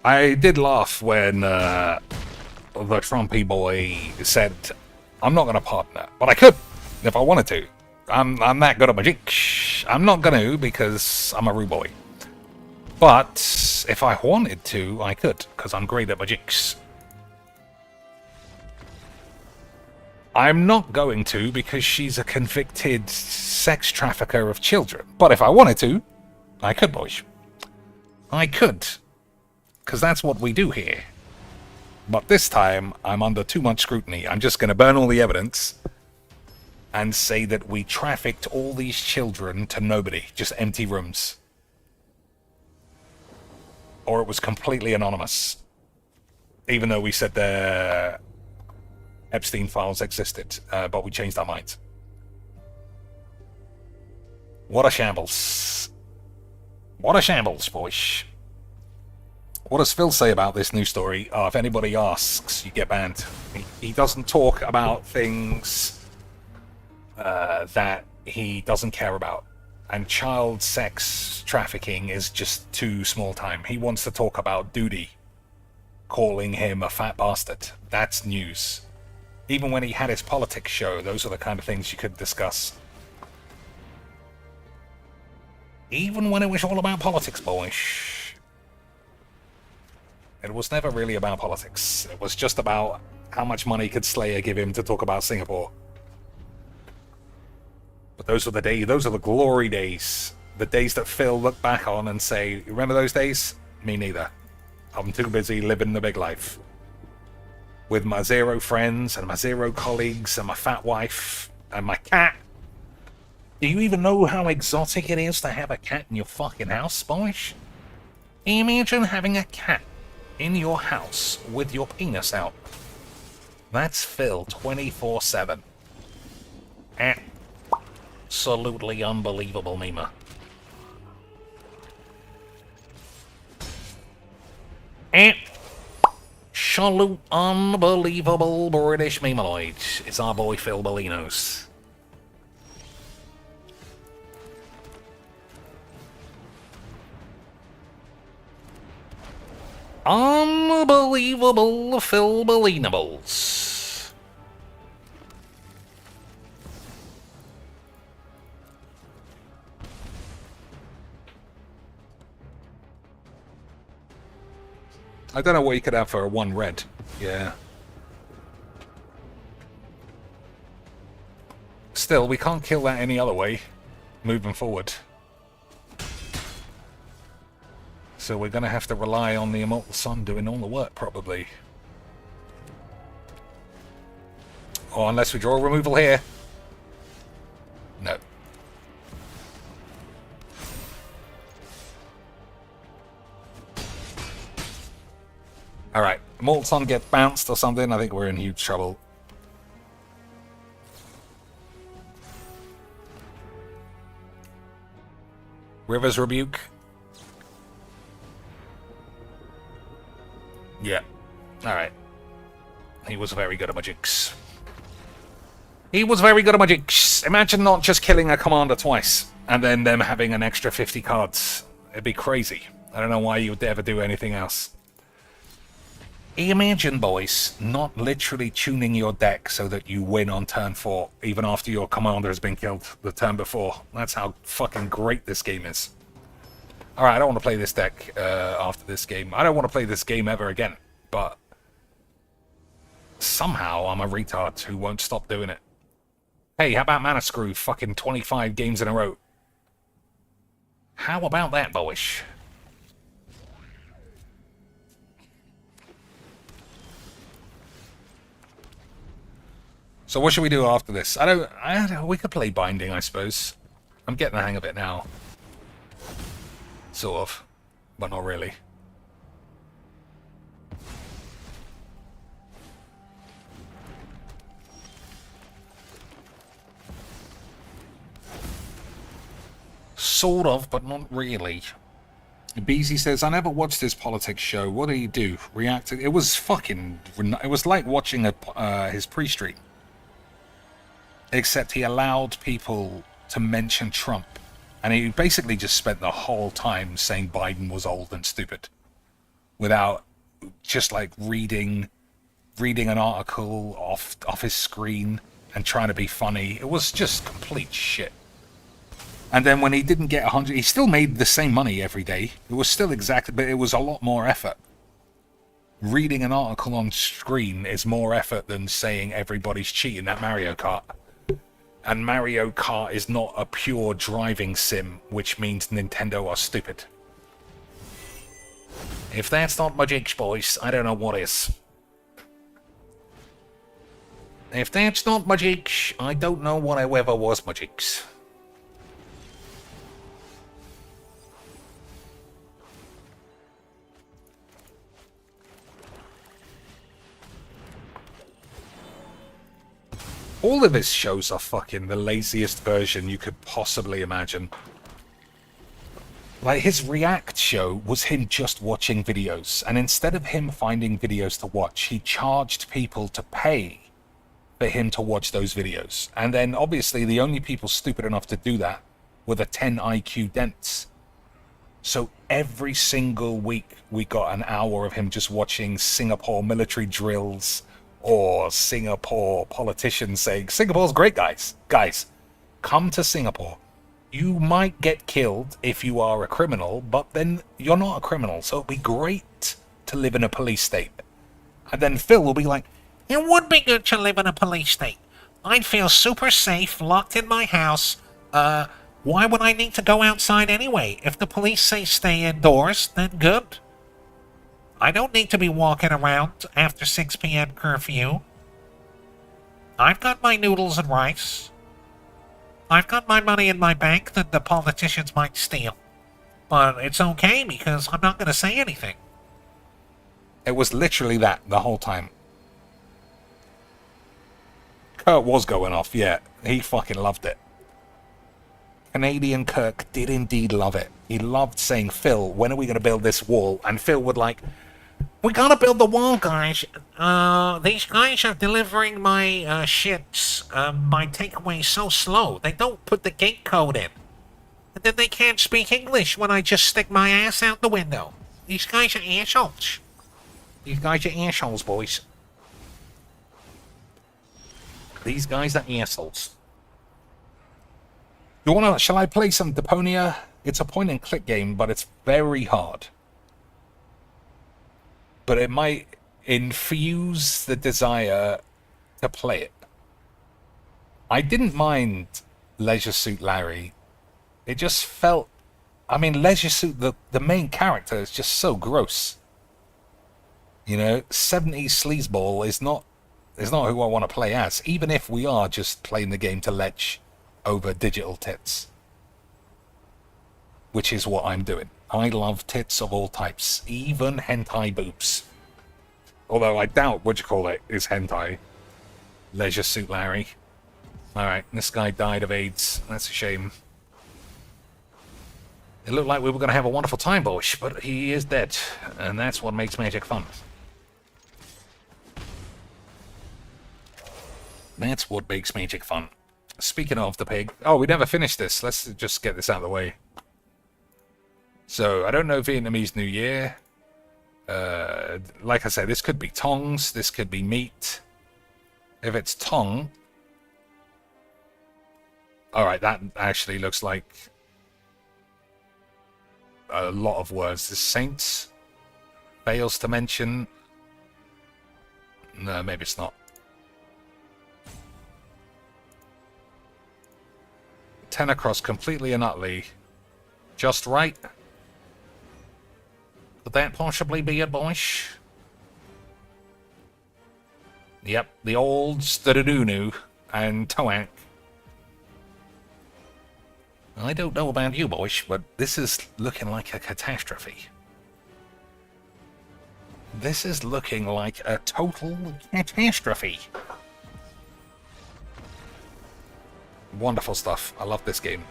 I did laugh when the Trumpy boy said, I'm not going to pardon her, but I could if I wanted to. I'm that good at magic. I'm not going to because I'm a rude boy. But if I wanted to, I could, because I'm great at magics. I'm not going to because she's a convicted sex trafficker of children. But if I wanted to, I could, boys. I could. Because that's what we do here. But this time, I'm under too much scrutiny. I'm just going to burn all the evidence and say that we trafficked all these children to nobody. Just empty rooms. Or it was completely anonymous. Even though we said the Epstein files existed, but we changed our minds. What a shambles. What a shambles, boys. What does Phil say about this news story? Oh, if anybody asks, you get banned. He doesn't talk about things that he doesn't care about. And child sex trafficking is just too small time. He wants to talk about Duty calling him a fat bastard. That's news. Even when he had his politics show, those are the kind of things you could discuss. Even when it was all about politics, boys. It was never really about politics. It was just about how much money could Slayer give him to talk about Singapore. But those are the days, those are the glory days. The days that Phil looked back on and say, remember those days? Me neither. I'm too busy living the big life. With my 0 friends and my 0 colleagues and my fat wife and my cat. Do you even know how exotic it is to have a cat in your fucking house, boys? Imagine having a cat in your house with your penis out. That's Phil 24/7. Absolutely unbelievable, Mima. Absolute unbelievable British Memeloid. It's our boy Phil Bolinos. Unbelievable Phil Bolinables. I don't know what you could have for a 1 red. Yeah. Still, we can't kill that any other way. Moving forward. So we're going to have to rely on the Immortal Sun doing all the work, probably. Or unless we draw a removal here. No. Alright, Immortal Sun gets bounced or something. I think we're in huge trouble. River's Rebuke. Yeah. Alright. He was very good at magics. He was very good at magics. Imagine not just killing a commander twice, and then them having an extra 50 cards. It'd be crazy. I don't know why you would ever do anything else. Imagine, boys, not literally tuning your deck so that you win on turn 4, even after your commander has been killed the turn before. That's how fucking great this game is. Alright, I don't want to play this deck after this game. I don't want to play this game ever again, but somehow I'm a retard who won't stop doing it. Hey, how about Mana Screw fucking 25 games in a row? How about that, boys? So what should we do after this? I don't we could play Binding, I suppose. I'm getting the hang of it now. Sort of, but not really. Sort of, but not really. Beezy says, I never watched this politics show. What did he do? Reacted? It was fucking... It was like watching his pre-stream. Except he allowed people to mention Trump. And he basically just spent the whole time saying Biden was old and stupid. without just like reading an article off his screen and trying to be funny. It was just complete shit. And then when he didn't get 100, he still made the same money every day. It was still exactly, but it was a lot more effort. Reading an article on screen is more effort than saying everybody's cheating at Mario Kart. And Mario Kart is not a pure driving sim, which means Nintendo are stupid. If that's not Magic's, boys, I don't know what is. If that's not Magic's, I don't know what ever was Magic's. All of his shows are fucking the laziest version you could possibly imagine. Like, his React show was him just watching videos, and instead of him finding videos to watch, he charged people to pay for him to watch those videos. And then, obviously, the only people stupid enough to do that were the 10 IQ dents. So every single week, we got an hour of him just watching Singapore military drills, or Singapore politicians saying, Singapore's great, guys. Guys, come to Singapore. You might get killed if you are a criminal, but then you're not a criminal, so it'd be great to live in a police state. And then Phil will be like, It would be good to live in a police state. I'd feel super safe, locked in my house. Why would I need to go outside anyway? If the police say stay indoors, then good. I don't need to be walking around after 6 p.m. curfew. I've got my noodles and rice. I've got my money in my bank that the politicians might steal. But it's okay because I'm not going to say anything. it was literally that the whole time. Kurt was going off, yeah. He fucking loved it. Canadian Kirk did indeed love it. He loved saying, Phil, when are we going to build this wall? And Phil would like, we gotta build the wall, guys. These guys are delivering my shits, my takeaway so slow. They don't put the gate code in. And then they can't speak English when I just stick my ass out the window. These guys are assholes. These guys are assholes, boys. These guys are assholes. You wanna, shall I play some Deponia? It's a point and click game, but it's very hard. But it might infuse the desire to play it. I didn't mind Leisure Suit Larry. It just felt... I mean, Leisure Suit, the main character is just so gross. You know, 70s sleazeball is not who I want to play as, even if we are just playing the game to lech over digital tits. Which is what I'm doing. I love tits of all types, even hentai boobs. Although I doubt what you call it is hentai. Leisure Suit Larry. Alright, this guy died of AIDS. That's a shame. It looked like we were going to have a wonderful time, boys, but he is dead. And that's what makes magic fun. That's what makes magic fun. Speaking of the pig... Oh, we never finished this. Let's just get this out of the way. So, I don't know Vietnamese New Year. Like I said, this could be tongs. This could be meat. If it's tong... Alright, that actually looks like... a lot of words. The saints fails to mention... No, maybe it's not. 10 across completely and utterly. Just right. Could that possibly be it, boys? Yep, the old Studadunu and Toank. I don't know about you, boys, but this is looking like a catastrophe. This is looking like a total catastrophe. Wonderful stuff. I love this game.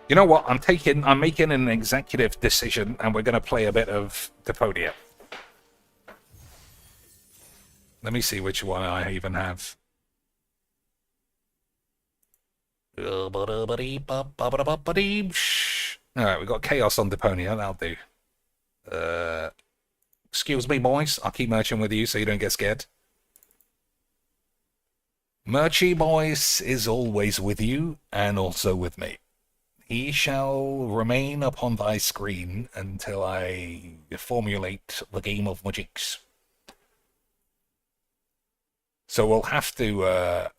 You know what? I'm making an executive decision, and we're going to play a bit of Deponia. Let me see which one I even have. Alright, we've got Chaos on Deponia, that'll do. Excuse me, boys. I'll keep merching with you so you don't get scared. Merchy boys is always with you, and also with me. He shall remain upon thy screen until I formulate the game of magics. So we'll have to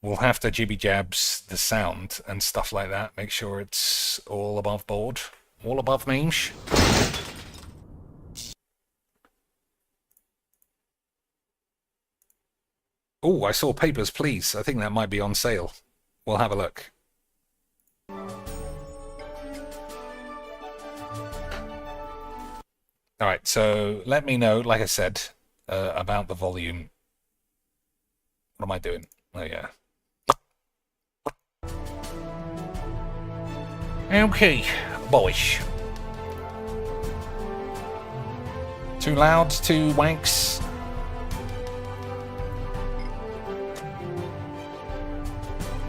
jibby jabs the sound and stuff like that. Make sure it's all above board, all above mange. Oh, I saw Papers, Please. I think that might be on sale. We'll have a look. Alright, so let me know, like I said, about the volume. What am I doing? Oh, yeah. Okay, boys. Too loud, too wanks.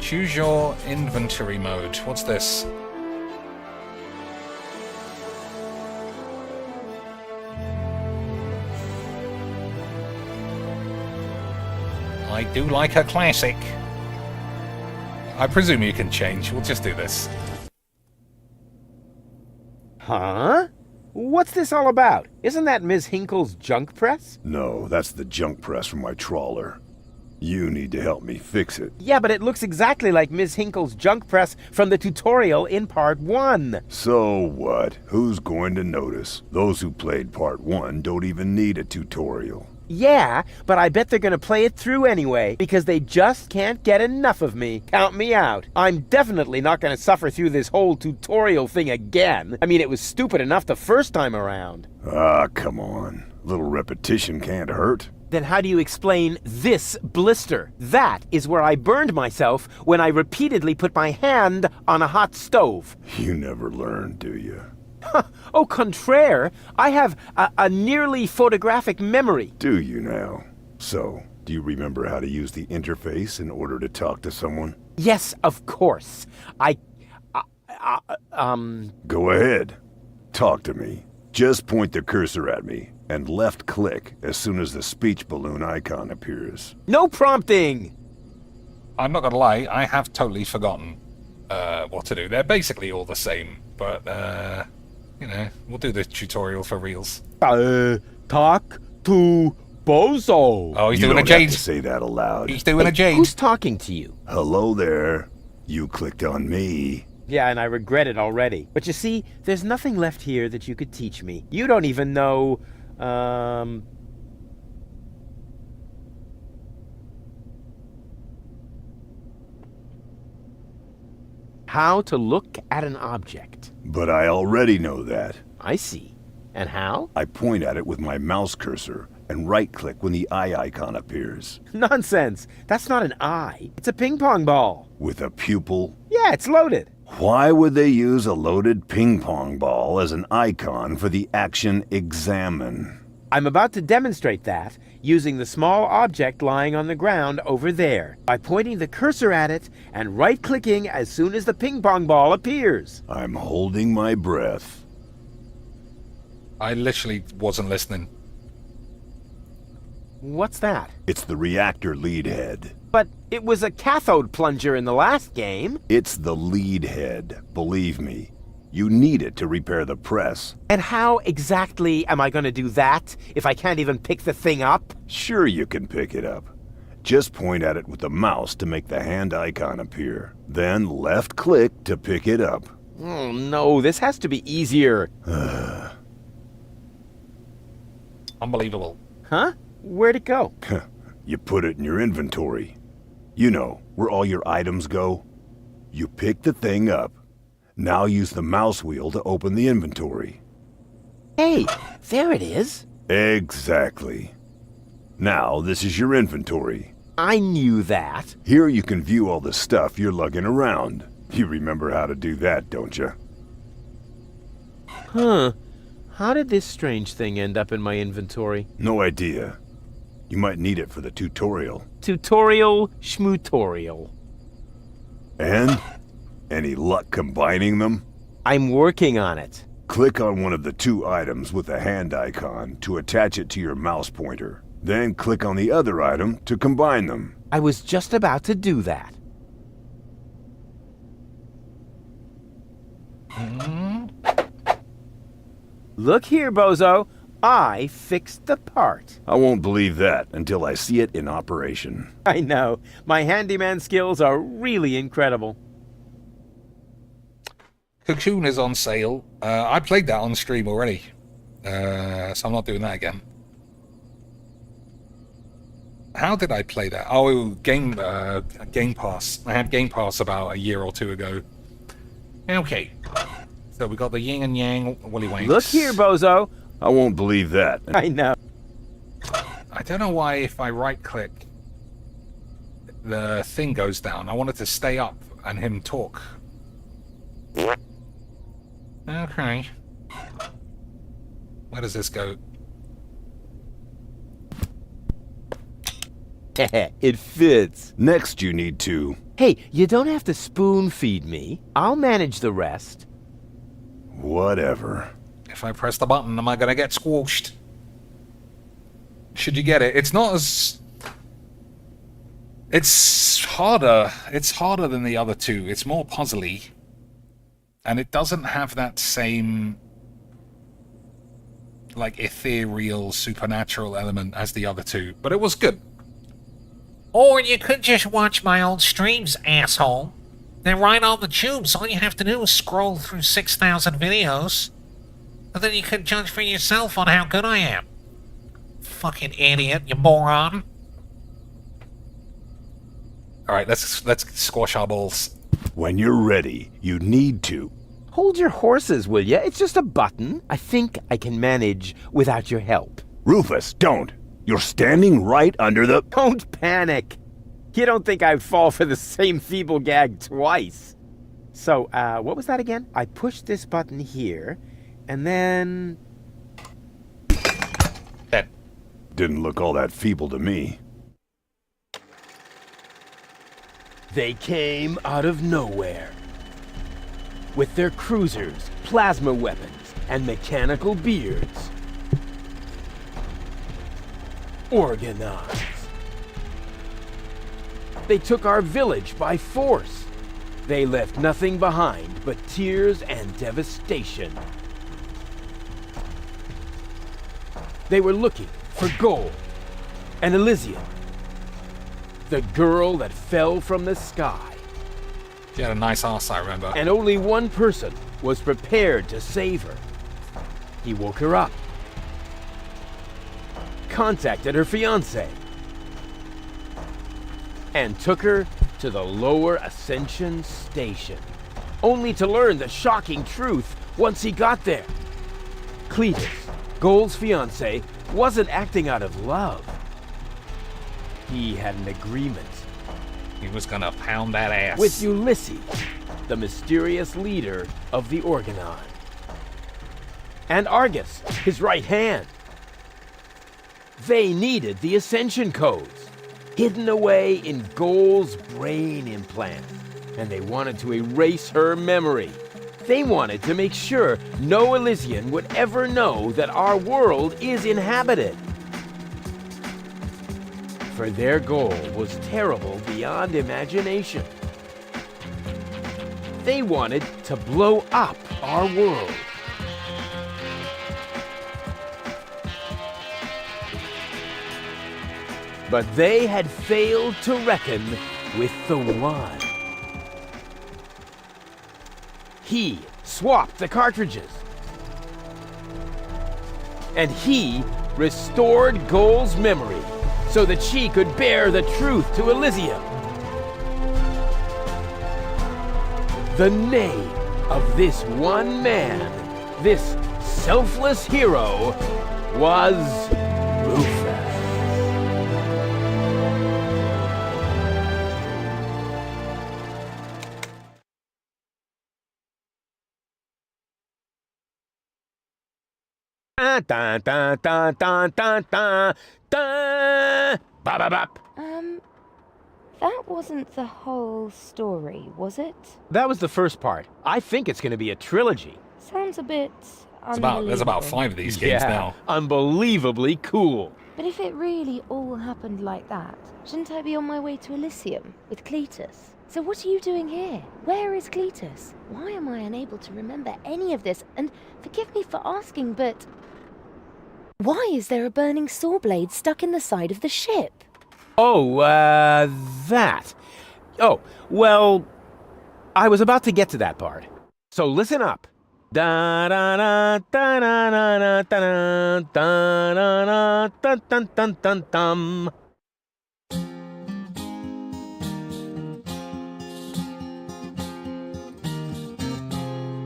Choose your inventory mode. What's this? I do like a classic. I presume you can change. We'll just do this. Huh? What's this all about? Isn't that Ms. Hinkle's junk press? No, that's the junk press from my trawler. You need to help me fix it. Yeah, but it looks exactly like Ms. Hinkle's junk press from the tutorial in Part 1. So what? Who's going to notice? Those who played Part 1 don't even need a tutorial. Yeah, but I bet they're gonna play it through anyway, because they just can't get enough of me. Count me out. I'm definitely not gonna suffer through this whole tutorial thing again. I mean, it was stupid enough the first time around. Ah, come on. A little repetition can't hurt. Then how do you explain this blister? That is where I burned myself when I repeatedly put my hand on a hot stove. You never learn, do you? Au contraire, I have a nearly photographic memory. Do you now? So, do you remember how to use the interface in order to talk to someone? Yes, of course. Go ahead. Talk to me. Just point the cursor at me and left click as soon as the speech balloon icon appears. No prompting! I'm not gonna lie, I have totally forgotten what to do. They're basically all the same, but you know, we'll do the tutorial for reals. Talk to Bozo. Oh, he's You doing a don't have Jade. to say that aloud. He's doing a Jade. Who's talking to you? Hello there. You clicked on me. Yeah, and I regret it already. But you see, there's nothing left here that you could teach me. You don't even know, how to look at an object. But I already know that. I see. And how? I point at it with my mouse cursor and right-click when the eye icon appears. Nonsense. That's not an eye. It's a ping pong ball. With a pupil? Yeah, it's loaded. Why would they use a loaded ping pong ball as an icon for the action examine? I'm about to demonstrate that using the small object lying on the ground over there by pointing the cursor at it and right-clicking as soon as the ping pong ball appears. I'm holding my breath. I literally wasn't listening. What's that? It's the reactor lead head. But it was a cathode plunger in the last game. It's the lead head, believe me. You need it to repair the press. And how exactly am I going to do that if I can't even pick the thing up? Sure you can pick it up. Just point at it with the mouse to make the hand icon appear. Then left click to pick it up. Oh no, this has to be easier. Unbelievable. Huh? Where'd it go? You put it in your inventory. You know, where all your items go. You pick the thing up. Now use the mouse wheel to open the inventory. Hey, there it is. Exactly. Now, this is your inventory. I knew that. Here you can view all the stuff you're lugging around. You remember how to do that, don't you? Huh. How did this strange thing end up in my inventory? No idea. You might need it for the tutorial. Tutorial schmutorial. And? Any luck combining them? I'm working on it. Click on one of the 2 items with a hand icon to attach it to your mouse pointer. Then click on the other item to combine them. I was just about to do that. Look here, Bozo. I fixed the part. I won't believe that until I see it in operation. I know. My handyman skills are really incredible. Cocoon is on sale. I played that on stream already, so I'm not doing that again. How did I play that? Oh, Game Pass. I had Game Pass about a year or 2 ago. Okay, so we got the yin and yang Willy Wanks. Look here, Bozo. I won't believe that. I know. I don't know why if I right-click, the thing goes down. I wanted to stay up and him talk. Okay. Where does this go? It fits. Next you need to... Hey, you don't have to spoon feed me. I'll manage the rest. Whatever. If I press the button, am I gonna get squashed? Should you get it? It's not as... It's harder. It's harder than the other 2. It's more puzzly. And it doesn't have that same... like, ethereal, supernatural element as the other 2. But it was good. Or you could just watch my old streams, asshole. They're right on the tubes. All you have to do is scroll through 6,000 videos. And then you can judge for yourself on how good I am. Fucking idiot, you moron. Alright, let's squash our balls. When you're ready, you need to... Hold your horses, will ya? It's just a button. I think I can manage without your help. Rufus, don't! You're standing right under the... Don't panic. You don't think I'd fall for the same feeble gag twice. So, what was that again? I push this button here, and then... Dead. Didn't look all that feeble to me. They came out of nowhere. With their cruisers, plasma weapons, and mechanical beards. Organize. They took our village by force. They left nothing behind but tears and devastation. They were looking for gold and Elysium, the girl that fell from the sky. She had a nice ass, I remember. And only one person was prepared to save her. He woke her up, contacted her fiancé, and took her to the lower Ascension Station, only to learn the shocking truth once he got there. Cletus, Gold's fiancé, wasn't acting out of love. He had an agreement He was gonna pound that ass. with Ulysses, the mysterious leader of the Organon, and Argus, his right hand. They needed the Ascension codes, hidden away in Gold's brain implant, and they wanted to erase her memory. They wanted to make sure no Elysian would ever know that our world is inhabited. For their goal was terrible beyond imagination. They wanted to blow up our world. But they had failed to reckon with the One. He swapped the cartridges. And he restored Gold's memory so that she could bear the truth to Elysium. The name of this one man, this selfless hero, was Rufus. Dun, dun, dun, dun, dun, dun, dun, dun. Bop, bop, bop. That wasn't the whole story, was it? That was the first part. I think it's going to be a trilogy. Sounds a bit There's about 5 of these games now. Unbelievably cool. But if it really all happened like that, shouldn't I be on my way to Elysium with Cletus? So what are you doing here? Where is Cletus? Why am I unable to remember any of this? And forgive me for asking, but why is there a burning saw blade stuck in the side of the ship? Oh, that. Oh, well, I was about to get to that part. So listen up. Da da da da da da da da da da dun dun dun dun.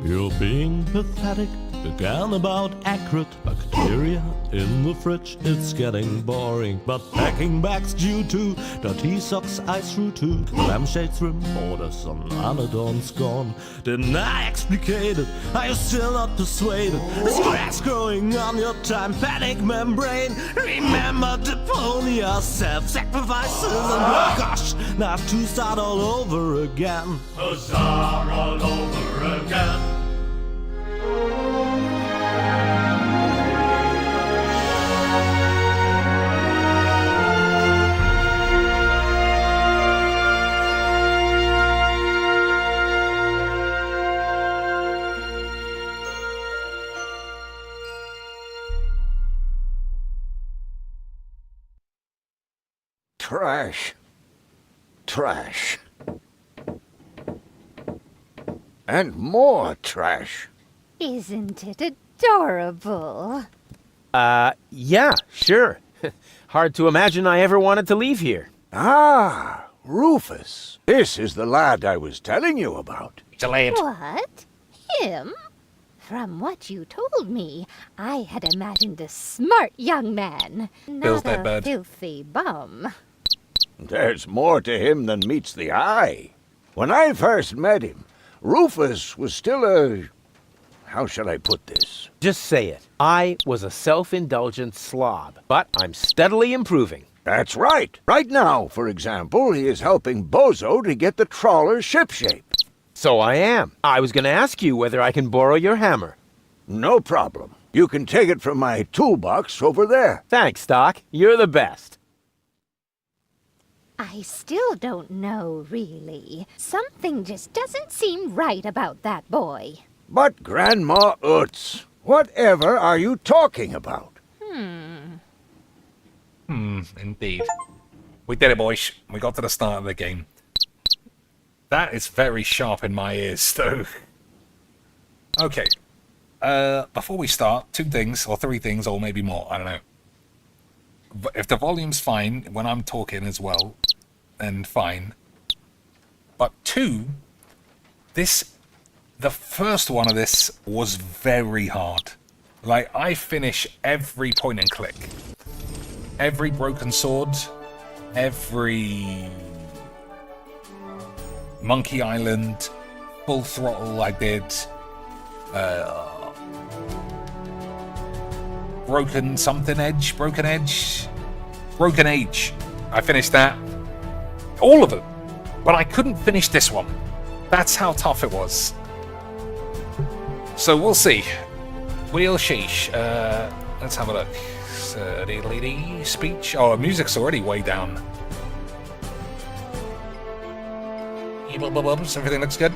You're being pathetic, again about accurate bacteria in the fridge. It's getting boring, but packing bags due to dirty socks ice through to lampshades rim borders on Anadon's gone. Didn't I explicate it? Are you still not persuaded? There's cracks growing on your tympanic membrane. Remember Deponia, self-sacrifices, and oh gosh, now I have to start all over again. Huzzah, all over again. Trash. Trash. And more trash. Isn't it adorable? Yeah, sure. Hard to imagine I ever wanted to leave here. Ah, Rufus. This is the lad I was telling you about. Delayed. What? Him? From what you told me, I had imagined a smart young man, Bill's not dead a bird. filthy bum. There's more to him than meets the eye. When I first met him, Rufus was still a... How shall I put this? Just say it. I was a self-indulgent slob, but I'm steadily improving. That's right. Right now, for example, he is helping Bozo to get the trawler shipshape. So I am. I was going to ask you whether I can borrow your hammer. No problem. You can take it from my toolbox over there. Thanks, Doc. You're the best. I still don't know, really. Something just doesn't seem right about that boy. But Grandma Utz, whatever are you talking about? Indeed. We did it, boys. We got to the start of the game. That is very sharp in my ears, though. Okay. Before we start, 2 things, or 3 things, or maybe more. I don't know. But if the volume's fine when I'm talking as well, then fine. But 2, the first one of this was very hard. Like, I finish every point and click. Every broken sword, every Monkey Island, full throttle I did, broken age. I finished that. All of them. But I couldn't finish this one. That's how tough it was. So we'll see. We'll sheesh. Let's have a look. Speech. Oh, music's already way down. Everything looks good.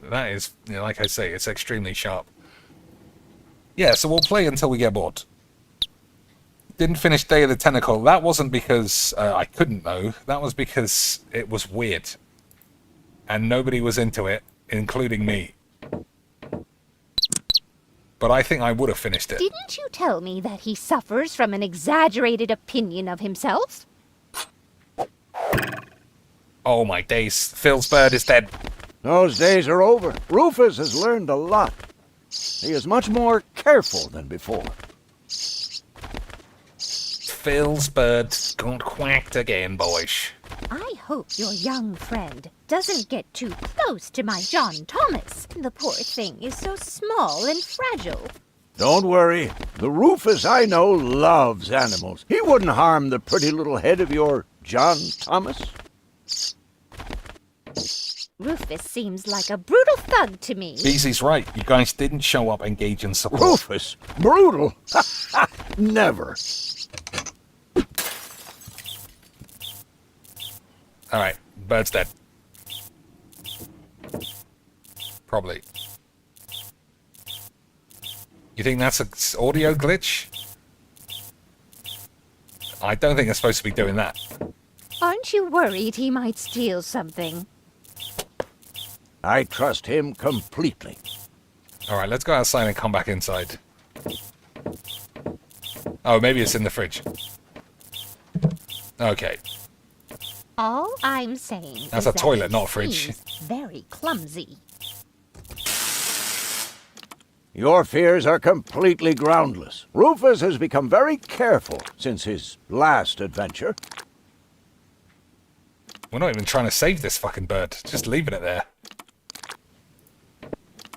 That is, like I say, it's extremely sharp. Yeah, so we'll play until we get bored. Didn't finish Day of the Tentacle. That wasn't because I couldn't, though. That was because it was weird. And nobody was into it, including me. But I think I would have finished it. Didn't you tell me that he suffers from an exaggerated opinion of himself? Oh my days. Phil's bird is dead. Those days are over. Rufus has learned a lot. He is much more careful than before. Phil's bird gone quacked again, boys. I hope your young friend doesn't get too close to my John Thomas. The poor thing is so small and fragile. Don't worry. The Rufus I know loves animals. He wouldn't harm the pretty little head of your John Thomas. Rufus seems like a brutal thug to me. Beezy's right. You guys didn't show up engage in support. Rufus? Brutal? Never. Alright, bird's dead. Probably. You think that's an audio glitch? I don't think it's supposed to be doing that. Aren't you worried he might steal something? I trust him completely. Alright, let's go outside and come back inside. Oh, maybe it's in the fridge. Okay. All I'm saying That's is a toilet, that not a he fridge. seems very clumsy. Your fears are completely groundless. Rufus has become very careful since his last adventure. We're not even trying to save this fucking bird. Just leaving it there.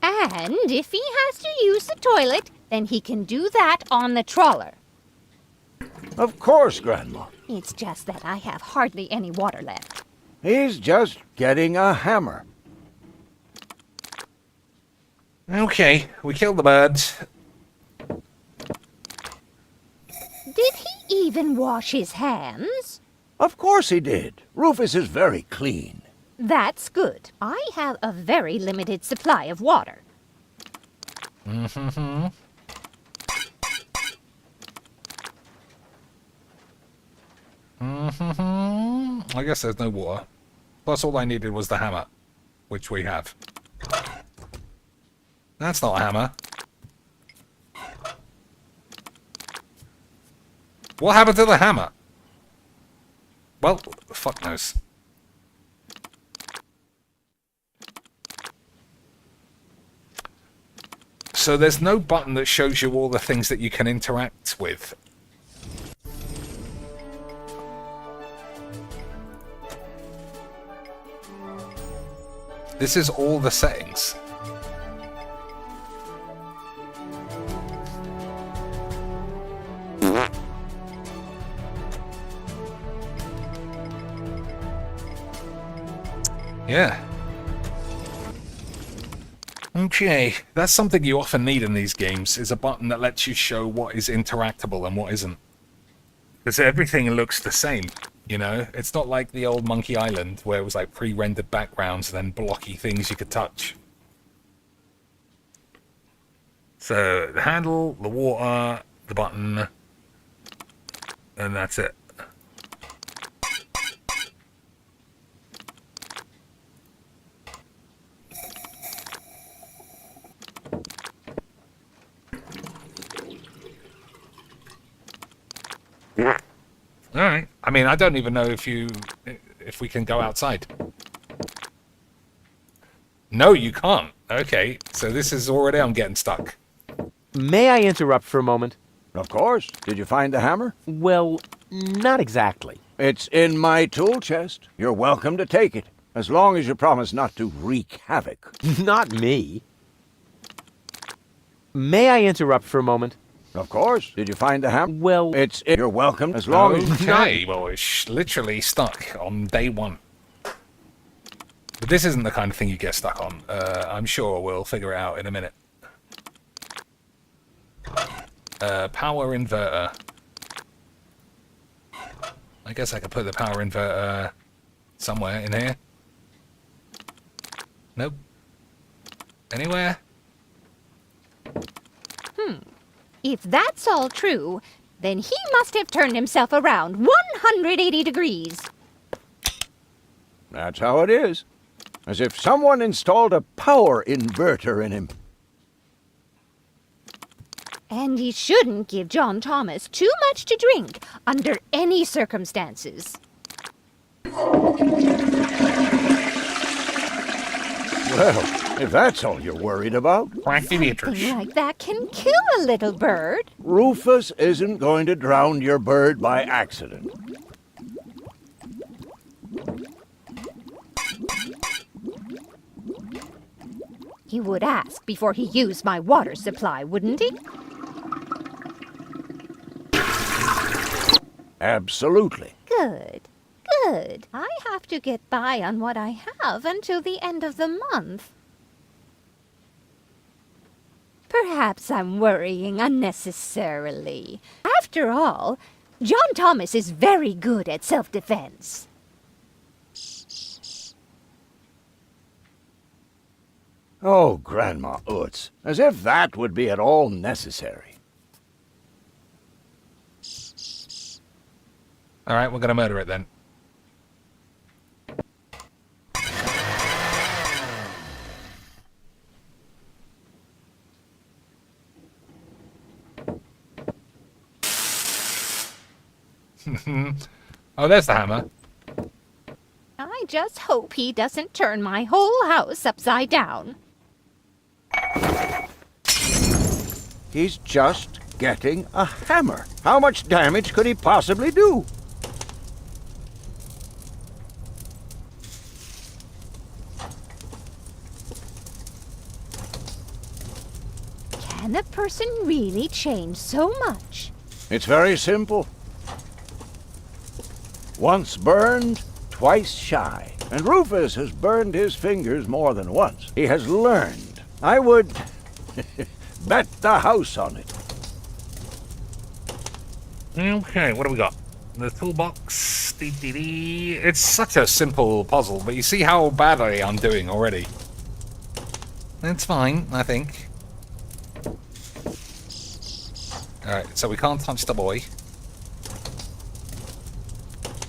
And if he has to use the toilet, then he can do that on the trawler. Of course, Grandma. It's just that I have hardly any water left. He's just getting a hammer. Okay, we killed the birds. Did he even wash his hands? Of course he did. Rufus is very clean. That's good. I have a very limited supply of water. Mm-hmm. I guess there's no water. Plus all I needed was the hammer, which we have. That's not a hammer. What happened to the hammer? Well, fuck knows. So there's no button that shows you all the things that you can interact with. This is all the settings. Yeah. Okay, that's something you often need in these games, is a button that lets you show what is interactable and what isn't. Because everything looks the same, you know? It's not like the old Monkey Island, where it was like pre-rendered backgrounds and then blocky things you could touch. So, the handle, the water, the button, and that's it. Alright. I mean, I don't even know if we can go outside. No, you can't. Okay, so this is already, I'm getting stuck. May I interrupt for a moment? Of course. Did you find the hammer? Well, not exactly. It's in my tool chest. You're welcome to take it, as long as you promise not to wreak havoc. Not me. May I interrupt for a moment? Of course. Did you find the hammer? Well, You're welcome, as long as you Okay, well, it's literally stuck on day one. But this isn't the kind of thing you get stuck on. I'm sure we'll figure it out in a minute. Power inverter. I guess I could put the power inverter somewhere in here. Nope. Anywhere? If that's all true, then he must have turned himself around 180 degrees. That's how it is. As if someone installed a power inverter in him. And he shouldn't give John Thomas too much to drink under any circumstances. Well, if that's all you're worried about, Something like that can kill a little bird. Rufus isn't going to drown your bird by accident. He would ask before he used my water supply, wouldn't he? Absolutely. Good. Good. I have to get by on what I have until the end of the month. Perhaps I'm worrying unnecessarily. After all, John Thomas is very good at self-defense. Oh, Grandma Utz, as if that would be at all necessary. All right, we're going to murder it then. Oh, there's the hammer. I just hope he doesn't turn my whole house upside down. He's just getting a hammer. How much damage could he possibly do? Can a person really change so much? It's very simple. Once burned, twice shy. And Rufus has burned his fingers more than once. He has learned. I would bet the house on it. Okay, what do we got? The toolbox. It's such a simple puzzle, but you see how badly I'm doing already. It's fine, I think. Alright, so we can't touch the boy.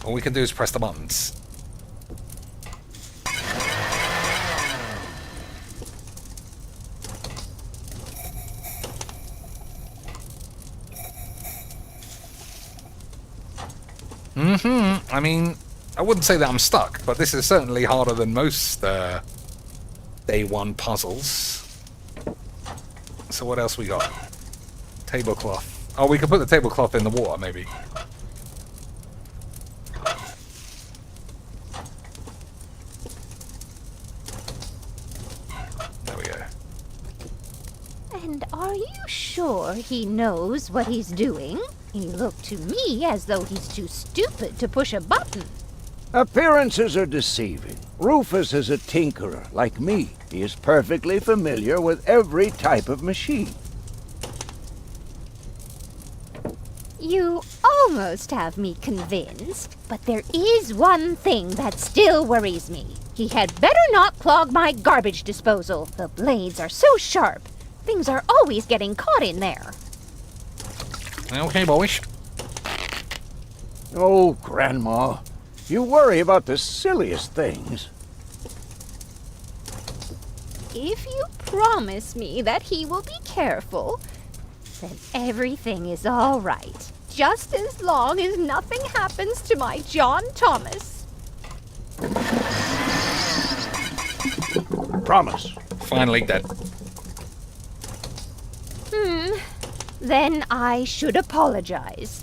All we can do is press the buttons. I mean, I wouldn't say that I'm stuck, but this is certainly harder than most day one puzzles. So what else we got? Tablecloth. Oh, we could put the tablecloth in the water, maybe. There we go. And are you sure he knows what he's doing? He looked to me as though he's too stupid to push a button. Appearances are deceiving. Rufus is a tinkerer, like me. He is perfectly familiar with every type of machine. You almost have me convinced, but there is one thing that still worries me. He had better not clog my garbage disposal. The blades are so sharp. Things are always getting caught in there. Okay, boys. Oh, Grandma, you worry about the silliest things. If you promise me that he will be careful, then everything is all right. Just as long as nothing happens to my John Thomas. Promise. Finally dead. Then I should apologize.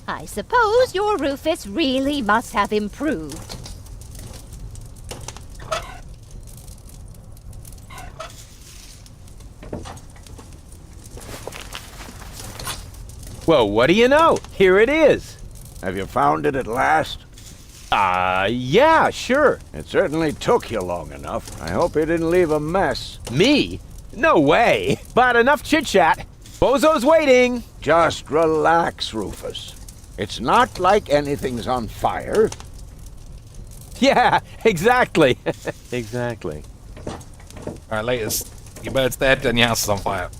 I suppose your Rufus really must have improved. Well, what do you know? Here it is. Have you found it at last? Yeah, sure. It certainly took you long enough. I hope you didn't leave a mess. Me? No way. But enough chit-chat. Bozo's waiting. Just relax, Rufus. It's not like anything's on fire. Yeah, exactly. Exactly. Alright, latest. Your bird's dead and your house is on fire.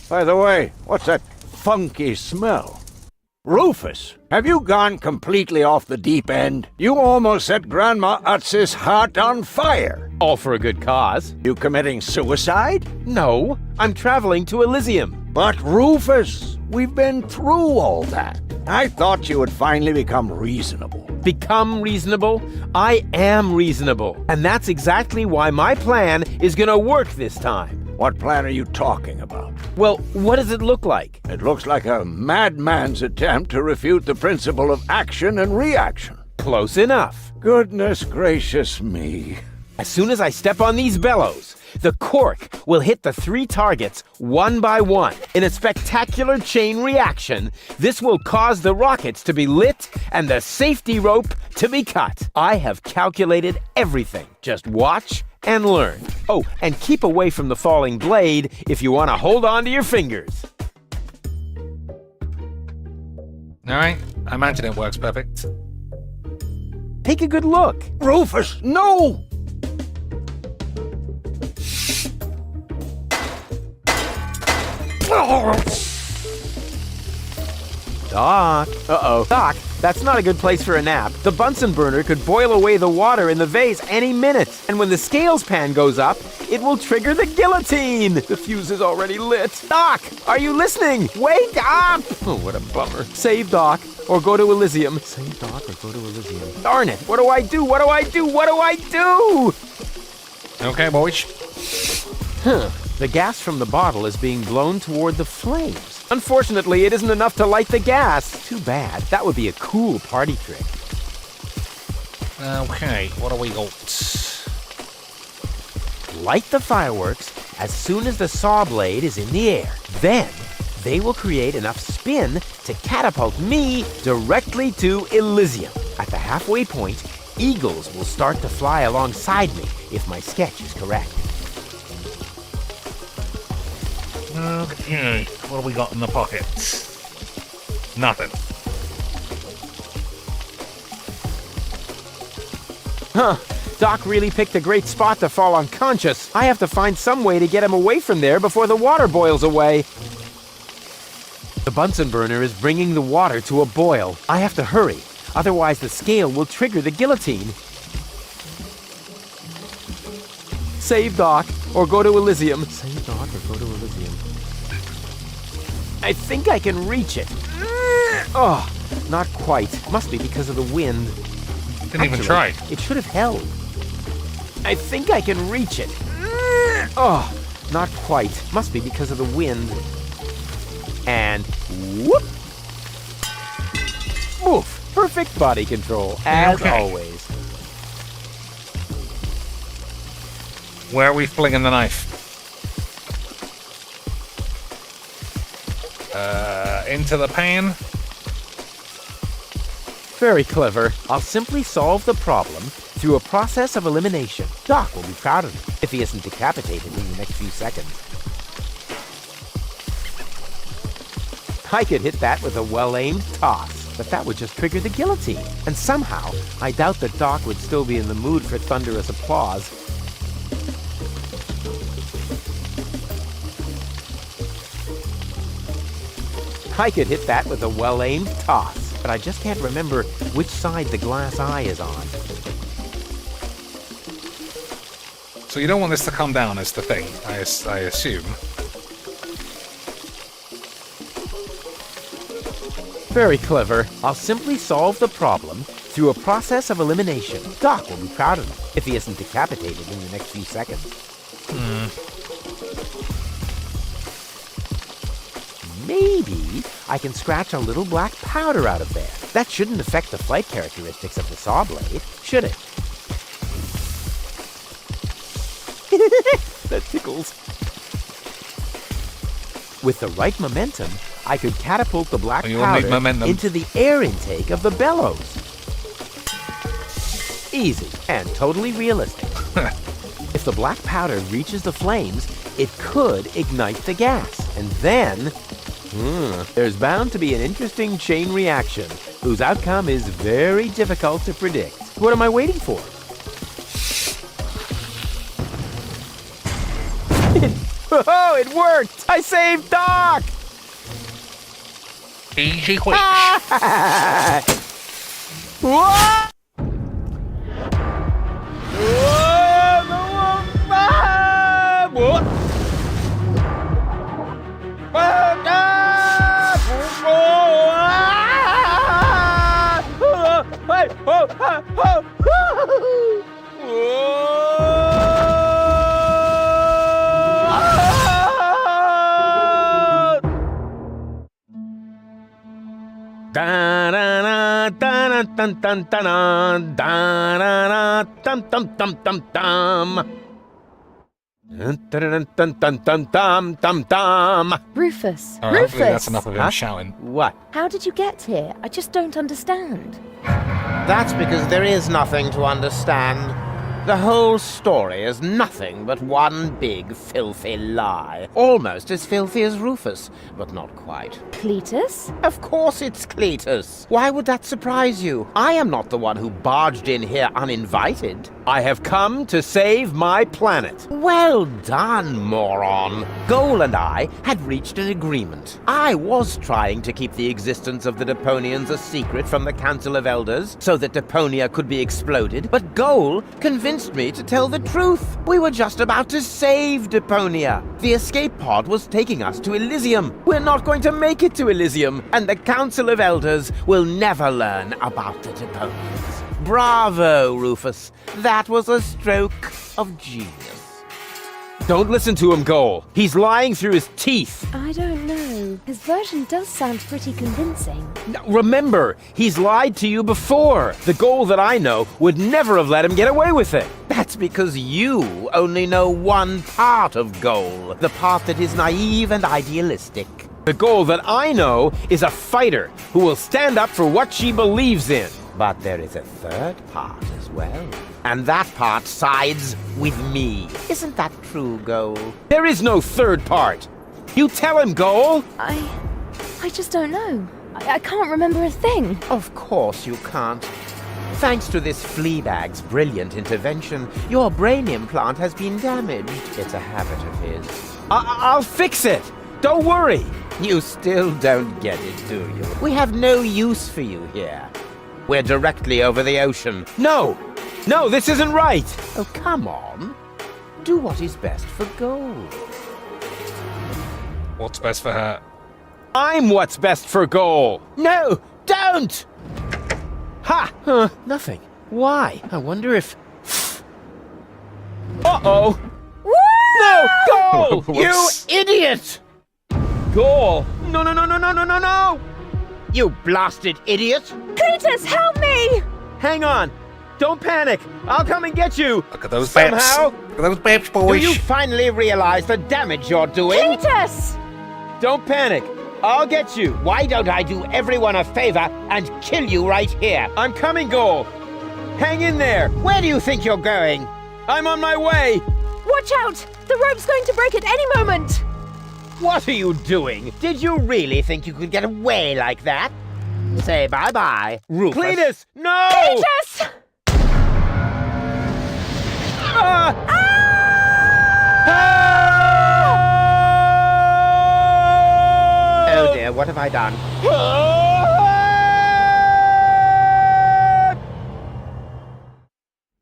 By the way, what's that funky smell? Rufus, have you gone completely off the deep end? You almost set Grandma Utz's heart on fire. All for a good cause. You committing suicide? No, I'm traveling to Elysium. But Rufus, we've been through all that. I thought you would finally become reasonable. Become reasonable? I am reasonable. And that's exactly why my plan is gonna work this time. What plan are you talking about? Well, what does it look like? It looks like a madman's attempt to refute the principle of action and reaction. Close enough. Goodness gracious me. As soon as I step on these bellows, the cork will hit the 3 targets one by one. In a spectacular chain reaction, this will cause the rockets to be lit and the safety rope to be cut. I have calculated everything. Just watch and learn. Oh, and keep away from the falling blade if you want to hold on to your fingers. Alright, I imagine it works perfect. Take a good look. Rufus, no! Doc. Uh-oh. Doc, that's not a good place for a nap. The Bunsen burner could boil away the water in the vase any minute. And when the scales pan goes up, it will trigger the guillotine. The fuse is already lit. Doc, are you listening? Wake up! Oh, what a bummer. Save Doc or go to Elysium. Save Doc or go to Elysium. Darn it. What do I do? What do I do? What do I do? Okay, boys. The gas from the bottle is being blown toward the flames. Unfortunately, it isn't enough to light the gas. Too bad. That would be a cool party trick. Okay, what do we got? Light the fireworks as soon as the saw blade is in the air. Then, they will create enough spin to catapult me directly to Elysium. At the halfway point, eagles will start to fly alongside me if my sketch is correct. Okay, what have we got in the pockets? Nothing. Doc really picked a great spot to fall unconscious. I have to find some way to get him away from there before the water boils away. The Bunsen burner is bringing the water to a boil. I have to hurry, otherwise the scale will trigger the guillotine. Save Doc or go to Elysium. Save Doc or go to Elysium. I think I can reach it. Oh, not quite. Must be because of the wind. Didn't even try. It should have held. I think I can reach it. Oh, not quite. Must be because of the wind. And whoop! Woof! Perfect body control, as always. Where are we flinging the knife? Into the pan? Very clever. I'll simply solve the problem through a process of elimination. Doc will be proud of me if he isn't decapitated in the next few seconds. I could hit that with a well-aimed toss, but that would just trigger the guillotine. And somehow, I doubt that Doc would still be in the mood for thunderous applause. I could hit that with a well-aimed toss, but I just can't remember which side the glass eye is on. So you don't want this to come down is the thing, I assume. Very clever. I'll simply solve the problem through a process of elimination. Doc will be proud of me if he isn't decapitated in the next few seconds. Maybe I can scratch a little black powder out of there. That shouldn't affect the flight characteristics of the saw blade, should it? That tickles. With the right momentum, I could catapult the black powder into the air intake of the bellows. Easy and totally realistic. If the black powder reaches the flames, it could ignite the gas. And then, there's bound to be an interesting chain reaction, whose outcome is very difficult to predict. What am I waiting for? Oh, it worked! I saved Doc! Easy quick. Whoa! Da, da, da. Rufus! All right, Rufus! hopefully that's enough of him shouting. What? How did you get here? I just don't understand. That's because there is nothing to understand. The whole story is nothing but one big filthy lie. Almost as filthy as Rufus, but not quite. Cletus? Of course it's Cletus. Why would that surprise you? I am not the one who barged in here uninvited. I have come to save my planet. Well done, moron. Goal and I had reached an agreement. I was trying to keep the existence of the Deponians a secret from the Council of Elders so that Deponia could be exploded, but Goal convinced me to tell the truth. We were just about to save Deponia. The escape pod was taking us to Elysium. We're not going to make it to Elysium, and the Council of Elders will never learn about the Deponians. Bravo, Rufus. That was a stroke of genius. Don't listen to him, Goal. He's lying through his teeth. I don't know. His version does sound pretty convincing. Remember, he's lied to you before. The Goal that I know would never have let him get away with it. That's because you only know one part of Goal, the part that is naive and idealistic. The Goal that I know is a fighter who will stand up for what she believes in. But there is a third part as well. And that part sides with me. Isn't that true, Goal? There is no third part. You tell him, Goal. I just don't know. I can't remember a thing. Of course you can't. Thanks to this Fleabag's brilliant intervention, your brain implant has been damaged. It's a habit of his. I'll fix it. Don't worry. You still don't get it, do you? We have no use for you here. We're directly over the ocean. No, this isn't right. Oh, come on. Do what is best for Goal. What's best for her? I'm what's best for Goal. No, don't! Ha! Nothing. Why? I wonder if... Uh-oh! No, Goal! You idiot! Goal! No! You blasted idiot! Cletus, help me! Hang on! Don't panic! I'll come and get you! Look at those Somehow! babes. Look at those babes, Do boys. you finally realize the damage you're doing? Cletus! Don't panic! I'll get you! Why don't I do everyone a favor and kill you right here? I'm coming, Goal! Hang in there! Where do you think you're going? I'm on my way! Watch out! The rope's going to break at any moment! What are you doing? Did you really think you could get away like that? Say bye-bye, Rufus. Cletus, no! Cletus! Oh dear, what have I done?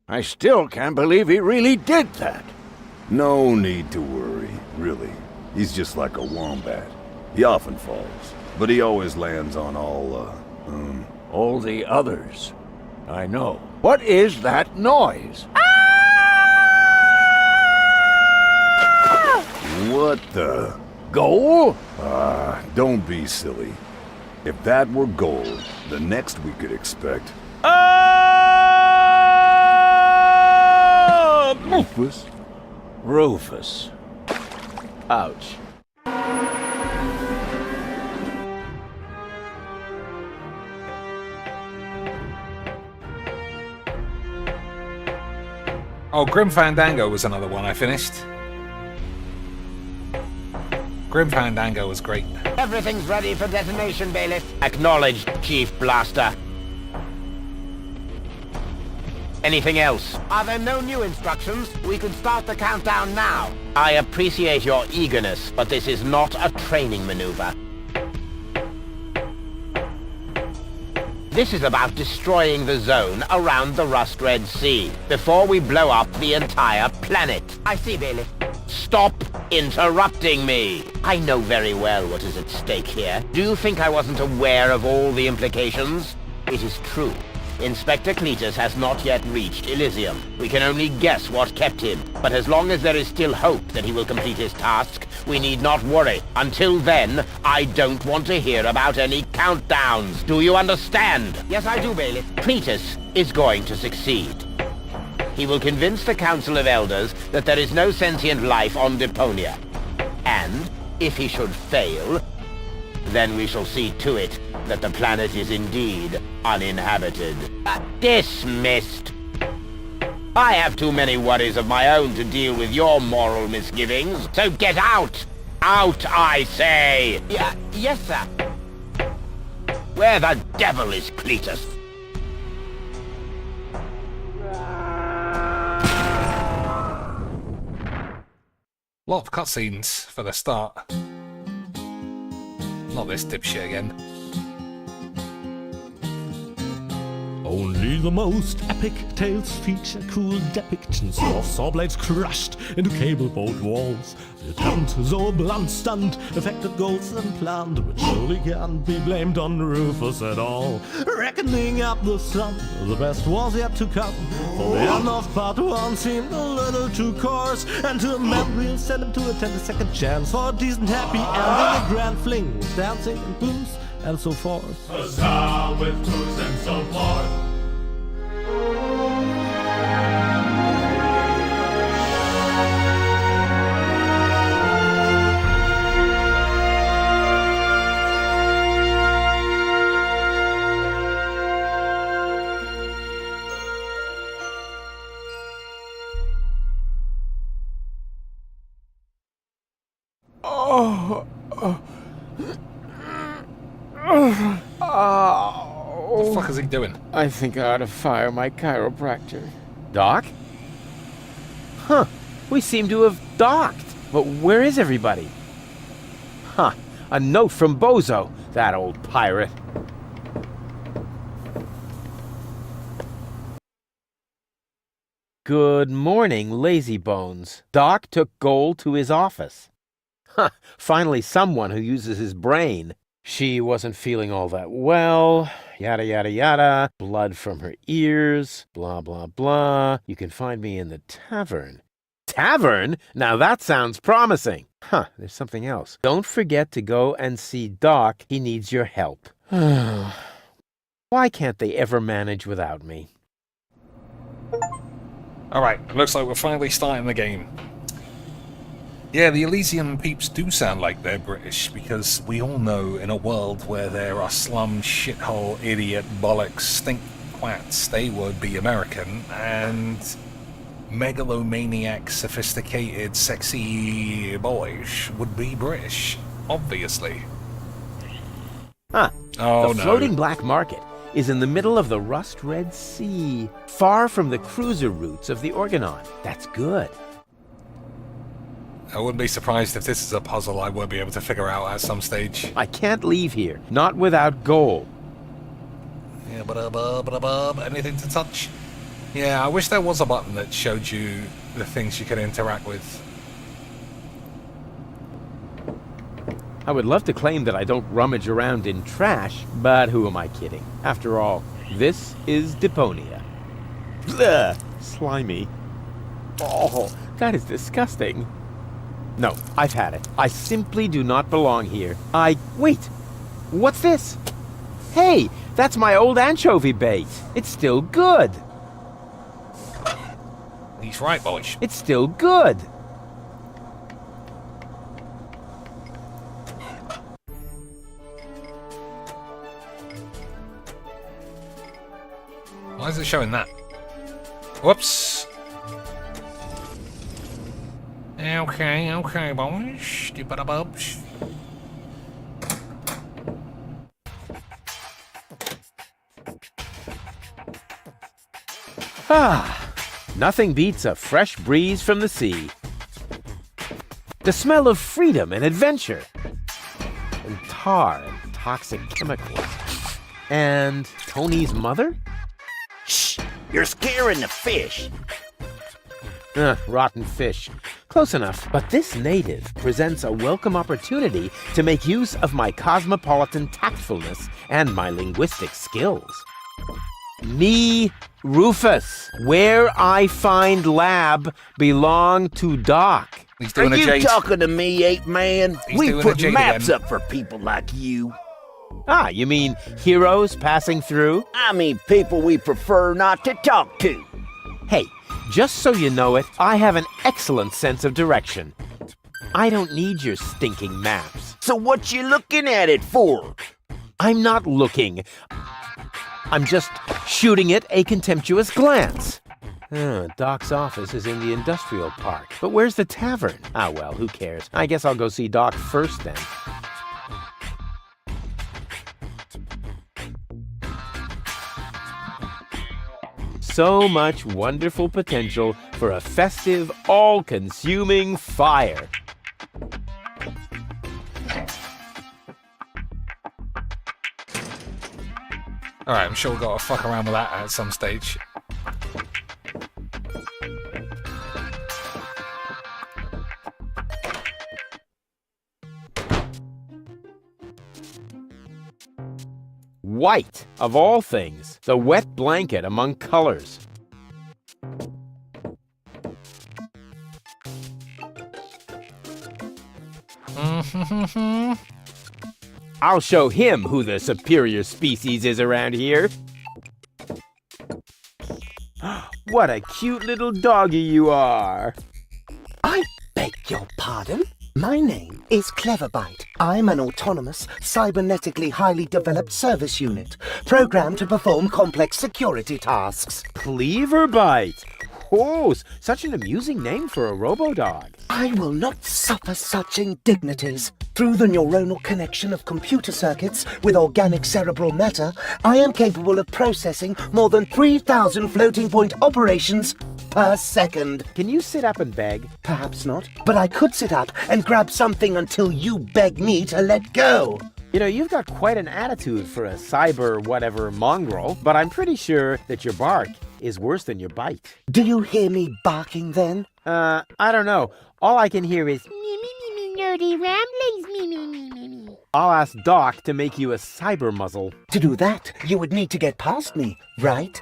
I still can't believe he really did that. No need to worry, really. He's just like a wombat. He often falls, but he always lands on All the others. I know. What is that noise? What the? Goal? Don't be silly. If that were gold, the next we could expect... Rufus? Rufus. Ouch. Oh, Grim Fandango was another one I finished. Grim Fandango was great. Everything's ready for detonation, Bailiff. Acknowledged, Chief Blaster. Anything else? Are there no new instructions? We can start the countdown now. I appreciate your eagerness, but this is not a training maneuver. This is about destroying the zone around the Rust Red Sea before we blow up the entire planet. I see, Bailiff. Stop interrupting me. I know very well what is at stake here. Do you think I wasn't aware of all the implications? It is true. Inspector Cletus has not yet reached Elysium. We can only guess what kept him, but as long as there is still hope that he will complete his task, we need not worry. Until then, I don't want to hear about any countdowns. Do you understand? Yes, I do, Bailiff. Cletus is going to succeed. He will convince the Council of Elders that there is no sentient life on Deponia. And, if he should fail, then we shall see to it that the planet is indeed uninhabited. Dismissed. I have too many worries of my own to deal with your moral misgivings, so get out! Out, I say! Yes, sir. Where the devil is Cletus? Lot of cutscenes for the start. Not this dipshit again. Only the most epic tales feature cool depictions of saw blades crushed into cable boat walls. The attempt, though a blunt stunt, affected goals and planned, but surely can't be blamed on Rufus at all. Reckoning up the sum, the best was yet to come, for the end of part 1 seemed a little too coarse, and to a man we'll send him to attend a second chance for a decent happy ending, a grand fling with dancing and booze and so forth. Huzzah with booze and so forth. What the fuck is he doing? I think I ought to fire my chiropractor. Doc? Huh. We seem to have docked. But where is everybody? Huh. A note from Bozo, that old pirate. Good morning, lazy bones. Doc took Gold to his office. Huh. Finally someone who uses his brain. She wasn't feeling all that well, yada yada yada, blood from her ears, blah blah blah. You can find me in the tavern. Tavern? Now that sounds promising. Huh, there's something else. Don't forget to go and see Doc. He needs your help. Why can't they ever manage without me? Alright, looks like we're finally starting the game. Yeah, the Elysium peeps do sound like they're British, because we all know in a world where there are slum, shithole, idiot, bollocks, stink twats, they would be American, and megalomaniac, sophisticated, sexy boys would be British, obviously. Huh. Oh, the floating black market is in the middle of the rust-red sea, far from the cruiser routes of the Organon. That's good. I wouldn't be surprised if this is a puzzle I won't be able to figure out at some stage. I can't leave here, not without Gold. Yeah, anything to touch? Yeah, I wish there was a button that showed you the things you could interact with. I would love to claim that I don't rummage around in trash, but who am I kidding? After all, this is Deponia. Ugh, slimy. Oh, that is disgusting. No, I've had it. I simply do not belong here. Wait! What's this? Hey, that's my old anchovy bait. It's still good. He's right, boys. It's still good. Why is it showing that? Whoops. Okay, boys. Bubs. Nothing beats a fresh breeze from the sea. The smell of freedom and adventure. And tar and toxic chemicals. And Tony's mother? Shh! You're scaring the fish. Rotten fish. Close enough. But this native presents a welcome opportunity to make use of my cosmopolitan tactfulness and my linguistic skills. Me, Rufus. Where I find lab belong to Doc. He's doing Are a you Jade. talking to me, ape man? He's We doing a put Jade maps again. up for people like you. Ah, you mean heroes passing through? I mean people we prefer not to talk to. Hey, just so you know it, I have an excellent sense of direction. I don't need your stinking maps. So what you looking at it for? I'm not looking. I'm just shooting it a contemptuous glance. Doc's office is in the industrial park. But where's the tavern? Ah, well, who cares? I guess I'll go see Doc first then. So much wonderful potential for a festive, all-consuming fire. Alright, I'm sure we've got to fuck around with that at some stage. White, of all things, the wet blanket among colors. I'll show him who the superior species is around here. What a cute little doggy you are. I beg your pardon? My name is Cleverbite. I'm an autonomous, cybernetically highly developed service unit, programmed to perform complex security tasks. Cleverbite. Oh, such an amusing name for a robo-dog. I will not suffer such indignities. Through the neuronal connection of computer circuits with organic cerebral matter, I am capable of processing more than 3,000 floating-point operations per second. Can you sit up and beg? Perhaps not, but I could sit up and grab something until you beg me to let go. You know, you've got quite an attitude for a cyber whatever mongrel, but I'm pretty sure that your bark is worse than your bite. Do you hear me barking then? I don't know. All I can hear is Nerdy ramblings, I'll ask Doc to make you a cyber muzzle. To do that, you would need to get past me, right?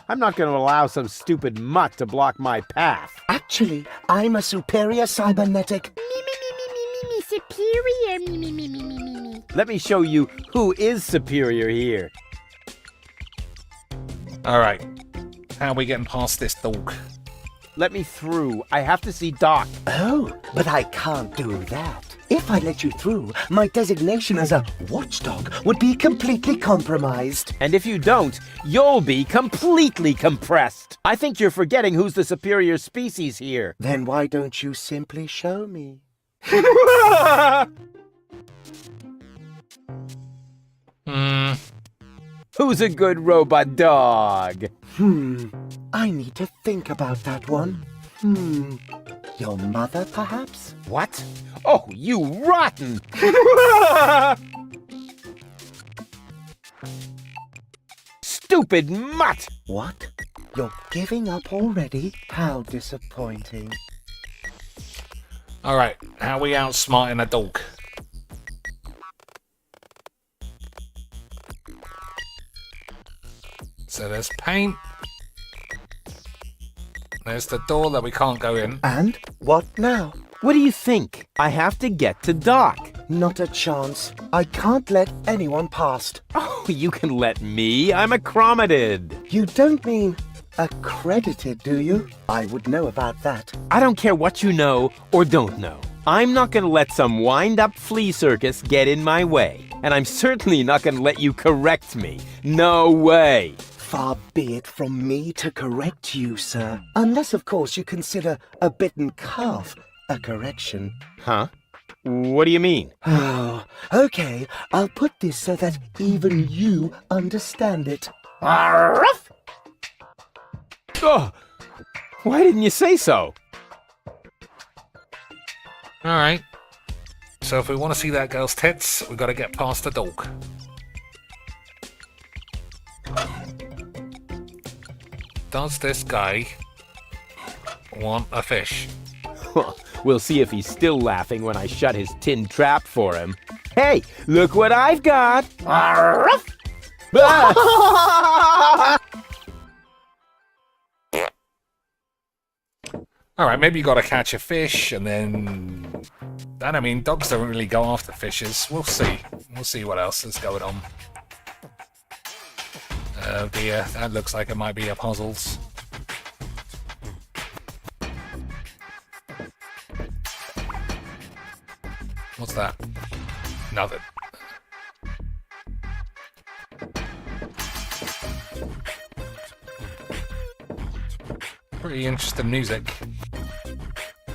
I'm not going to allow some stupid mutt to block my path. Actually, I'm a superior cybernetic. superior, Let me show you who is superior here. Alright. How are we getting past this dog? Let me through. I have to see Doc. Oh, but I can't do that. If I let you through, my designation as a watchdog would be completely compromised. And if you don't, you'll be completely compressed. I think you're forgetting who's the superior species here. Then why don't you simply show me? Who's a good robot dog? I need to think about that one. Your mother, perhaps? What? Oh, you rotten! Stupid mutt! What? You're giving up already? How disappointing. Alright, how are we outsmarting a dog? So there's paint. There's the door that we can't go in. And what now? What do you think? I have to get to Doc. Not a chance. I can't let anyone past. Oh, you can let me. I'm accredited. You don't mean accredited, do you? I would know about that. I don't care what you know or don't know. I'm not going to let some wind-up flea circus get in my way. And I'm certainly not going to let you correct me. No way. Far be it from me to correct you, sir. Unless, of course, you consider a bitten calf a correction. Huh? What do you mean? Oh, okay. I'll put this so that even you understand it. Arruff! Oh, why didn't you say so? Alright. So if we want to see that girl's tits, we've got to get past the dog. Does this guy want a fish? We'll see if he's still laughing when I shut his tin trap for him. Hey, look what I've got! Arruff! Ah! Alright, maybe you gotta catch a fish, and then... I mean, dogs don't really go after fishes. We'll see. We'll see what else is going on. Oh dear, that looks like it might be a puzzles. What's that? Nothing. Pretty interesting music.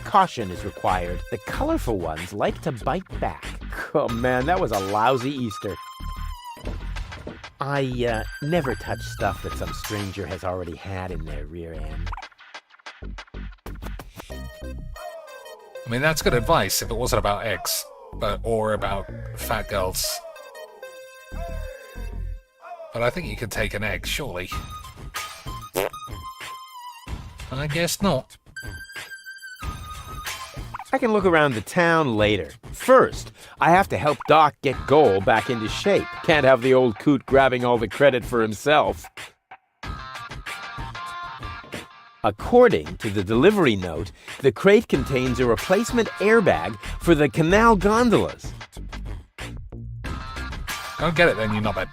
Caution is required. The colorful ones like to bite back. Oh man, that was a lousy Easter. I never touch stuff that some stranger has already had in their rear end. I mean, that's good advice if it wasn't about eggs, or about fat girls. But I think you could take an egg, surely. I guess not. I can look around the town later. First, I have to help Doc get Goal back into shape. Can't have the old coot grabbing all the credit for himself. According to the delivery note, the crate contains a replacement airbag for the canal gondolas. Go get it then, you knobhead.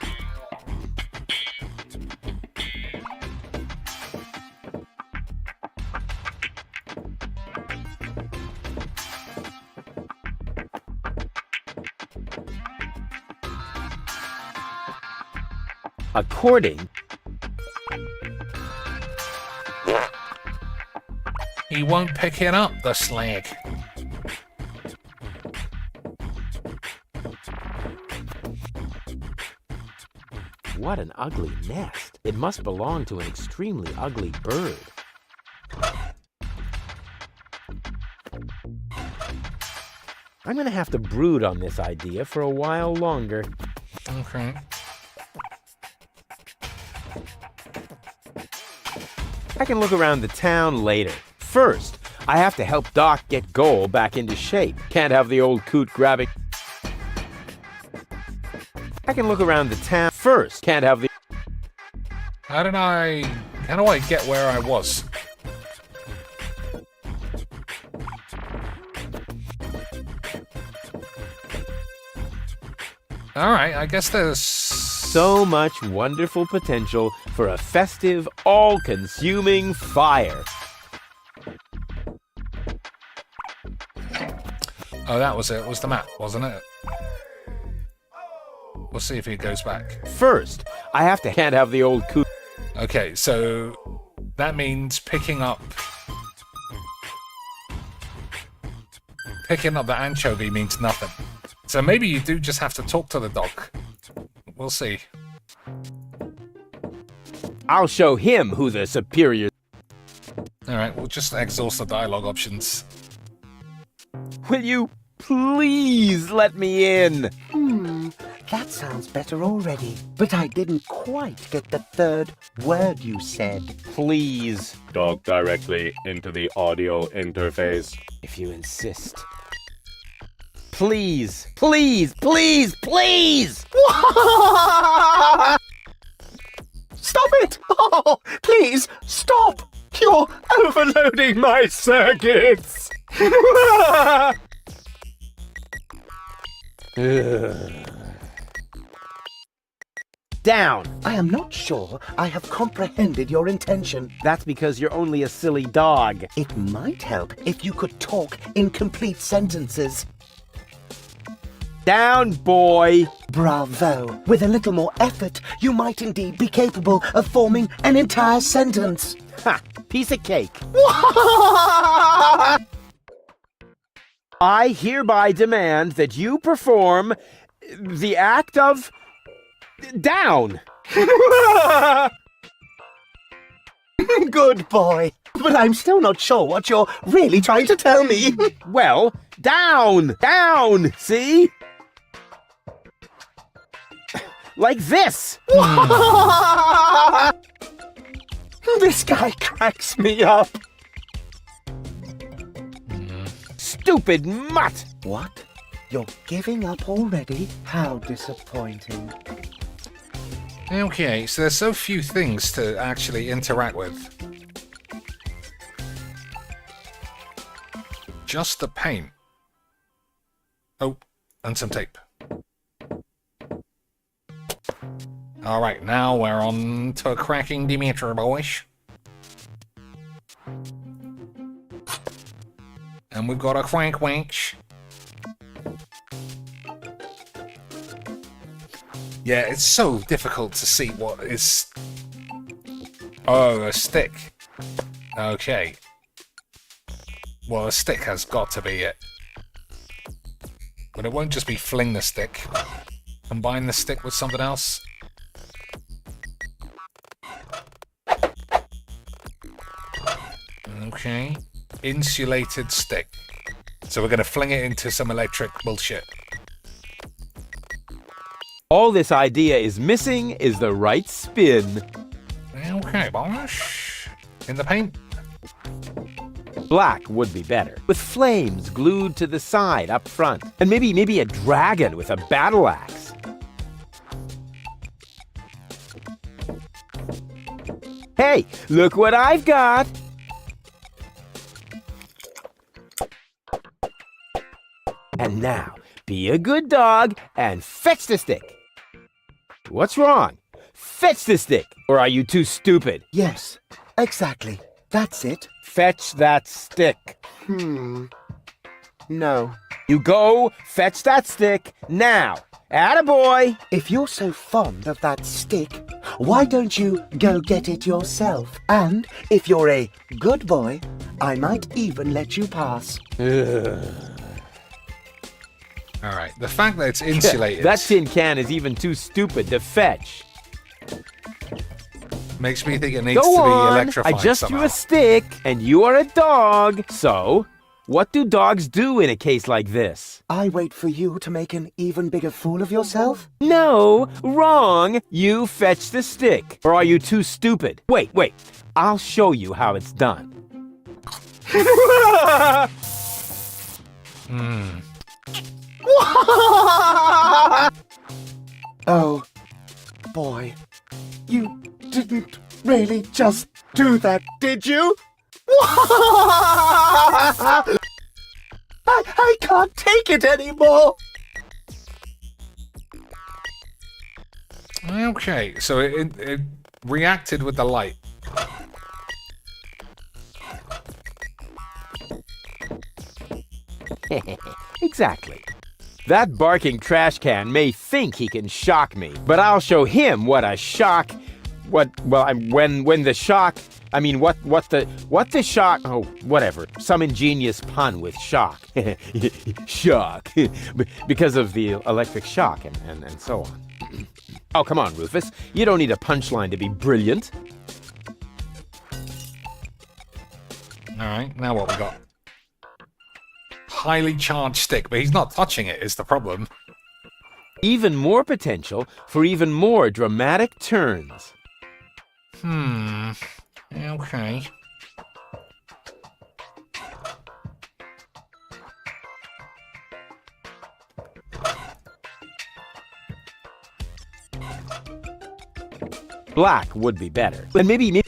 According... He won't pick it up, the slag. What an ugly nest. It must belong to an extremely ugly bird. I'm gonna have to brood on this idea for a while longer. Okay. I can look around the town later. First, I have to help Doc get Goal back into shape. Can't have the old coot grabbing... I can look around the town first. Can't have the... How do I get where I was? Alright, I guess there's... So much wonderful potential for a festive, all-consuming fire. Oh, that was it. It was the map, wasn't it? We'll see if he goes back. First, I have to... Can't have the old coot... Okay, so that means picking up the anchovy means nothing. So maybe you do just have to talk to the dog. We'll see. I'll show him who the superior... Alright, we'll just exhaust the dialogue options. Will you please let me in? That sounds better already. But I didn't quite get the third word you said. Please. Talk directly into the audio interface. If you insist. Please, please, please, please! Stop it! Oh, please, stop! You're overloading my circuits! Down! I am not sure I have comprehended your intention. That's because you're only a silly dog. It might help if you could talk in complete sentences. Down, boy! Bravo! With a little more effort, you might indeed be capable of forming an entire sentence. Ha! Piece of cake. I hereby demand that you perform the act of... down! Good boy. But I'm still not sure what you're really trying to tell me. Well, down! Down! See? Like this! This guy cracks me up. Stupid mutt! What? You're giving up already? How disappointing. Okay, so there's so few things to actually interact with. Just the paint. Oh, and some tape. Alright, now we're on to cracking Demeter, boys. And we've got a crank winch. Yeah, it's so difficult to see what is... Oh, a stick. Okay. Well, a stick has got to be it. But it won't just be fling the stick. Combine the stick with something else. Okay. Insulated stick. So we're going to fling it into some electric bullshit. All this idea is missing is the right spin. Okay, bosh. In the paint. Black would be better, with flames glued to the side up front. And maybe a dragon with a battle axe. Hey, look what I've got! And now, be a good dog and fetch the stick. What's wrong? Fetch the stick! Or are you too stupid? Yes, exactly. That's it. Fetch that stick. No. You go fetch that stick now. Attaboy! If you're so fond of that stick, why don't you go get it yourself? And if you're a good boy, I might even let you pass. Alright, the fact that it's insulated... That tin can is even too stupid to fetch. Makes me think it needs Go to be on. electrified I just somehow. threw a stick, and you are a dog. So, what do dogs do in a case like this? I wait for you to make an even bigger fool of yourself? No, wrong. You fetch the stick. Or are you too stupid? Wait. I'll show you how it's done. Oh, boy. You didn't really just do that, did you? I can't take it anymore. Okay, so it reacted with the light. Exactly. That barking trash can may think he can shock me, but I'll show him what a shock... what the shock... Oh, whatever. Some ingenious pun with shock. Shock. Because of the electric shock and so on. Oh, come on, Rufus. You don't need a punchline to be brilliant. Alright, now what we got? Highly charged stick, but he's not touching it is the problem. Even more potential for even more dramatic turns. Okay. Black would be better. But maybe...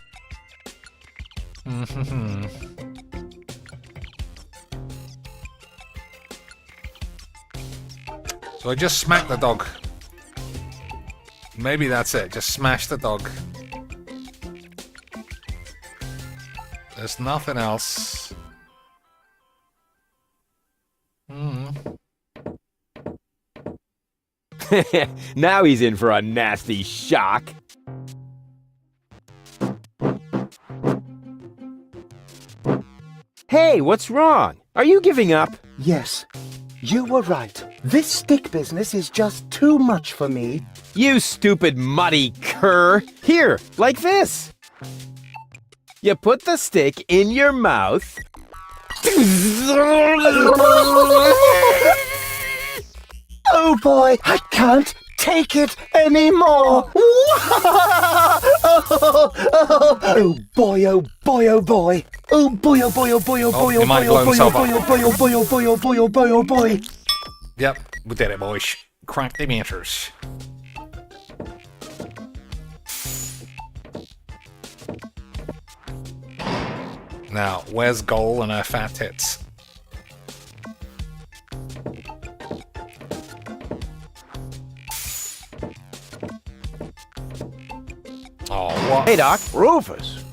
So I just smacked the dog. Maybe that's it. Just smash the dog. There's nothing else. Now he's in for a nasty shock. Hey, what's wrong? Are you giving up? Yes, you were right. This stick business is just too much for me. You stupid muddy cur. Here, like this. You put the stick in your mouth. Oh boy, I can't take it anymore. Oh boy, oh boy, oh boy. Oh boy, oh boy, oh boy, oh boy, oh boy, oh boy, oh boy, oh boy, oh boy, oh boy, oh boy, oh boy, oh boy. Yep, we did it, boys. Crack the meters. Now, where's Goal and her fat tits? Oh, what? Hey, Doc. Rufus!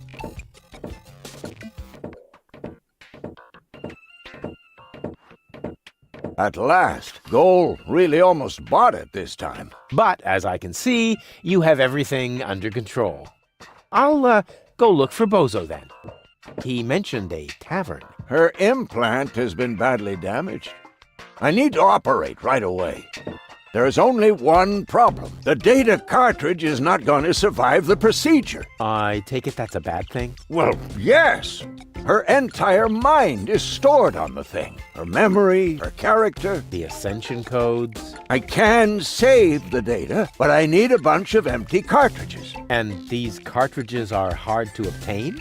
At last. Goal really almost bought it this time. But, as I can see, you have everything under control. I'll, go look for Bozo then. He mentioned a tavern. Her implant has been badly damaged. I need to operate right away. There's only one problem. The data cartridge is not going to survive the procedure. I take it that's a bad thing? Well, yes. Her entire mind is stored on the thing. Her memory, her character. The ascension codes. I can save the data, but I need a bunch of empty cartridges. And these cartridges are hard to obtain?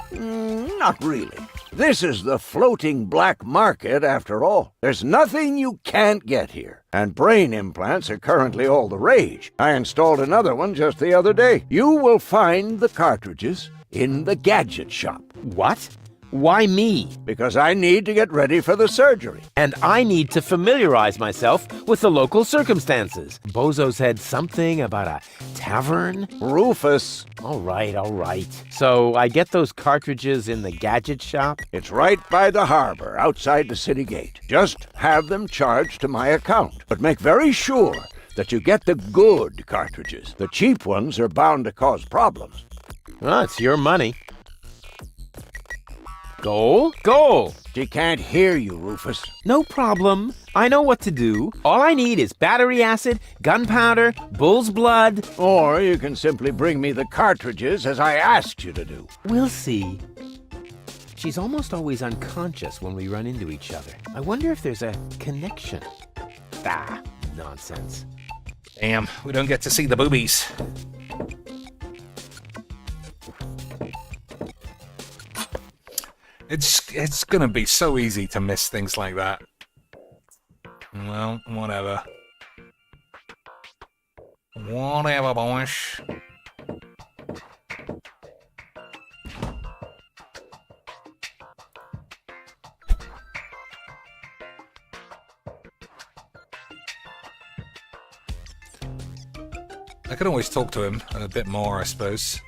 Not really. This is the floating black market after all. There's nothing you can't get here. And brain implants are currently all the rage. I installed another one just the other day. You will find the cartridges in the gadget shop. What? Why me? Because I need to get ready for the surgery. And I need to familiarize myself with the local circumstances. Bozo said something about a tavern? Rufus. All right. So I get those cartridges in the gadget shop? It's right by the harbor, outside the city gate. Just have them charged to my account. But make very sure that you get the good cartridges. The cheap ones are bound to cause problems. Well, it's your money. Goal! She can't hear you, Rufus. No problem. I know what to do. All I need is battery acid, gunpowder, bull's blood. Or you can simply bring me the cartridges as I asked you to do. We'll see. She's almost always unconscious when we run into each other. I wonder if there's a connection. Ah, nonsense. Damn, we don't get to see the boobies. It's gonna be so easy to miss things like that. Well, whatever. Whatever, boys. I could always talk to him a bit more, I suppose.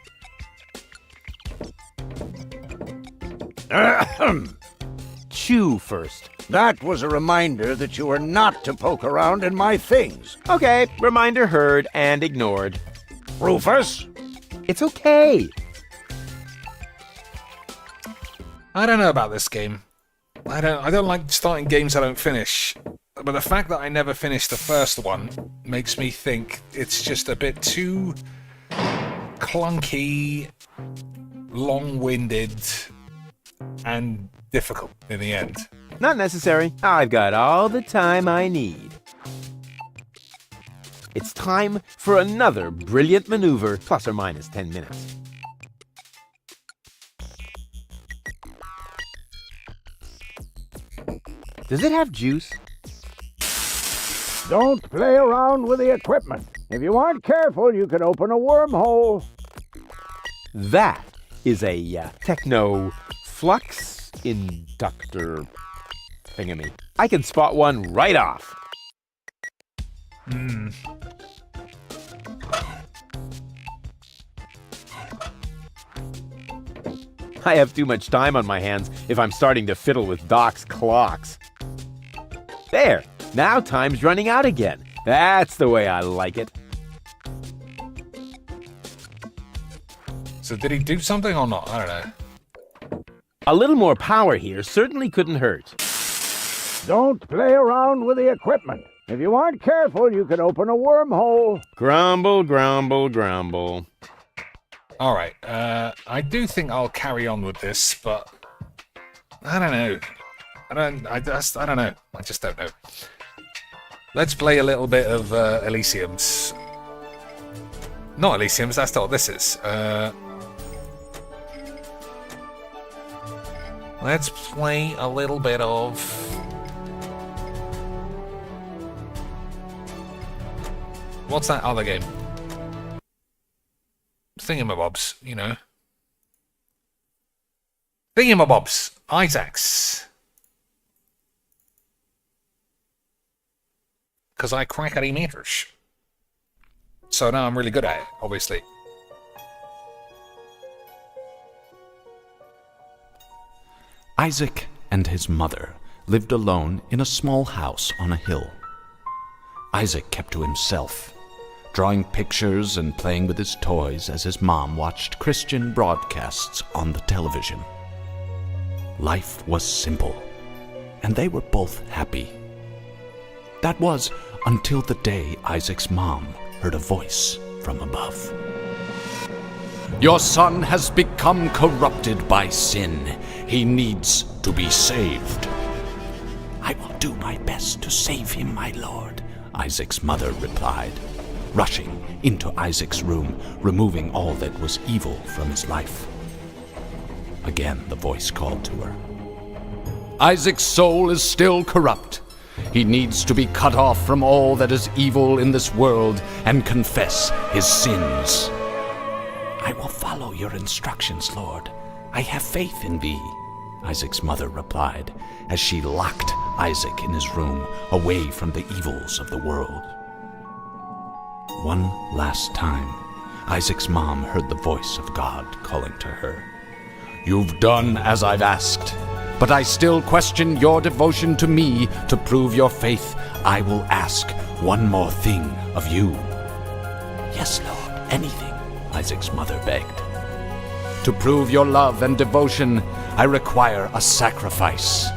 Chew first. That was a reminder that you are not to poke around in my things. Okay, reminder heard and ignored. Rufus? It's okay. I don't know about this game. I don't like starting games I don't finish. But the fact that I never finished the first one makes me think it's just a bit too clunky, long-winded, and difficult in the end. Not necessary. I've got all the time I need. It's time for another brilliant maneuver, plus or minus 10 minutes. Does it have juice? Don't play around with the equipment. If you aren't careful, you can open a wormhole. That is a techno flux inductor thingamy. I can spot one right off. I have too much time on my hands if I'm starting to fiddle with Doc's clocks. There! Now time's running out again. That's the way I like it. So did he do something or not? I don't know. A little more power here certainly couldn't hurt. Don't play around with the equipment. If you aren't careful, you can open a wormhole. Grumble, grumble, grumble. All right. I do think I'll carry on with this, but I don't know. I don't know. I just don't know. Let's play a little bit of Elysium's. Not Elysium's, that's not what this is. Let's play a little bit of... What's that other game? Thingamabobs, you know. Thingamabobs. Isaacs. Because I crackety meters. So now I'm really good at it, obviously. Isaac and his mother lived alone in a small house on a hill. Isaac kept to himself, drawing pictures and playing with his toys as his mom watched Christian broadcasts on the television. Life was simple, and they were both happy. That was until the day Isaac's mom heard a voice from above. "Your son has become corrupted by sin. He needs to be saved." "I will do my best to save him, my lord," Isaac's mother replied, rushing into Isaac's room, removing all that was evil from his life. Again, the voice called to her. "Isaac's soul is still corrupt. He needs to be cut off from all that is evil in this world and confess his sins." "I will follow your instructions, Lord. I have faith in thee," Isaac's mother replied, as she locked Isaac in his room, away from the evils of the world. One last time, Isaac's mom heard the voice of God calling to her. "You've done as I've asked, but I still question your devotion to me. To prove your faith, I will ask one more thing of you." "Yes, Lord, anything," Isaac's mother begged. "To prove your love and devotion, I require a sacrifice.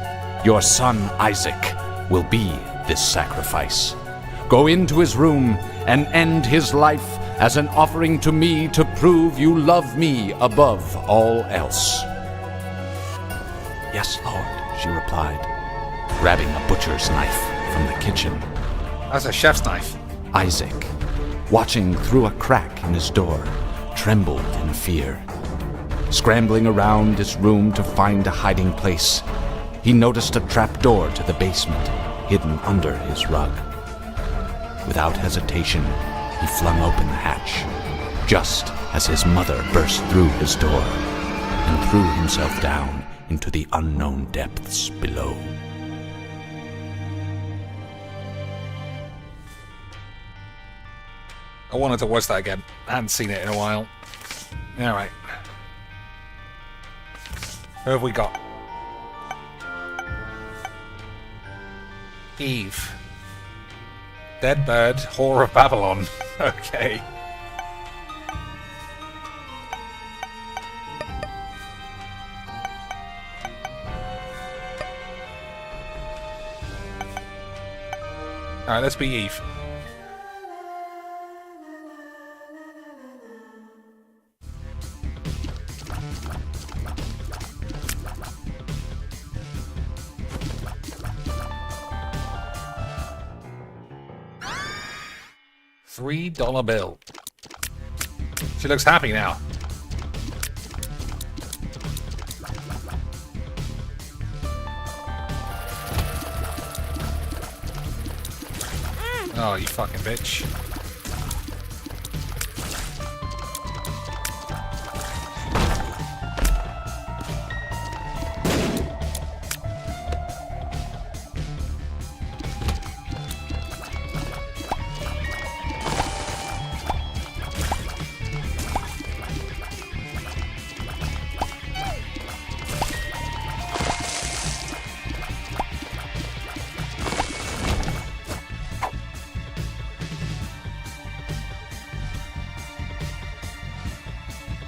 Your son Isaac will be this sacrifice. Go into his room and end his life as an offering to me to prove you love me above all else." "Yes, Lord," she replied, grabbing a butcher's knife from the kitchen. That's a chef's knife. Isaac, watching through a crack in his door, trembled in fear. Scrambling around his room to find a hiding place, he noticed a trapdoor to the basement hidden under his rug. Without hesitation, he flung open the hatch, just as his mother burst through his door and threw himself down into the unknown depths below. I wanted to watch that again. I hadn't seen it in a while. Alright. Who have we got? Eve. Dead Bird, Whore of Babylon. Okay. Alright, let's be Eve. $3 bill. She looks happy now. Oh, you fucking bitch.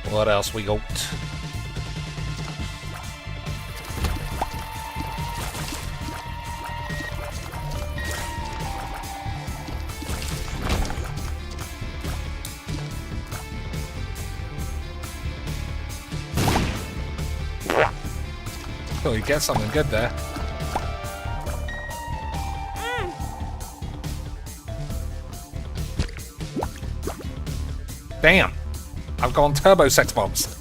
What else we got? Oh, you get something good there. Damn! I've gone turbo sex bombs.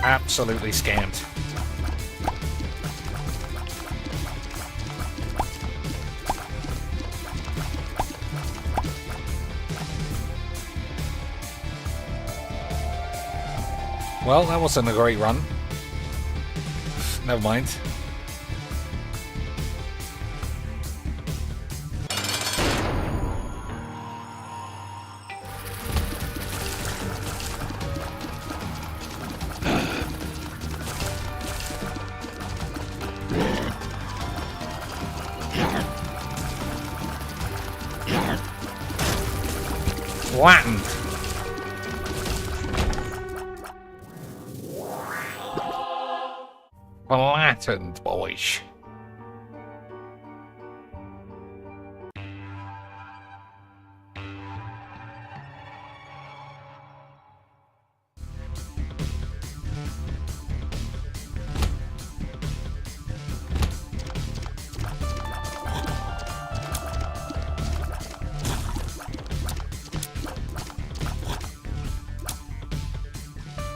Absolutely scammed. Well, that wasn't a great run. Never mind. Flattened. Flattened, boys.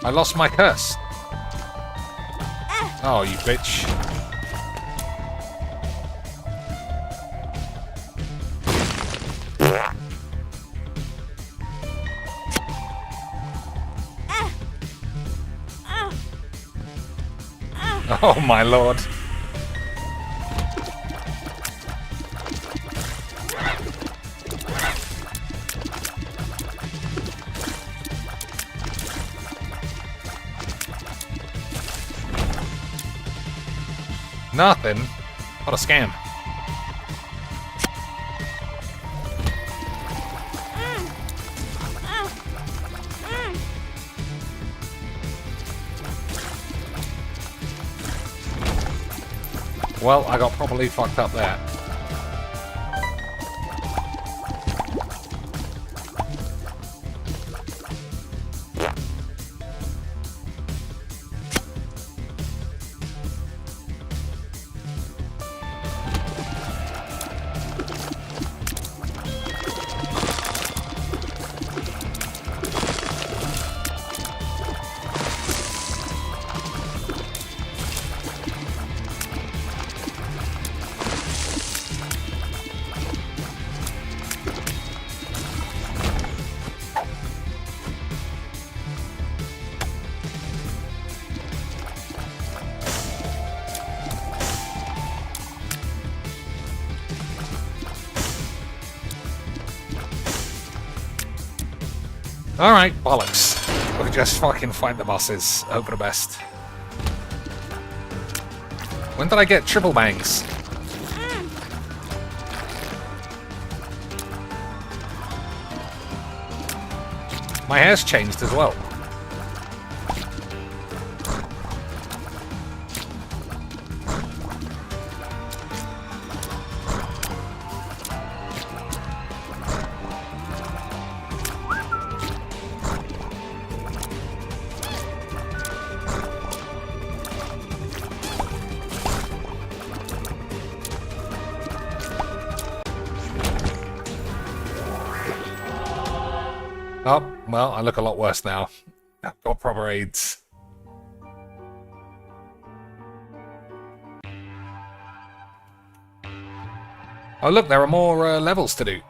I lost my curse. Oh, you bitch. Oh my lord. Nothing. What a scam. Well, I got properly fucked up there. Alright, bollocks. We'll just fucking fight the bosses. Hope for the best. When did I get triple bangs? My hair's changed as well. Oh, well, I look a lot worse now. I've got proper AIDS. Oh, look, there are more levels to do.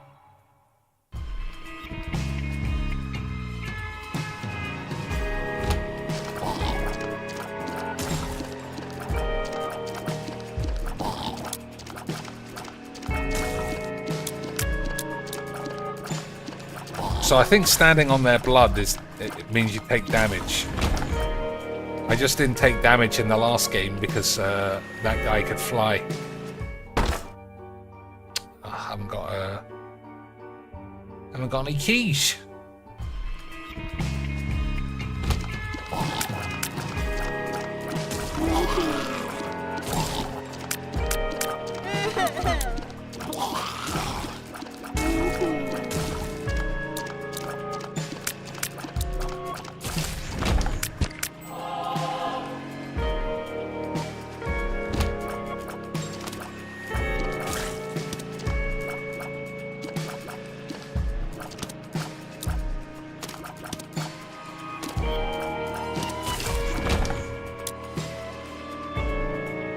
So I think standing on their blood it means you take damage. I just didn't take damage in the last game because that guy could fly. I haven't got any keys.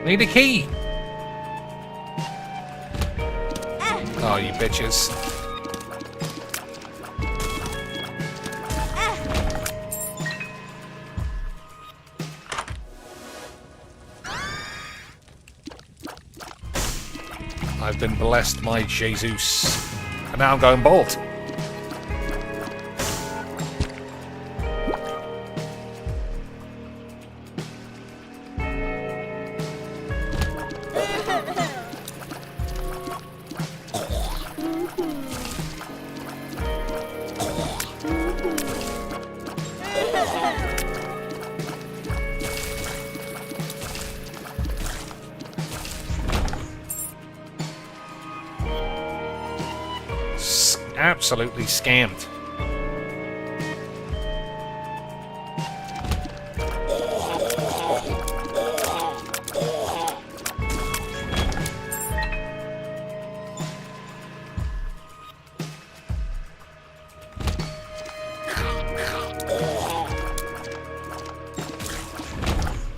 Need a key. Oh, you bitches. I've been blessed, my Jesus. And now I'm going bald. Absolutely scammed.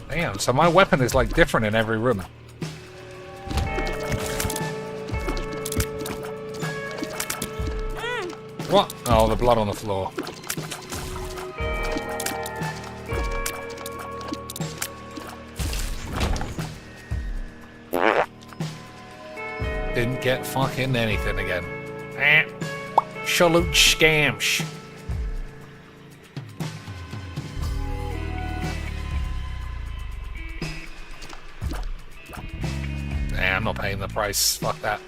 Damn, so my weapon is like different in every room. What? Oh, the blood on the floor. Didn't get fucking anything again. Absolute scams. Nah, I'm not paying the price. Fuck that.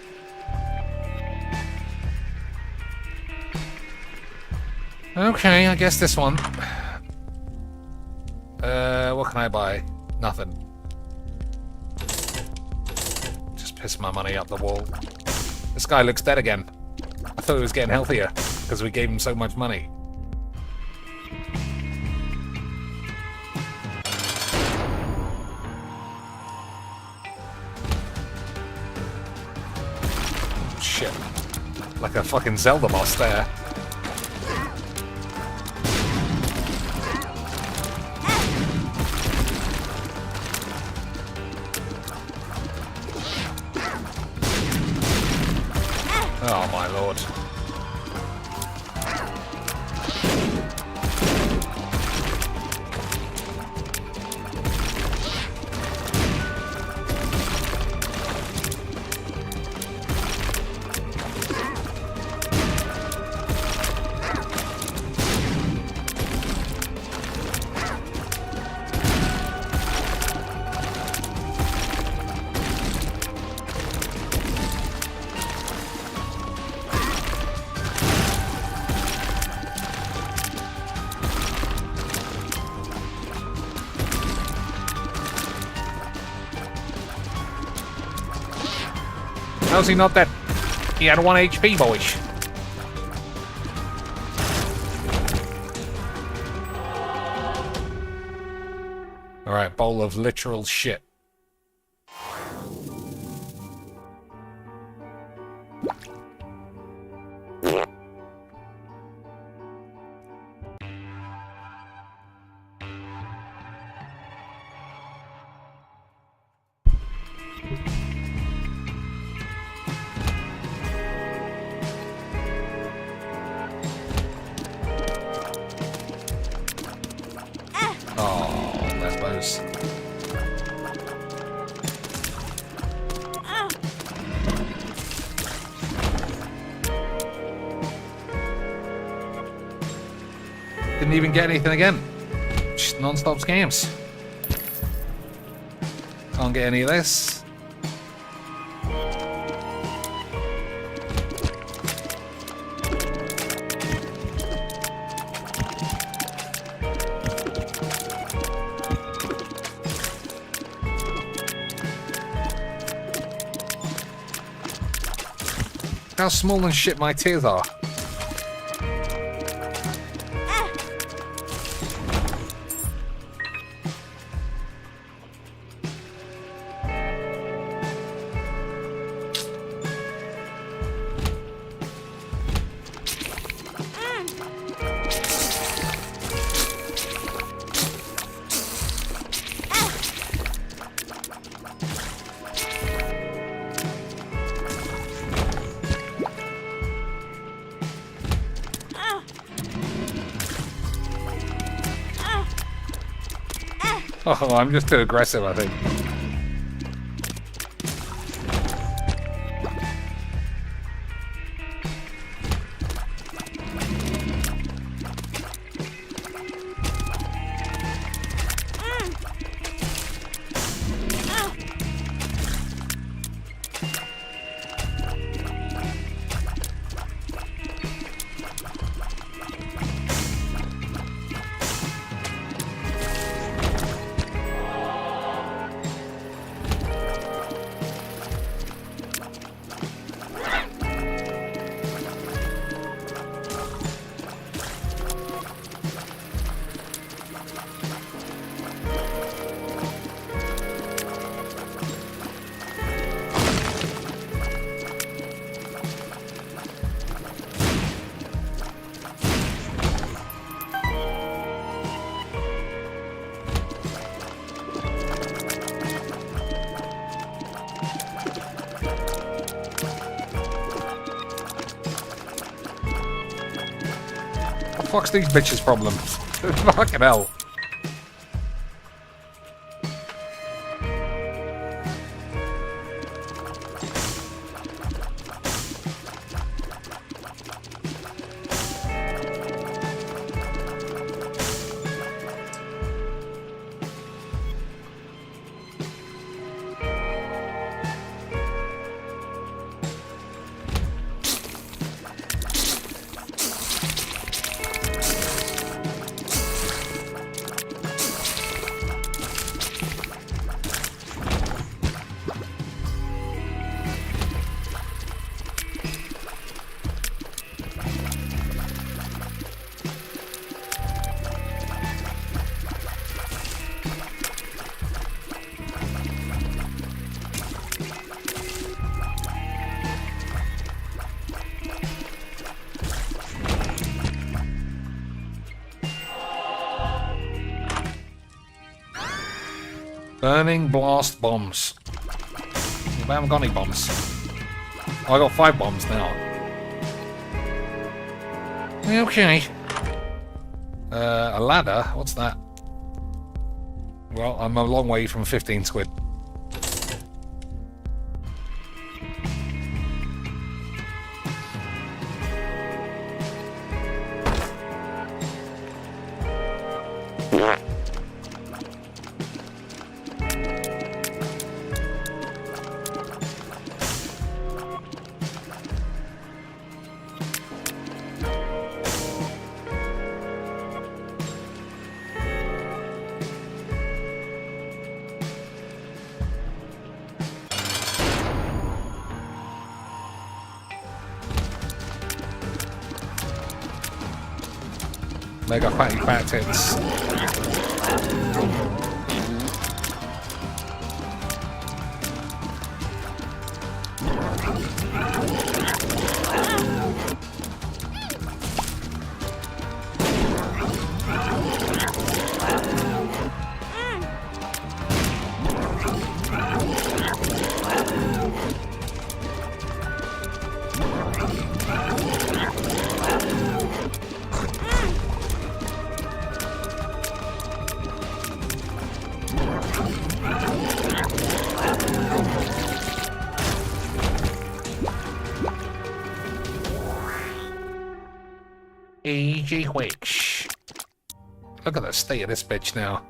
Okay, I guess this one. What can I buy? Nothing. Just piss my money up the wall. This guy looks dead again. I thought he was getting healthier because we gave him so much money. Shit. Like a fucking Zelda boss there. Oh my lord. How's he not dead? He had 1 HP, boys. Alright, bowl of literal shit. Didn't even get anything again. Just non-stop scams. Can't get any of this. How small and shit my tears are. Oh, I'm just too aggressive, I think. Fuck's these bitches' problem? Fucking hell. Burning blast bombs. I haven't got any bombs. Oh, I got 5 bombs now. Okay. A ladder? What's that? Well, I'm a long way from 15 squid. Mega fatty fat tits. Easy witch. Look at the state of this bitch now.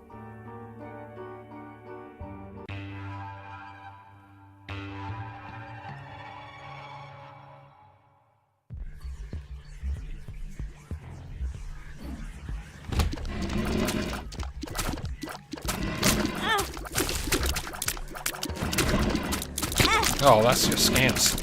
Oh, that's just scams.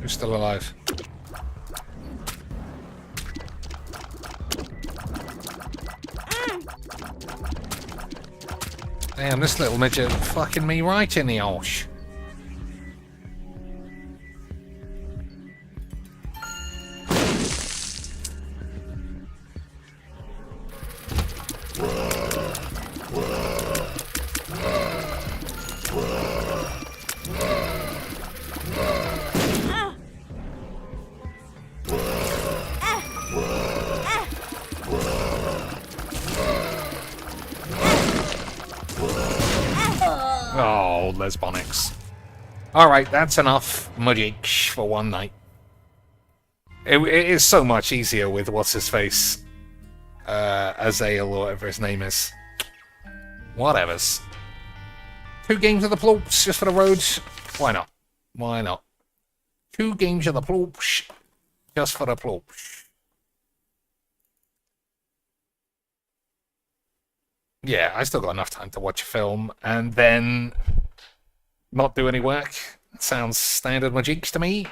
Who's still alive? Damn, this little midget fucking me right in the arse. Oh, Lesbonics. Alright, that's enough Mudjig for one night. It is so much easier with what's-his-face. Azael or whatever his name is. Whatevers. 2 games of the ploops just for the road. Why not? Why not? 2 games of the ploops just for the ploops. Yeah, I still got enough time to watch a film and then not do any work. Sounds standard Mudjigs to me.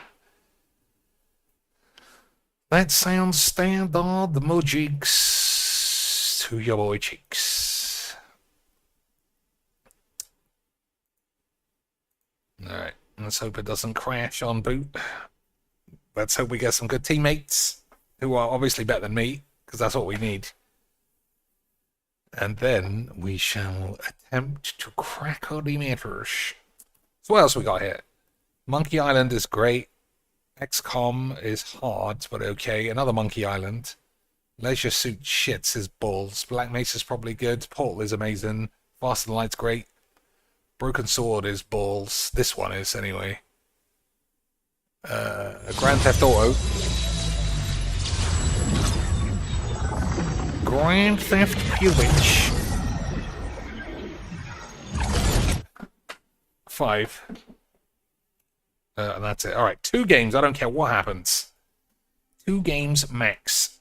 That sounds standard Mudjigs to your boy cheeks. Alright, let's hope it doesn't crash on boot. Let's hope we get some good teammates who are obviously better than me, because that's what we need. And then we shall attempt to crack our matters. So what else we got here? Monkey Island is great. XCOM is hard, but okay. Another Monkey Island. Leisure Suit shits his balls. Black Mesa's probably good. Portal is amazing. Faster Than Light's great. Broken Sword is balls. This one is, anyway. Grand Theft Auto. Grand Theft Pewitch. 5. And that's it. Alright, 2 games. I don't care what happens. 2 games max.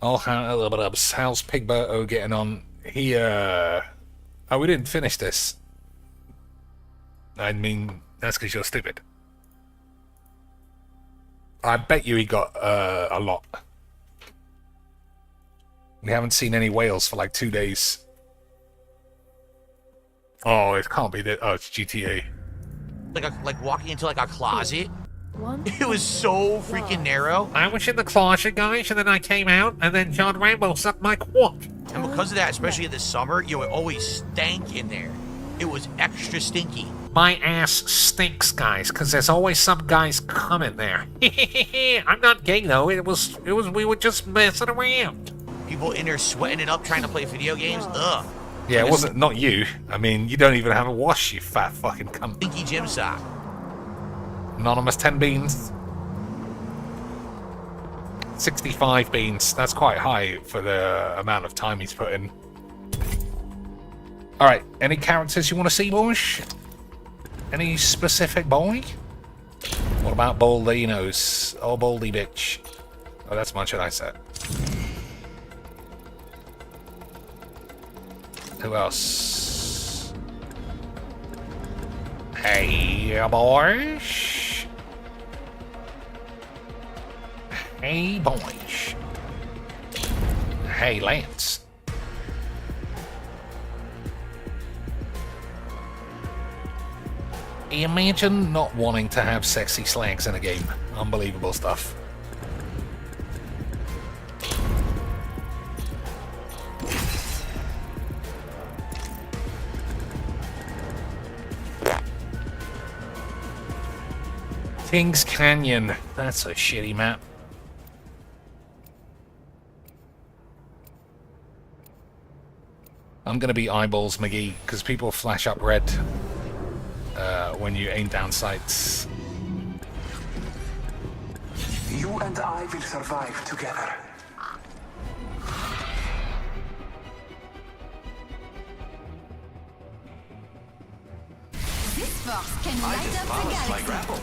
Oh, how's Pigberto getting on? He, Oh, we didn't finish this. I mean, that's because you're stupid. I bet you he got, a lot. We haven't seen any whales for like 2 days. Oh, it can't be that. Oh, it's GTA. Like walking into like a closet. It was so freaking narrow. I was in the closet, guys, and then I came out, and then John Rambo sucked my quad. And because of that, especially in the summer, it always stank in there. It was extra stinky. My ass stinks, guys, because there's always some guys coming there. I'm not gay though. It was. We were just messing around. People in there sweating it up, trying to play video games. Ugh. Yeah, it wasn't not you. I mean, you don't even have a wash, you fat fucking cunt. Stinky gym sock. Anonymous 10 beans. 65 beans. That's quite high for the amount of time he's put in. Alright, any characters you want to see, boys? Any specific boy? What about Baldinos? Oh, Baldy bitch. Oh, that's much what I said. Who else? Hey, boys. Hey, boys. Hey, Lance. Imagine not wanting to have sexy slags in a game. Unbelievable stuff. Kings Canyon. That's a shitty map. I'm gonna be Eyeballs McGee, because people flash up red when you aim down sights. You and I will survive together. This force can light up the galaxy. Grapple.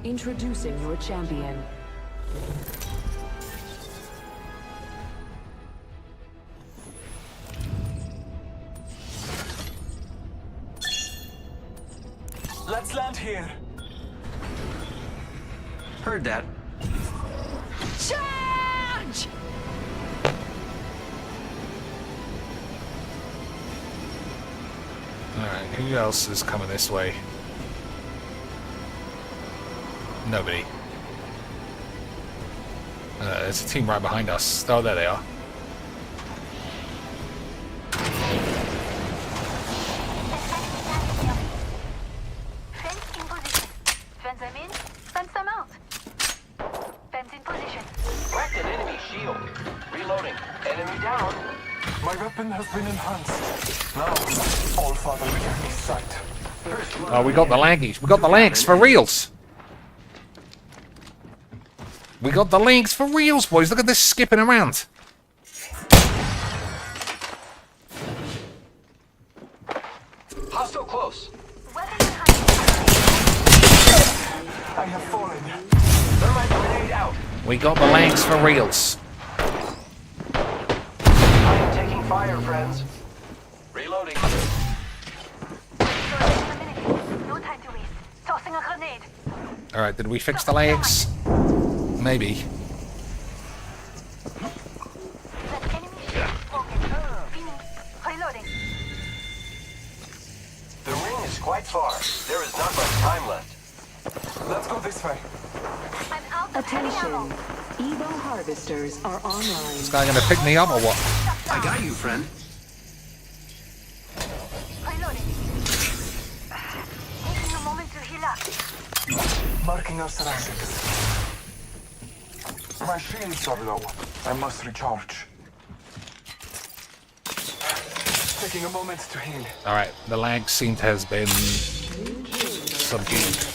Introducing your champion. Let's land here. Heard that. Charge! Alright, who else is coming this way? Nobody. There's a team right behind us. Oh, there they are. has been enhanced. Now, all Father within his sight. Oh, we got the laggies. We got the legs for reals. We got the legs for reals, boys. Look at this skipping around. Hostile close. I have fallen. Thermite grenade out. We got the legs for reals. I am taking fire, friends. Reloading. No time to waste. Tossing a grenade. Alright, did we fix the legs? Maybe. Reloading. The ring is quite far. There is not much time left. Let's go this way. Attention. Evo harvesters are online. This guy gonna pick me up or what? I got you, friend. Reloading. Taking a moment to heal up. Marking our surroundings. My shields are low. I must recharge. Taking a moment to heal. Alright, the lag seem to has been subdued.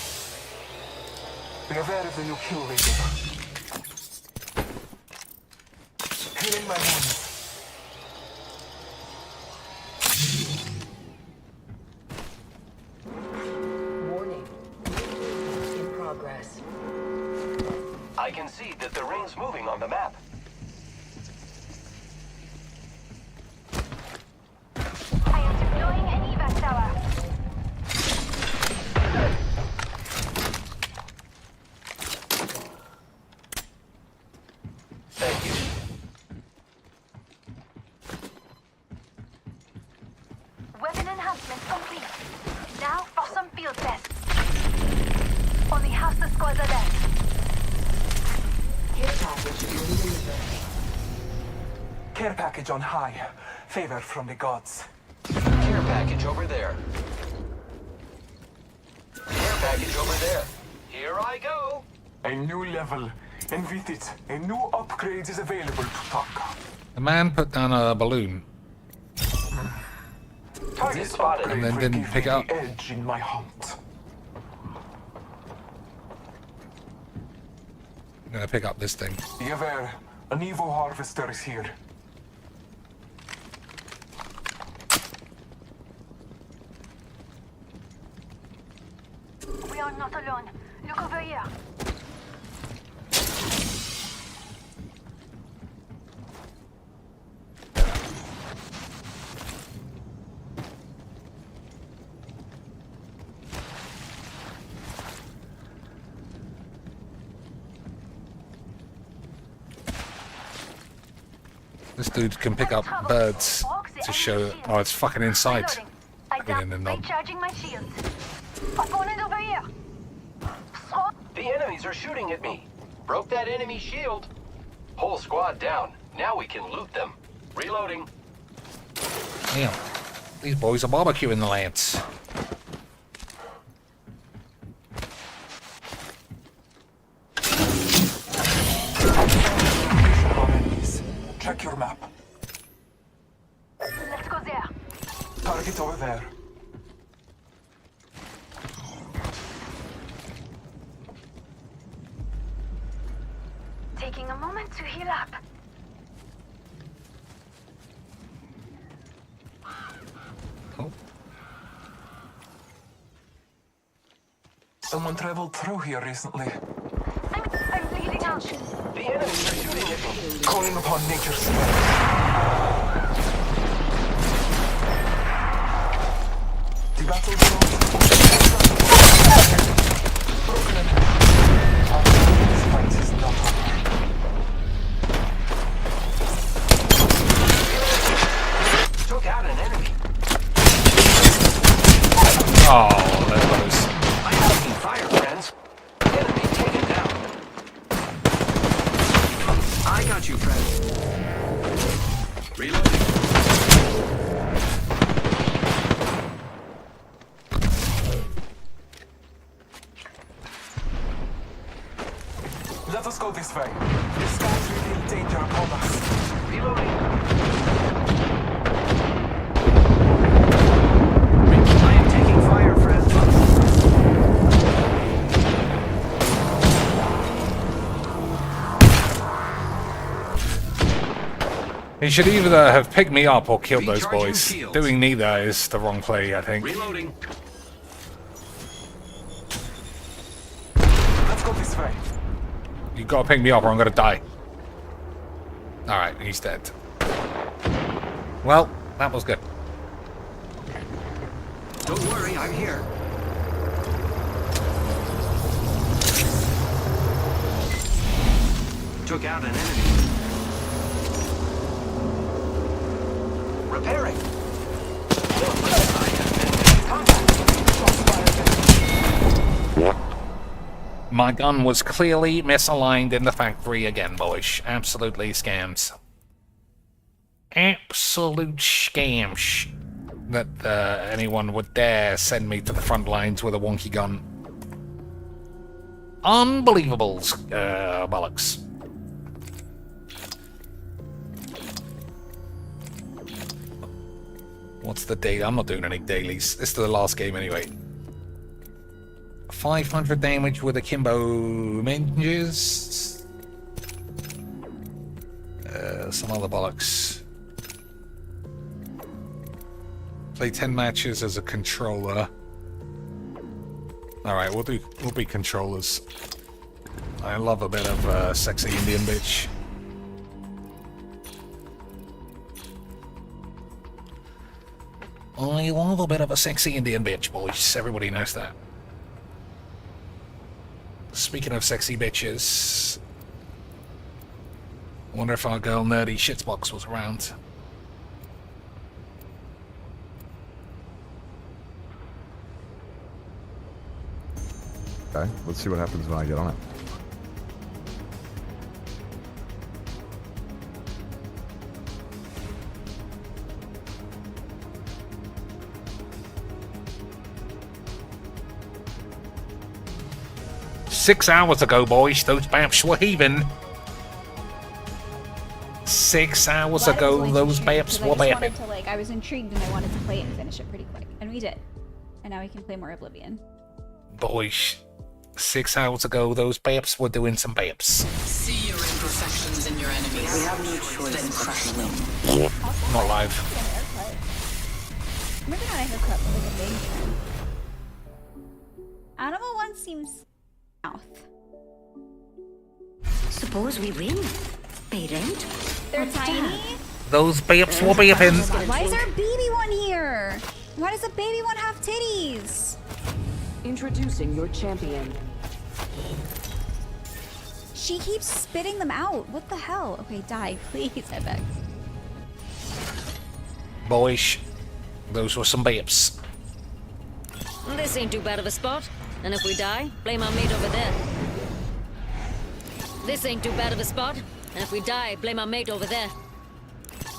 Be aware of the new kill leader. Healing my wounds. Warning. In progress. I can see that the ring's moving on the map. I am deploying an evac tower. Thank you. Weapon enhancement complete. Now for some field tests. Only half the squads are left. Care package on high. Favor from the gods. Care package over there. Care package over there. Here I go. A new level. Invite it. A new upgrade is available to Taka. The man put down a balloon Target spotted. and then didn't pick it up. Edge in my hunt. I'm gonna pick up this thing. Be aware. An Evo harvester is here. We are not alone. Look over here. This dude can pick up birds to show. Oh, it's fucking inside. I Fucking in the knob. recharging my shields. Opponent over here. The enemies are shooting at me. Broke that enemy shield. Whole squad down. Now we can loot them. Reloading. Damn. These boys are barbecuing the lance. Check your map. Let's go there. Target over there. Taking a moment to heal up. Oh. Someone traveled through here recently. I'm bleeding out. The enemies are shooting at me. Calling upon nature's The battle broken. This fight is not over. Took out an enemy. Oh, there goes. I'm taking fire, friends. Enemy taken down. I got you, friend. Reloading. Let us go this way. The skies reveal danger upon us. Reloading. He should either have picked me up or killed those boys. Doing neither is the wrong play, I think. Reloading. Let's go this way. You gotta pick me up or I'm gonna die. Alright, he's dead. Well, that was good. Don't worry, I'm here. Took out an enemy. Repairing. My gun was clearly misaligned in the factory again, boys. Absolutely scams. Absolute scams. That anyone would dare send me to the front lines with a wonky gun. Unbelievable, bollocks. What's the daily? I'm not doing any dailies. This is the last game anyway. 500 damage with akimbo ninjas. Some other bollocks. Play 10 matches as a controller. Alright, we'll be controllers. I love a bit of sexy Indian bitch. I love a bit of a sexy Indian bitch, boys. Everybody knows that. Speaking of sexy bitches, I wonder if our girl Nerdy Shitsbox was around. Okay, let's see what happens when I get on it. Six hours ago, boys, those baps were heaving. 6 hours ago, those baps were bapping. I was intrigued and I wanted to play it and finish it pretty quick. And we did. And now we can play more Oblivion. Boys, 6 hours ago, those baps were doing some baps. See your imperfections in your enemies. We have no choice than crush them. Not live. Maybe not a haircut, but like a big trim. Animal one seems mouth. Suppose we win. Pay rent. They're tiny. Those baps were bapping. Why is our baby one here? Why does a baby one have titties? Introducing your champion. She keeps spitting them out. What the hell? Okay, die, please, I beg. Boys, those were some baps. This ain't too bad of a spot. And if we die, blame our mate over there. This ain't too bad of a spot. And if we die, blame our mate over there.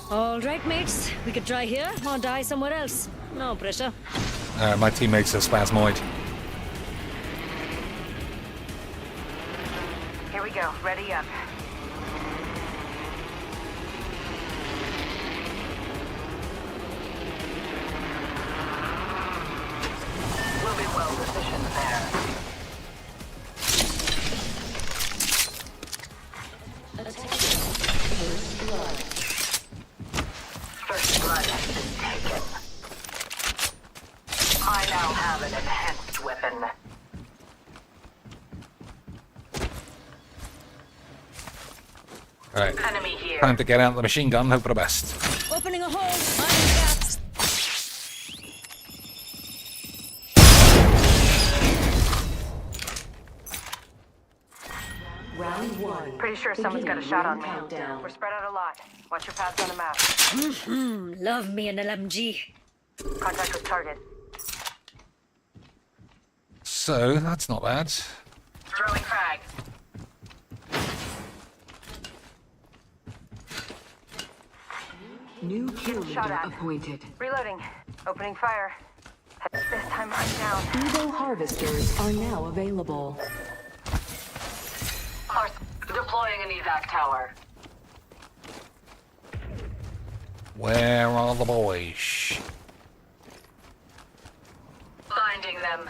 All right, mates. We could try here or die somewhere else. No pressure. My teammate's a spasmoid. Here we go. Ready up. We'll be well positioned there. First blood has been taken. I now have an enhanced weapon. Alright, Enemy here. time to get out the machine gun, hope for the best. Opening a hole. Iron gap. Round one. Pretty sure someone's got a shot on me. Countdown. We're spread out a lot. Watch your paths on the map. Love me an LMG. Contact with target. So, that's not bad. Throwing frag. New kill leader appointed. Reloading. Opening fire. This time I'm down. Evo harvesters are now available. Deploying an evac tower. Where are the boys? Finding them.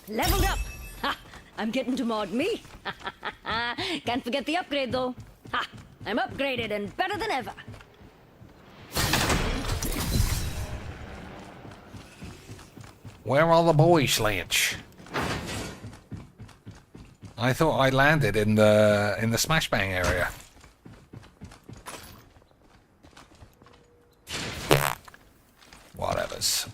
Leveled up. Ha! I'm getting to mod me. Can't forget the upgrade though. Ha! I'm upgraded and better than ever. Where are the boys, Lynch? I thought I landed in the Smash Bang area. Whatevers.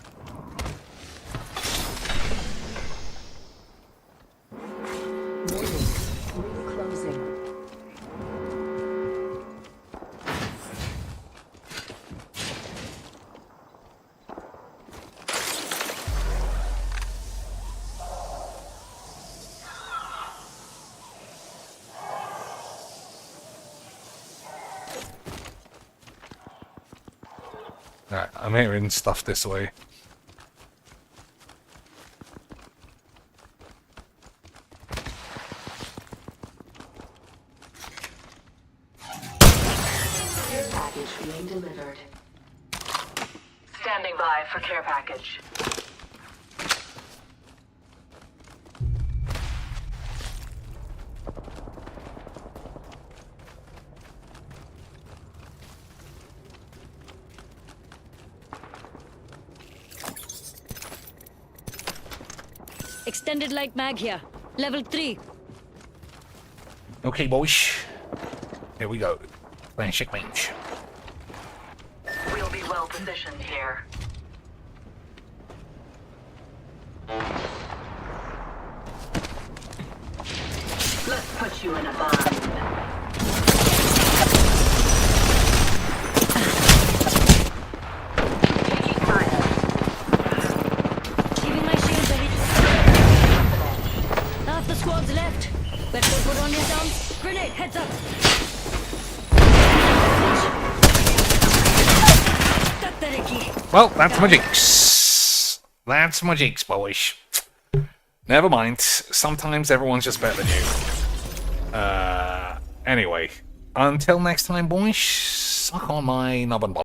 Alright, I'm hearing stuff this way. Care package being delivered. Standing by for care package. Extended light mag here. Level 3. Okay, boys. Here we go. Flashing range. We'll be well positioned here. Let's put you in a bind. Keeping my shield ready. Half the squad's left. Better put on your downs. Grenade, heads up. Well, that's my jinx. That's my jinx, boys. Never mind. Sometimes everyone's just better than you. Anyway. Until next time, boys. Suck on my knob and